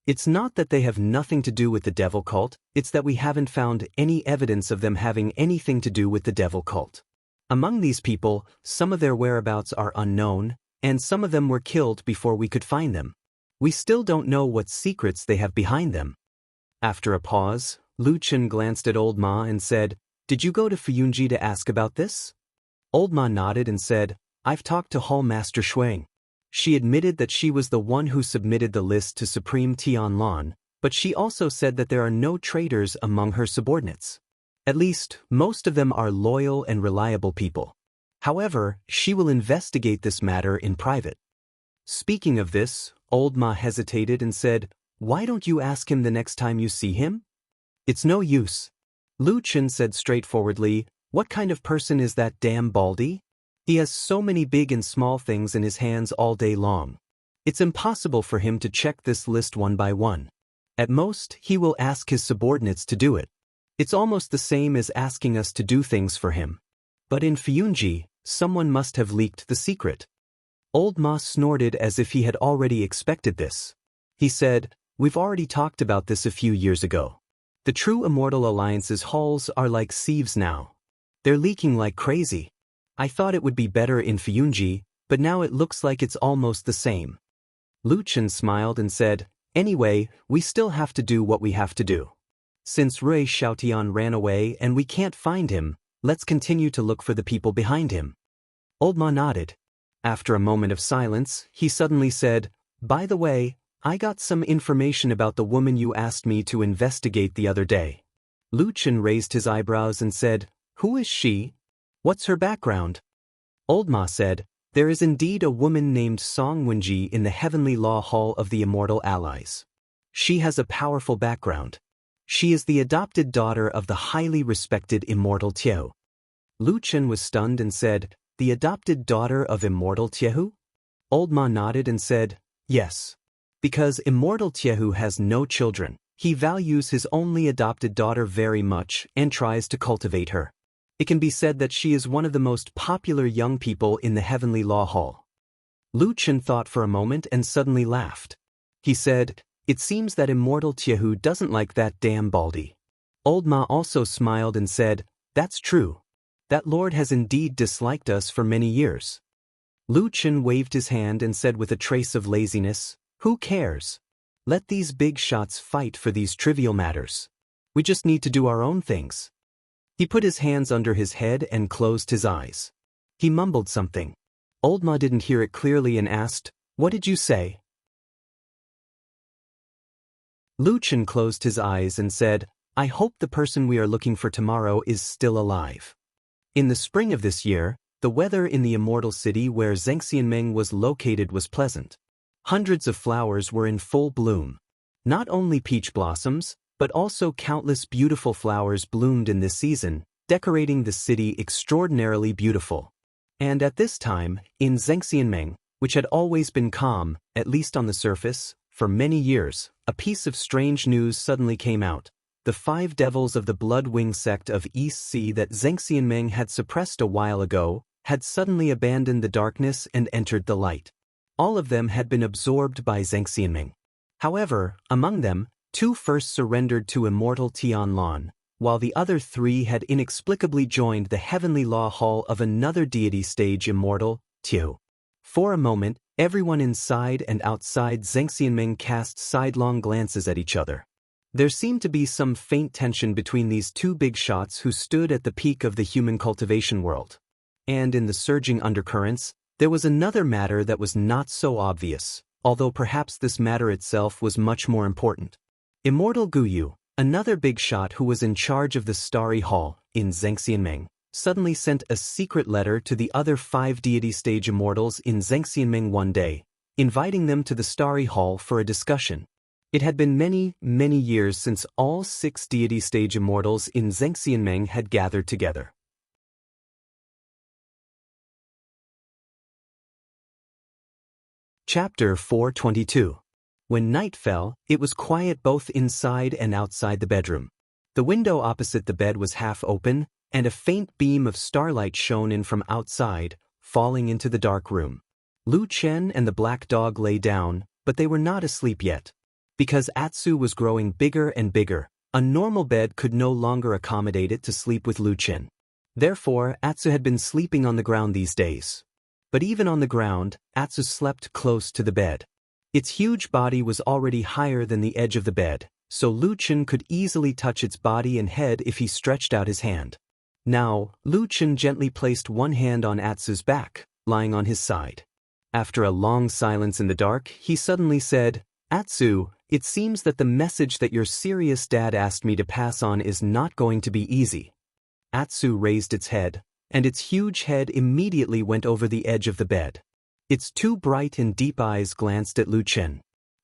"It's not that they have nothing to do with the devil cult, it's that we haven't found any evidence of them having anything to do with the devil cult. Among these people, some of their whereabouts are unknown, and some of them were killed before we could find them. We still don't know what secrets they have behind them." After a pause, Lu Chen glanced at Old Ma and said, "Did you go to Fuyunji to ask about this?" Old Ma nodded and said, "I've talked to Hall Master Shuang." She admitted that she was the one who submitted the list to Supreme Tianlan, but she also said that there are no traitors among her subordinates. At least, most of them are loyal and reliable people. However, she will investigate this matter in private. Speaking of this, Old Ma hesitated and said, "Why don't you ask him the next time you see him?" "It's no use." Lu Chen said straightforwardly, "What kind of person is that damn Baldy? He has so many big and small things in his hands all day long. It's impossible for him to check this list one by one. At most, he will ask his subordinates to do it. It's almost the same as asking us to do things for him. But in Fuyunji, someone must have leaked the secret." Old Ma snorted as if he had already expected this. He said, "We've already talked about this a few years ago. The true Immortal Alliance's halls are like sieves now. They're leaking like crazy. I thought it would be better in Fuyunji, but now it looks like it's almost the same. Lu Chen smiled and said, anyway, we still have to do what we have to do. Since Rui Xiaotian ran away and we can't find him, let's continue to look for the people behind him. Old Ma nodded. After a moment of silence, he suddenly said, by the way, I got some information about the woman you asked me to investigate the other day. Lu Chen raised his eyebrows and said, who is she? What's her background? Old Ma said, there is indeed a woman named Song Wenji in the Heavenly Law Hall of the Immortal Allies. She has a powerful background. She is the adopted daughter of the highly respected Immortal Tieu. Lu Chen was stunned and said, the adopted daughter of Immortal Tieu? Old Ma nodded and said, yes. Because Immortal Tieu has no children, he values his only adopted daughter very much and tries to cultivate her. It can be said that she is one of the most popular young people in the Heavenly Law Hall. Lu Chen thought for a moment and suddenly laughed. He said, it seems that Immortal Tieu doesn't like that damn Baldy. Old Ma also smiled and said, that's true. That lord has indeed disliked us for many years. Lu Chen waved his hand and said with a trace of laziness, who cares? Let these big shots fight for these trivial matters. We just need to do our own things. He put his hands under his head and closed his eyes. He mumbled something. Old Ma didn't hear it clearly and asked, what did you say? Lu Chen closed his eyes and said, I hope the person we are looking for tomorrow is still alive. In the spring of this year, the weather in the immortal city where Zhengxianmeng was located was pleasant. Hundreds of flowers were in full bloom. Not only peach blossoms, but also countless beautiful flowers bloomed in this season, decorating the city extraordinarily beautiful. And at this time, in Zhengxianmeng, which had always been calm, at least on the surface, for many years, a piece of strange news suddenly came out. The 5 devils of the Blood-Wing sect of East Sea that Zhengxianmeng had suppressed a while ago, had suddenly abandoned the darkness and entered the light. All of them had been absorbed by Zhengxianmeng. However, among them, 2 first surrendered to Immortal Tianlan, while the other 3 had inexplicably joined the Heavenly Law Hall of another deity stage Immortal, Tieu. For a moment, everyone inside and outside Zhengxianmeng cast sidelong glances at each other. There seemed to be some faint tension between these 2 big shots who stood at the peak of the human cultivation world. And in the surging undercurrents, there was another matter that was not so obvious, although perhaps this matter itself was much more important. Immortal Guyu, another big shot who was in charge of the Starry Hall in Zhengxianmeng, suddenly sent a secret letter to the other 5 deity stage immortals in Zhengxianmeng one day, inviting them to the Starry Hall for a discussion. It had been many, many years since all 6 deity stage immortals in Zhengxianmeng had gathered together. Chapter 422. When night fell, it was quiet both inside and outside the bedroom. The window opposite the bed was half open, and a faint beam of starlight shone in from outside, falling into the dark room. Lu Chen and the black dog lay down, but they were not asleep yet. Because Atsu was growing bigger and bigger, a normal bed could no longer accommodate it to sleep with Lu Chen. Therefore, Atsu had been sleeping on the ground these days. But even on the ground, Atsu slept close to the bed. Its huge body was already higher than the edge of the bed, so Lu Chen could easily touch its body and head if he stretched out his hand. Now, Lu Chen gently placed one hand on Atsu's back, lying on his side. After a long silence in the dark, he suddenly said, Atsu, it seems that the message that your serious dad asked me to pass on is not going to be easy. Atsu raised its head, and its huge head immediately went over the edge of the bed. Its 2 bright and deep eyes glanced at Lu Chen.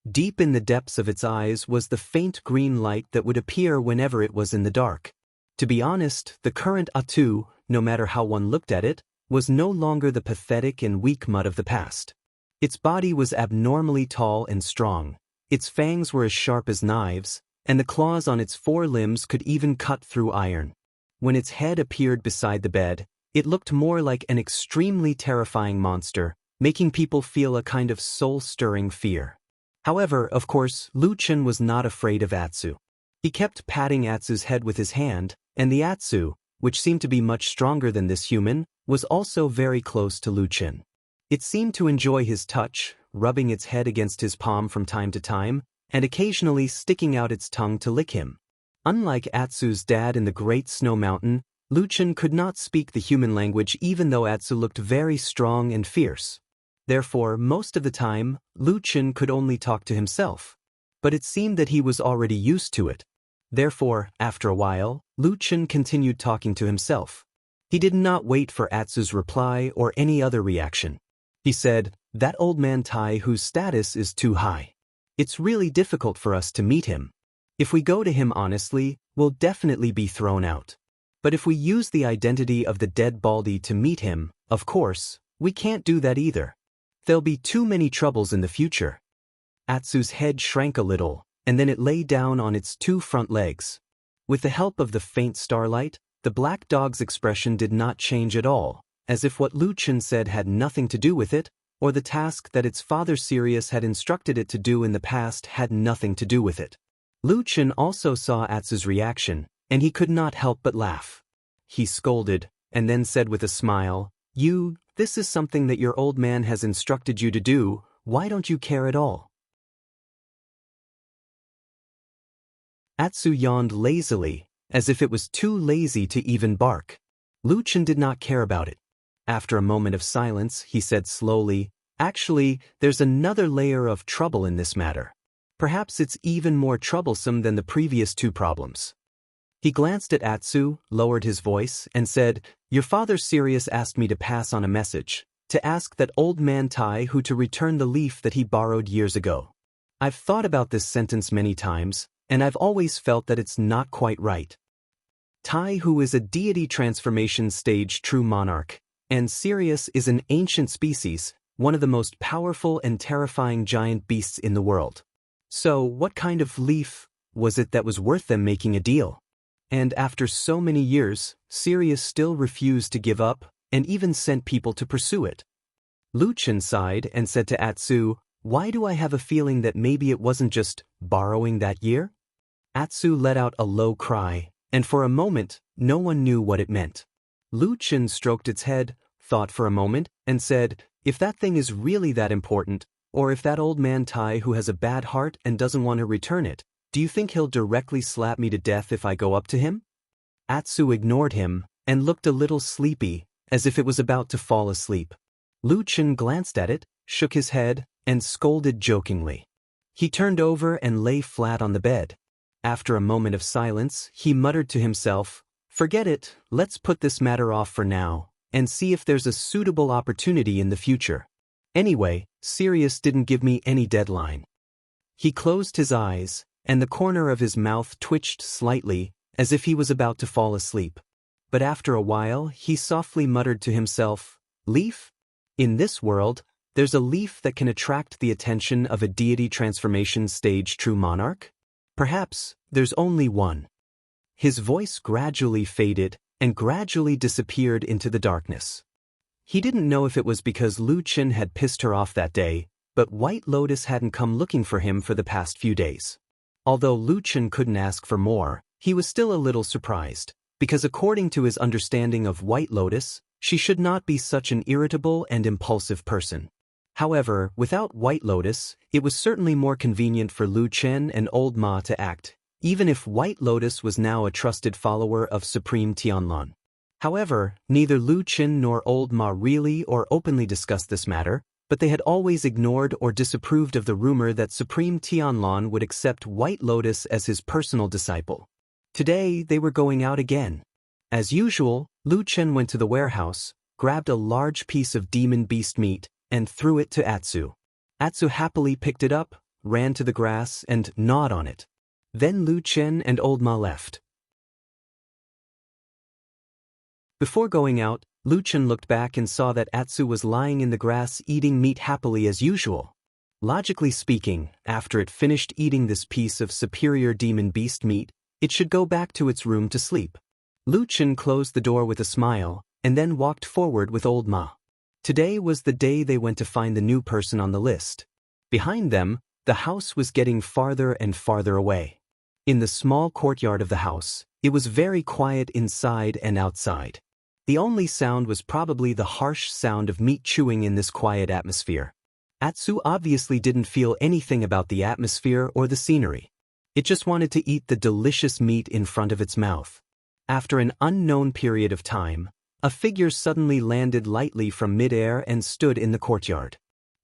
Deep in the depths of its eyes was the faint green light that would appear whenever it was in the dark. To be honest, the current Atsu, no matter how one looked at it, was no longer the pathetic and weak mud of the past. Its body was abnormally tall and strong. Its fangs were as sharp as knives, and the claws on its 4 limbs could even cut through iron. When its head appeared beside the bed, it looked more like an extremely terrifying monster, making people feel a kind of soul-stirring fear. However, of course, Lu Chen was not afraid of Atsu. He kept patting Atsu's head with his hand, and the Atsu, which seemed to be much stronger than this human, was also very close to Luchin. It seemed to enjoy his touch, rubbing its head against his palm from time to time, and occasionally sticking out its tongue to lick him. Unlike Atsu's dad in the Great Snow Mountain, Luchin could not speak the human language even though Atsu looked very strong and fierce. Therefore, most of the time, Luchin could only talk to himself. But it seemed that he was already used to it. Therefore, after a while, Luchin continued talking to himself. He did not wait for Atsu's reply or any other reaction. He said, "That old man Tai whose status is too high. It's really difficult for us to meet him. If we go to him honestly, we'll definitely be thrown out. But if we use the identity of the dead Baldy to meet him, of course, we can't do that either. There'll be too many troubles in the future." Atsu's head shrank a little, and then it lay down on its two front legs. With the help of the faint starlight, the black dog's expression did not change at all, as if what Luchin said had nothing to do with it, or the task that its father Sirius had instructed it to do in the past had nothing to do with it. Luchin also saw Atsu's reaction, and he could not help but laugh. He scolded, and then said with a smile, This is something that your old man has instructed you to do, why don't you care at all?" Atsu yawned lazily, as if it was too lazy to even bark. Luchin did not care about it. After a moment of silence, he said slowly, "Actually, there's another layer of trouble in this matter. Perhaps it's even more troublesome than the previous two problems." He glanced at Atsu, lowered his voice, and said, "Your father Sirius asked me to pass on a message, to ask that old man Tai who to return the leaf that he borrowed years ago. I've thought about this sentence many times, and I've always felt that it's not quite right. Tai who is a deity transformation stage true monarch, and Sirius is an ancient species, one of the most powerful and terrifying giant beasts in the world. So what kind of leaf was it that was worth them making a deal? And after so many years, Sirius still refused to give up, and even sent people to pursue it." Luchin sighed and said to Atsu, "Why do I have a feeling that maybe it wasn't just borrowing that year?" Atsu let out a low cry, and for a moment, no one knew what it meant. Luchin stroked its head, thought for a moment, and said, "If that thing is really that important, or if that old man Tai who has a bad heart and doesn't want to return it, do you think he'll directly slap me to death if I go up to him?" Atsu ignored him, and looked a little sleepy, as if it was about to fall asleep. Luchin glanced at it, shook his head, and scolded jokingly. He turned over and lay flat on the bed. After a moment of silence, he muttered to himself, "Forget it, let's put this matter off for now, and see if there's a suitable opportunity in the future. Anyway, Sirius didn't give me any deadline." He closed his eyes, and the corner of his mouth twitched slightly, as if he was about to fall asleep. But after a while, he softly muttered to himself, "Leaf? In this world, there's a leaf that can attract the attention of a deity transformation stage true monarch? Perhaps there's only one." His voice gradually faded and gradually disappeared into the darkness. He didn't know if it was because Luchin had pissed her off that day, but White Lotus hadn't come looking for him for the past few days. Although Luchin couldn't ask for more, he was still a little surprised, because according to his understanding of White Lotus, she should not be such an irritable and impulsive person. However, without White Lotus, it was certainly more convenient for Luchin and Old Ma to act, even if White Lotus was now a trusted follower of Supreme Tianlan. However, neither Luchin nor Old Ma really or openly discussed this matter, but they had always ignored or disapproved of the rumor that Supreme Tianlan would accept White Lotus as his personal disciple. Today, they were going out again. As usual, Luchin went to the warehouse, grabbed a large piece of demon beast meat, and threw it to Atsu. Atsu happily picked it up, ran to the grass, and gnawed on it. Then Luchin and Old Ma left. Before going out, Luchin looked back and saw that Atsu was lying in the grass eating meat happily as usual. Logically speaking, after it finished eating this piece of superior demon beast meat, it should go back to its room to sleep. Luchin closed the door with a smile, and then walked forward with Old Ma. Today was the day they went to find the new person on the list. Behind them, the house was getting farther and farther away. In the small courtyard of the house, it was very quiet inside and outside. The only sound was probably the harsh sound of meat chewing in this quiet atmosphere. Atsu obviously didn't feel anything about the atmosphere or the scenery. It just wanted to eat the delicious meat in front of its mouth. After an unknown period of time, a figure suddenly landed lightly from mid-air and stood in the courtyard.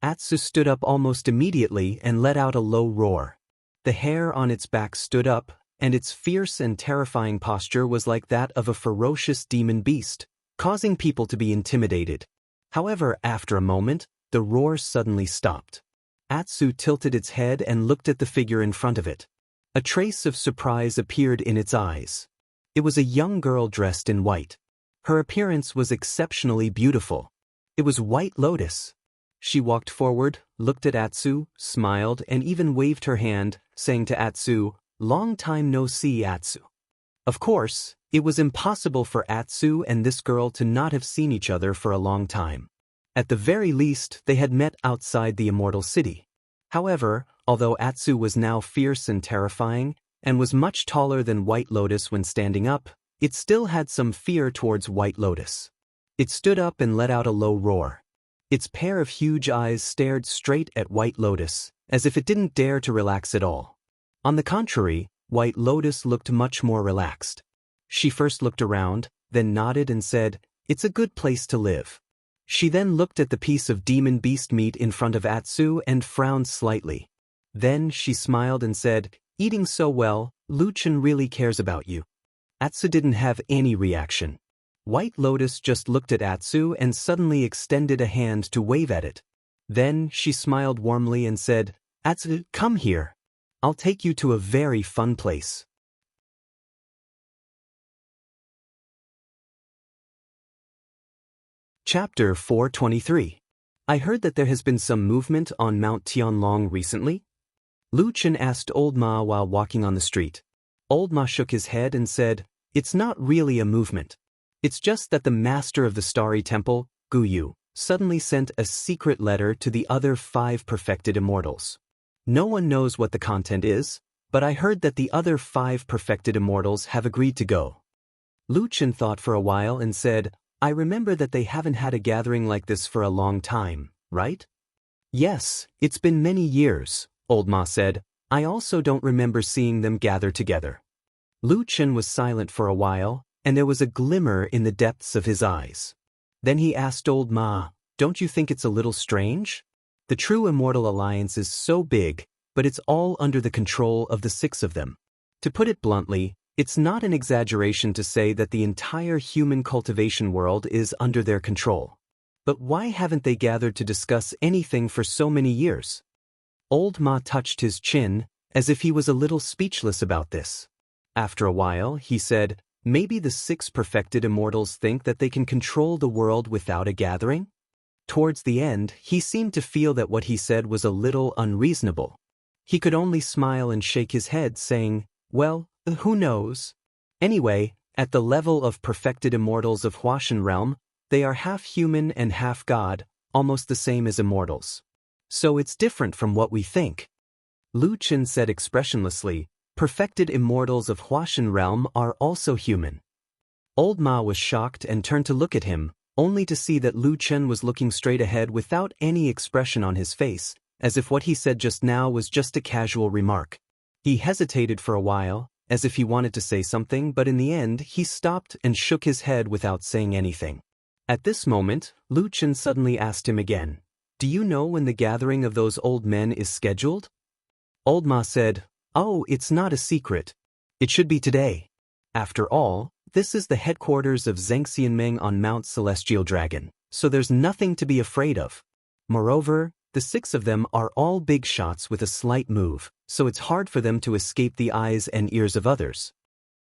Atsu stood up almost immediately and let out a low roar. The hair on its back stood up, and its fierce and terrifying posture was like that of a ferocious demon beast, causing people to be intimidated. However, after a moment, the roar suddenly stopped. Atsu tilted its head and looked at the figure in front of it. A trace of surprise appeared in its eyes. It was a young girl dressed in white. Her appearance was exceptionally beautiful. It was White Lotus. She walked forward, looked at Atsu, smiled, and even waved her hand, saying to Atsu, "Long time no see, Atsu." Of course, it was impossible for Atsu and this girl to not have seen each other for a long time. At the very least, they had met outside the immortal city. However, although Atsu was now fierce and terrifying, and was much taller than White Lotus when standing up, it still had some fear towards White Lotus. It stood up and let out a low roar. Its pair of huge eyes stared straight at White Lotus, as if it didn't dare to relax at all. On the contrary, White Lotus looked much more relaxed. She first looked around, then nodded and said, "It's a good place to live." She then looked at the piece of demon beast meat in front of Atsu and frowned slightly. Then she smiled and said, "Eating so well, Lu Chen really cares about you." Atsu didn't have any reaction. White Lotus just looked at Atsu and suddenly extended a hand to wave at it. Then she smiled warmly and said, "Atsu, come here. I'll take you to a very fun place." Chapter 423. I heard that there has been some movement on Mount Tianlong recently? Lu Chen asked Old Ma while walking on the street. Old Ma shook his head and said, "It's not really a movement. It's just that the master of the Starry Temple, Gu Yu, suddenly sent a secret letter to the other 5 perfected immortals. No one knows what the content is, but I heard that the other 5 perfected immortals have agreed to go." Lu Chen thought for a while and said, "I remember that they haven't had a gathering like this for a long time, right?" "Yes, it's been many years," Old Ma said. "I also don't remember seeing them gather together." Lu Chen was silent for a while, and there was a glimmer in the depths of his eyes. Then he asked Old Ma, "Don't you think it's a little strange? The true immortal alliance is so big, but it's all under the control of the 6 of them. To put it bluntly, it's not an exaggeration to say that the entire human cultivation world is under their control. But why haven't they gathered to discuss anything for so many years?" Old Ma touched his chin, as if he was a little speechless about this. After a while, he said, "Maybe the 6 perfected immortals think that they can control the world without a gathering?" Towards the end, he seemed to feel that what he said was a little unreasonable. He could only smile and shake his head, saying, "Well, who knows? Anyway, at the level of perfected immortals of Huashan realm, they are half human and half god, almost the same as immortals. So it's different from what we think." Lu Chen said expressionlessly, "Perfected immortals of Huashan realm are also human." Old Ma was shocked and turned to look at him, only to see that Lu Chen was looking straight ahead without any expression on his face, as if what he said just now was just a casual remark. He hesitated for a while, as if he wanted to say something, but in the end he stopped and shook his head without saying anything. At this moment, Lu Chen suddenly asked him again, "Do you know when the gathering of those old men is scheduled?" Old Ma said, "Oh, it's not a secret. It should be today. After all, this is the headquarters of Xianxia on Mount Celestial Dragon, so there's nothing to be afraid of. Moreover, the 6 of them are all big shots with a slight move, so it's hard for them to escape the eyes and ears of others."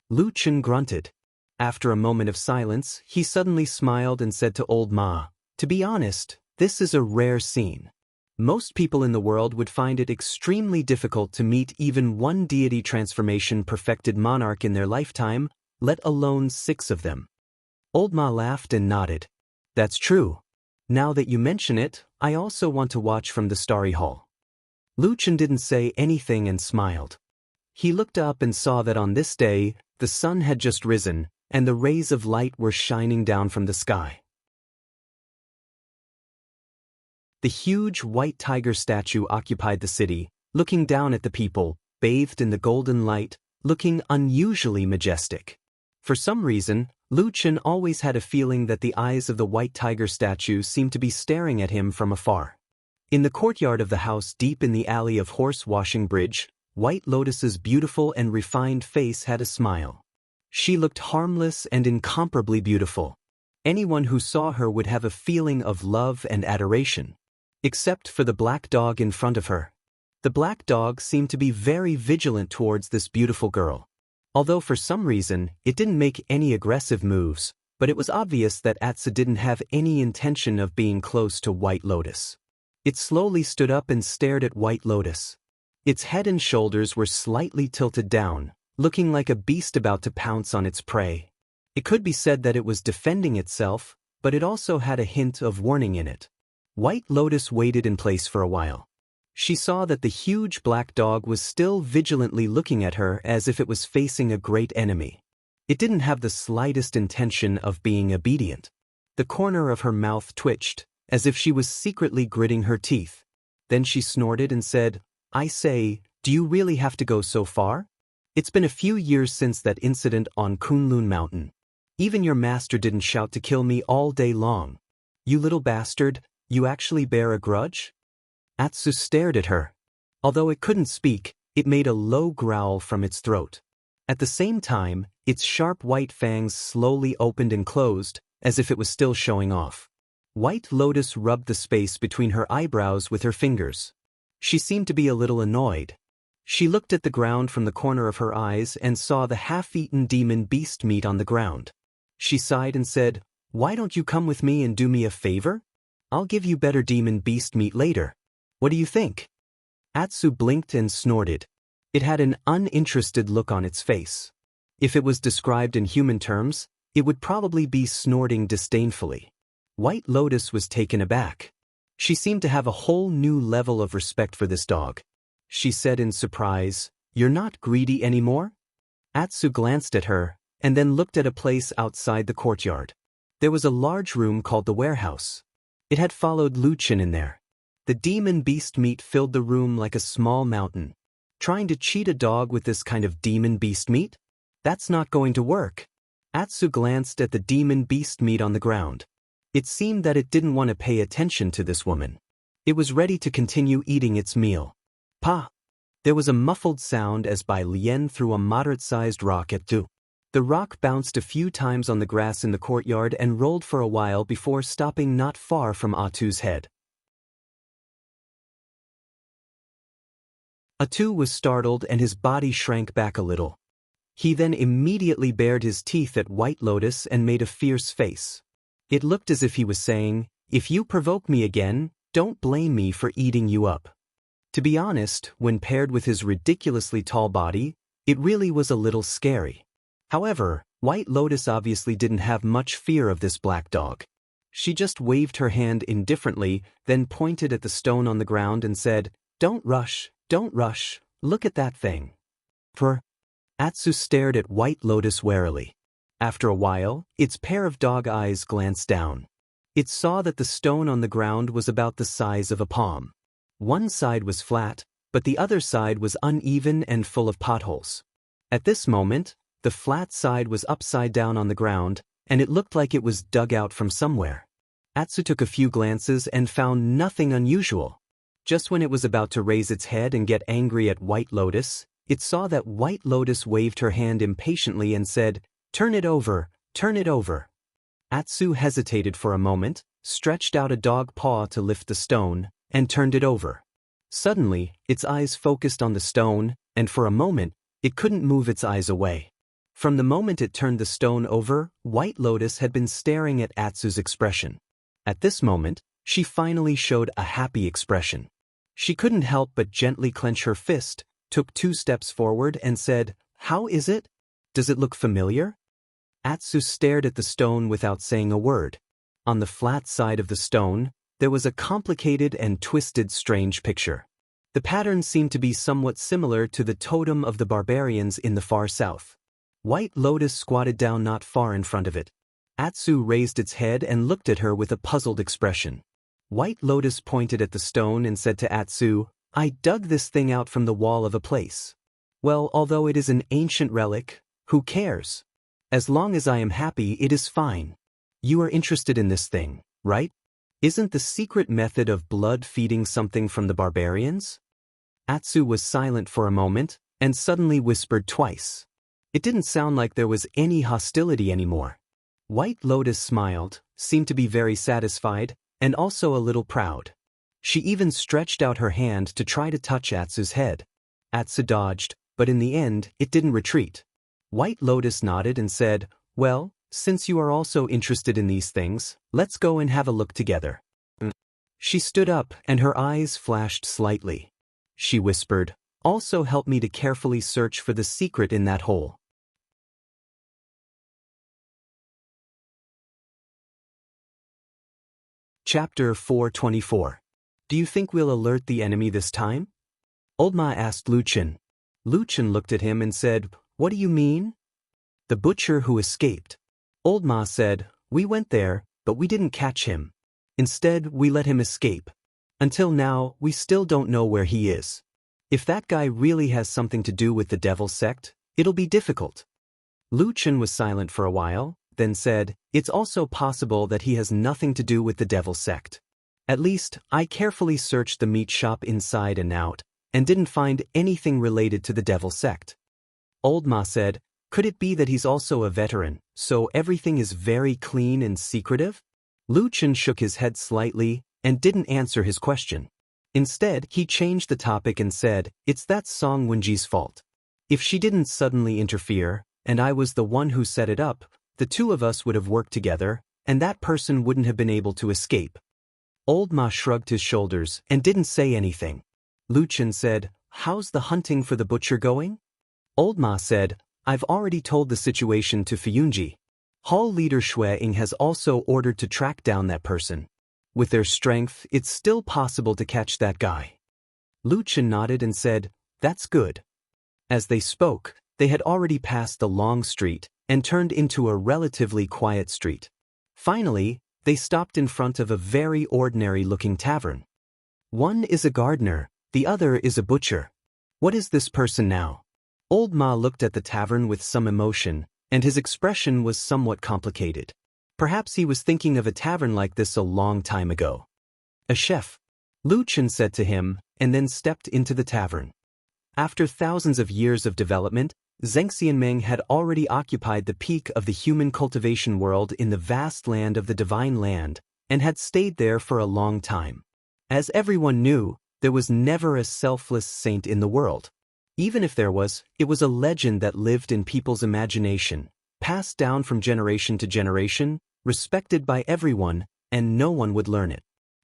Lu Chen grunted. After a moment of silence, he suddenly smiled and said to Old Ma, "To be honest, this is a rare scene. Most people in the world would find it extremely difficult to meet even one deity transformation perfected monarch in their lifetime, let alone 6 of them." Old Ma laughed and nodded. "That's true. Now that you mention it, I also want to watch from the Starry Hall." Lu Chen didn't say anything and smiled. He looked up and saw that on this day, the sun had just risen, and the rays of light were shining down from the sky. The huge white tiger statue occupied the city, looking down at the people, bathed in the golden light, looking unusually majestic. For some reason, Lu Chen always had a feeling that the eyes of the white tiger statue seemed to be staring at him from afar. In the courtyard of the house deep in the alley of Horse Washing Bridge, White Lotus's beautiful and refined face had a smile. She looked harmless and incomparably beautiful. Anyone who saw her would have a feeling of love and adoration. Except for the black dog in front of her. The black dog seemed to be very vigilant towards this beautiful girl. Although for some reason, it didn't make any aggressive moves, but it was obvious that Atsu didn't have any intention of being close to White Lotus. It slowly stood up and stared at White Lotus. Its head and shoulders were slightly tilted down, looking like a beast about to pounce on its prey. It could be said that it was defending itself, but it also had a hint of warning in it. White Lotus waited in place for a while. She saw that the huge black dog was still vigilantly looking at her as if it was facing a great enemy. It didn't have the slightest intention of being obedient. The corner of her mouth twitched, as if she was secretly gritting her teeth. Then she snorted and said, "I say, do you really have to go so far? It's been a few years since that incident on Kunlun Mountain. Even your master didn't shout to kill me all day long. You little bastard, you actually bear a grudge?" Atsu stared at her. Although it couldn't speak, it made a low growl from its throat. At the same time, its sharp white fangs slowly opened and closed, as if it was still showing off. White Lotus rubbed the space between her eyebrows with her fingers. She seemed to be a little annoyed. She looked at the ground from the corner of her eyes and saw the half-eaten demon beast meat on the ground. She sighed and said, "Why don't you come with me and do me a favor? I'll give you better demon beast meat later. What do you think?" Atsu blinked and snorted. It had an uninterested look on its face. If it was described in human terms, it would probably be snorting disdainfully. White Lotus was taken aback. She seemed to have a whole new level of respect for this dog. She said in surprise, "You're not greedy anymore?" Atsu glanced at her, and then looked at a place outside the courtyard. There was a large room called the warehouse. It had followed Lu Chen in there. The demon beast meat filled the room like a small mountain. Trying to cheat a dog with this kind of demon beast meat? That's not going to work. Atsu glanced at the demon beast meat on the ground. It seemed that it didn't want to pay attention to this woman. It was ready to continue eating its meal. Pa! There was a muffled sound as Bai Lian threw a moderate-sized rock at Tu. The rock bounced a few times on the grass in the courtyard and rolled for a while before stopping not far from Atu's head. Atu was startled and his body shrank back a little. He then immediately bared his teeth at White Lotus and made a fierce face. It looked as if he was saying, "If you provoke me again, don't blame me for eating you up." To be honest, when paired with his ridiculously tall body, it really was a little scary. However, White Lotus obviously didn't have much fear of this black dog. She just waved her hand indifferently, then pointed at the stone on the ground and said, "Don't rush, don't rush, look at that thing." Atsu stared at White Lotus warily. After a while, its pair of dog eyes glanced down. It saw that the stone on the ground was about the size of a palm. One side was flat, but the other side was uneven and full of potholes. At this moment, the flat side was upside down on the ground, and it looked like it was dug out from somewhere. Atsu took a few glances and found nothing unusual. Just when it was about to raise its head and get angry at White Lotus, it saw that White Lotus waved her hand impatiently and said, "Turn it over, turn it over." Atsu hesitated for a moment, stretched out a dog paw to lift the stone, and turned it over. Suddenly, its eyes focused on the stone, and for a moment, it couldn't move its eyes away. From the moment it turned the stone over, White Lotus had been staring at Atsu's expression. At this moment, she finally showed a happy expression. She couldn't help but gently clench her fist, took 2 steps forward and said, "How is it? Does it look familiar?" Atsu stared at the stone without saying a word. On the flat side of the stone, there was a complicated and twisted strange picture. The pattern seemed to be somewhat similar to the totem of the barbarians in the far south. White Lotus squatted down not far in front of it. Atsu raised its head and looked at her with a puzzled expression. White Lotus pointed at the stone and said to Atsu, "I dug this thing out from the wall of a place. Well, although it is an ancient relic, who cares? As long as I am happy, it is fine. You are interested in this thing, right? Isn't the secret method of blood feeding something from the barbarians?" Atsu was silent for a moment, and suddenly whispered twice. It didn't sound like there was any hostility anymore. White Lotus smiled, seemed to be very satisfied, and also a little proud. She even stretched out her hand to try to touch Atsu's head. Atsu dodged, but in the end, it didn't retreat. White Lotus nodded and said, "Well, since you are also interested in these things, let's go and have a look together." She stood up and her eyes flashed slightly. She whispered, "Also help me to carefully search for the secret in that hole." Chapter 424. Do you think we'll alert the enemy this time? Old Ma asked Luchin. Luchin looked at him and said, "What do you mean?" "The butcher who escaped." Old Ma said, "We went there, but we didn't catch him. Instead, we let him escape. Until now, we still don't know where he is. If that guy really has something to do with the devil sect, it'll be difficult." Luchin was silent for a while, then said, "It's also possible that he has nothing to do with the devil sect. At least, I carefully searched the meat shop inside and out, and didn't find anything related to the devil sect." Old Ma said, "Could it be that he's also a veteran, so everything is very clean and secretive?" Luchin shook his head slightly, and didn't answer his question. Instead, he changed the topic and said, "It's that Song Wenji's fault. If she didn't suddenly interfere, and I was the one who set it up, the two of us would have worked together, and that person wouldn't have been able to escape." Old Ma shrugged his shoulders and didn't say anything. Luchin said, "How's the hunting for the butcher going?" Old Ma said, "I've already told the situation to Fiyunji. Hall leader Shueing has also ordered to track down that person. With their strength, it's still possible to catch that guy." Luchin nodded and said, "That's good." As they spoke, they had already passed the long street and turned into a relatively quiet street. Finally, they stopped in front of a very ordinary-looking tavern. One is a gardener, the other is a butcher. What is this person now? Old Ma looked at the tavern with some emotion, and his expression was somewhat complicated. Perhaps he was thinking of a tavern like this a long time ago. "A chef," Luchin said to him, and then stepped into the tavern. After thousands of years of development, Xianxia had already occupied the peak of the human cultivation world in the vast land of the Divine Land, and had stayed there for a long time. As everyone knew, there was never a selfless saint in the world. Even if there was, it was a legend that lived in people's imagination, passed down from generation to generation, respected by everyone, and no one would learn it.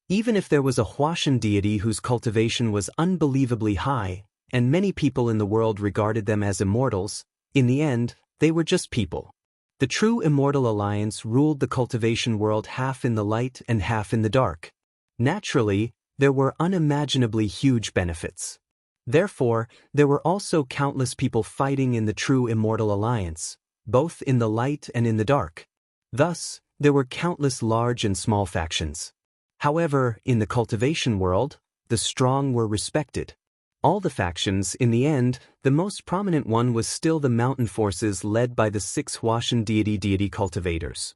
Even if there was a Huashan deity whose cultivation was unbelievably high, and many people in the world regarded them as immortals, in the end, they were just people. The true immortal alliance ruled the cultivation world half in the light and half in the dark. Naturally, there were unimaginably huge benefits. Therefore, there were also countless people fighting in the true immortal alliance, both in the light and in the dark. Thus, there were countless large and small factions. However, in the cultivation world, the strong were respected. All the factions, in the end, the most prominent one was still the mountain forces led by the 6 Huashan deity cultivators.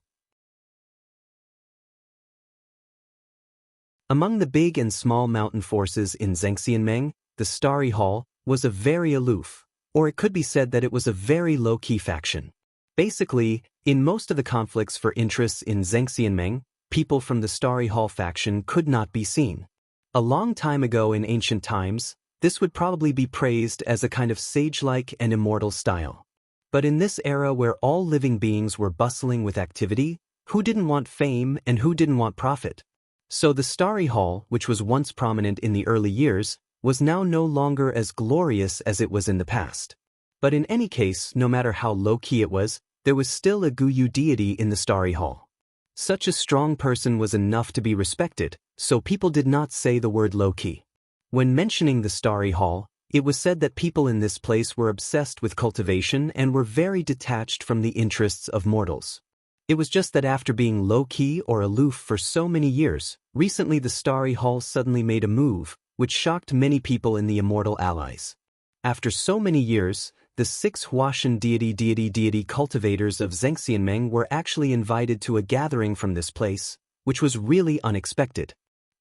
Among the big and small mountain forces in Xianxia, the Starry Hall was a very aloof, or it could be said that it was a very low-key faction. Basically, in most of the conflicts for interests in Xianxia, people from the Starry Hall faction could not be seen. A long time ago in ancient times, this would probably be praised as a kind of sage-like and immortal style. But in this era where all living beings were bustling with activity, who didn't want fame and who didn't want profit? So the Starry Hall, which was once prominent in the early years, was now no longer as glorious as it was in the past. But in any case, no matter how low-key it was, there was still a Guyu deity in the Starry Hall. Such a strong person was enough to be respected, so people did not say the word low-key. When mentioning the Starry Hall, it was said that people in this place were obsessed with cultivation and were very detached from the interests of mortals. It was just that after being low-key or aloof for so many years, recently the Starry Hall suddenly made a move, which shocked many people in the Immortal Allies. After so many years, the 6 Huashan deity cultivators of Xianxia were actually invited to a gathering from this place, which was really unexpected.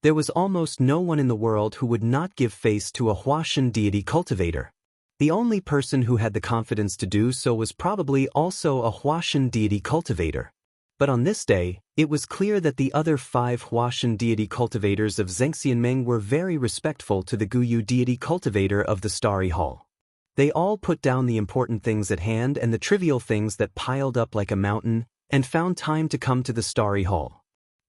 There was almost no one in the world who would not give face to a Huashan deity cultivator. The only person who had the confidence to do so was probably also a Huashan deity cultivator. But on this day, it was clear that the other 5 Huashan deity cultivators of Xianxia were very respectful to the Guyu deity cultivator of the Starry Hall. They all put down the important things at hand and the trivial things that piled up like a mountain, and found time to come to the Starry Hall.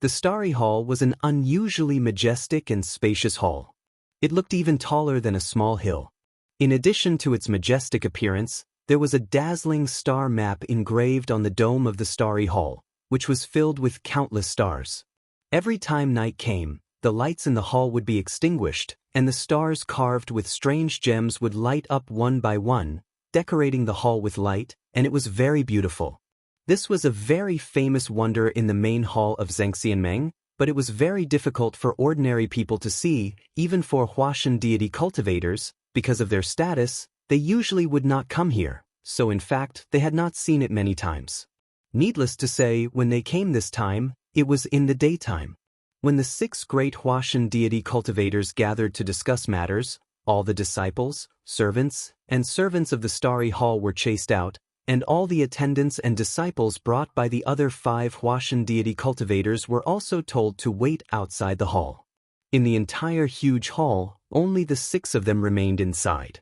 The Starry Hall was an unusually majestic and spacious hall. It looked even taller than a small hill. In addition to its majestic appearance, there was a dazzling star map engraved on the dome of the Starry Hall, which was filled with countless stars. Every time night came, the lights in the hall would be extinguished, and the stars carved with strange gems would light up one by one, decorating the hall with light, and it was very beautiful. This was a very famous wonder in the main hall of Xianxia, but it was very difficult for ordinary people to see, even for Huashan deity cultivators, because of their status. They usually would not come here, so in fact they had not seen it many times. Needless to say, when they came this time, it was in the daytime. When the 6 great Huashan deity cultivators gathered to discuss matters, all the disciples, servants, and servants of the Starry Hall were chased out, and all the attendants and disciples brought by the other 5 Huashan deity cultivators were also told to wait outside the hall. In the entire huge hall, only the 6 of them remained inside.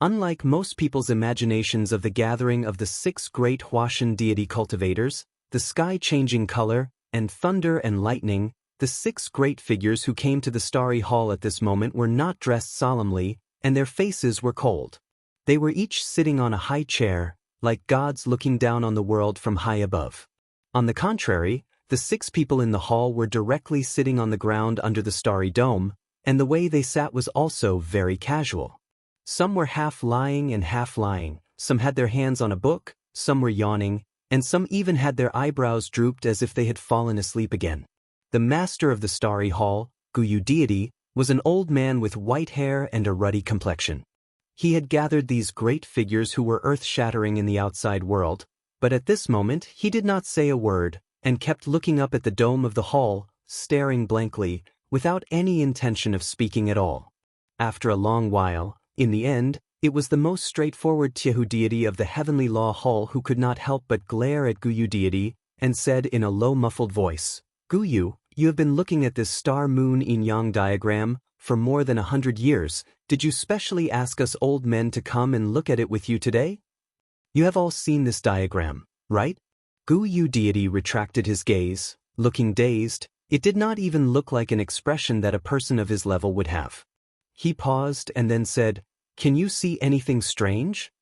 Unlike most people's imaginations of the gathering of the 6 great Huashan deity cultivators, the sky changing color, and thunder and lightning, the 6 great figures who came to the Starry Hall at this moment were not dressed solemnly, and their faces were cold. They were each sitting on a high chair, like gods looking down on the world from high above. On the contrary, the 6 people in the hall were directly sitting on the ground under the starry dome, and the way they sat was also very casual. Some were half lying and half lying, some had their hands on a book, some were yawning, and some even had their eyebrows drooped as if they had fallen asleep again. The master of the Starry Hall, Guyu deity, was an old man with white hair and a ruddy complexion. He had gathered these great figures who were earth-shattering in the outside world, but at this moment he did not say a word, and kept looking up at the dome of the hall, staring blankly, without any intention of speaking at all. After a long while, in the end, it was the most straightforward Tiehu deity of the Heavenly Law Hall who could not help but glare at Guyu deity, and said in a low muffled voice, "Guyu, you have been looking at this star-moon yin-yang diagram for more than 100 years. Did you specially ask us old men to come and look at it with you today? You have all seen this diagram, right?" Guyu deity retracted his gaze, looking dazed. It did not even look like an expression that a person of his level would have. He paused and then said, "Can you see anything strange?"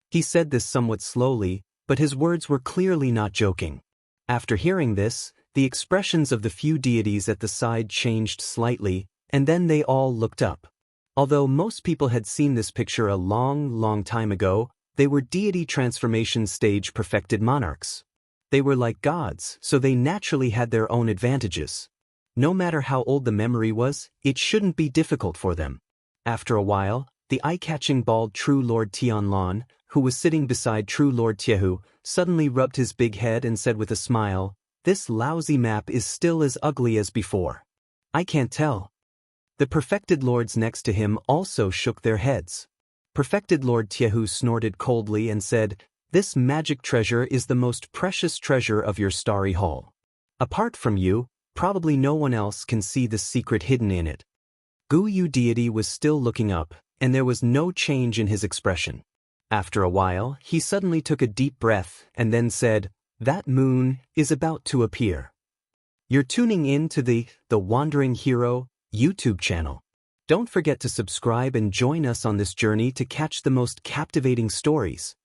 He said this somewhat slowly, but his words were clearly not joking. After hearing this, the expressions of the few deities at the side changed slightly, and then they all looked up. Although most people had seen this picture a long time ago, they were deity transformation stage perfected monarchs. They were like gods, so they naturally had their own advantages. No matter how old the memory was, it shouldn't be difficult for them. After a while, the eye-catching bald True Lord Tianlan, who was sitting beside True Lord Tiehu, suddenly rubbed his big head and said with a smile, "This lousy map is still as ugly as before. I can't tell." The perfected lords next to him also shook their heads. Perfected Lord Tiehu snorted coldly and said, "This magic treasure is the most precious treasure of your Starry Hall. Apart from you, probably no one else can see the secret hidden in it." Guyu deity was still looking up, and there was no change in his expression. After a while, he suddenly took a deep breath and then said, "That moon is about to appear." You're tuning in to the Wandering Hero YouTube channel. Don't forget to subscribe and join us on this journey to catch the most captivating stories.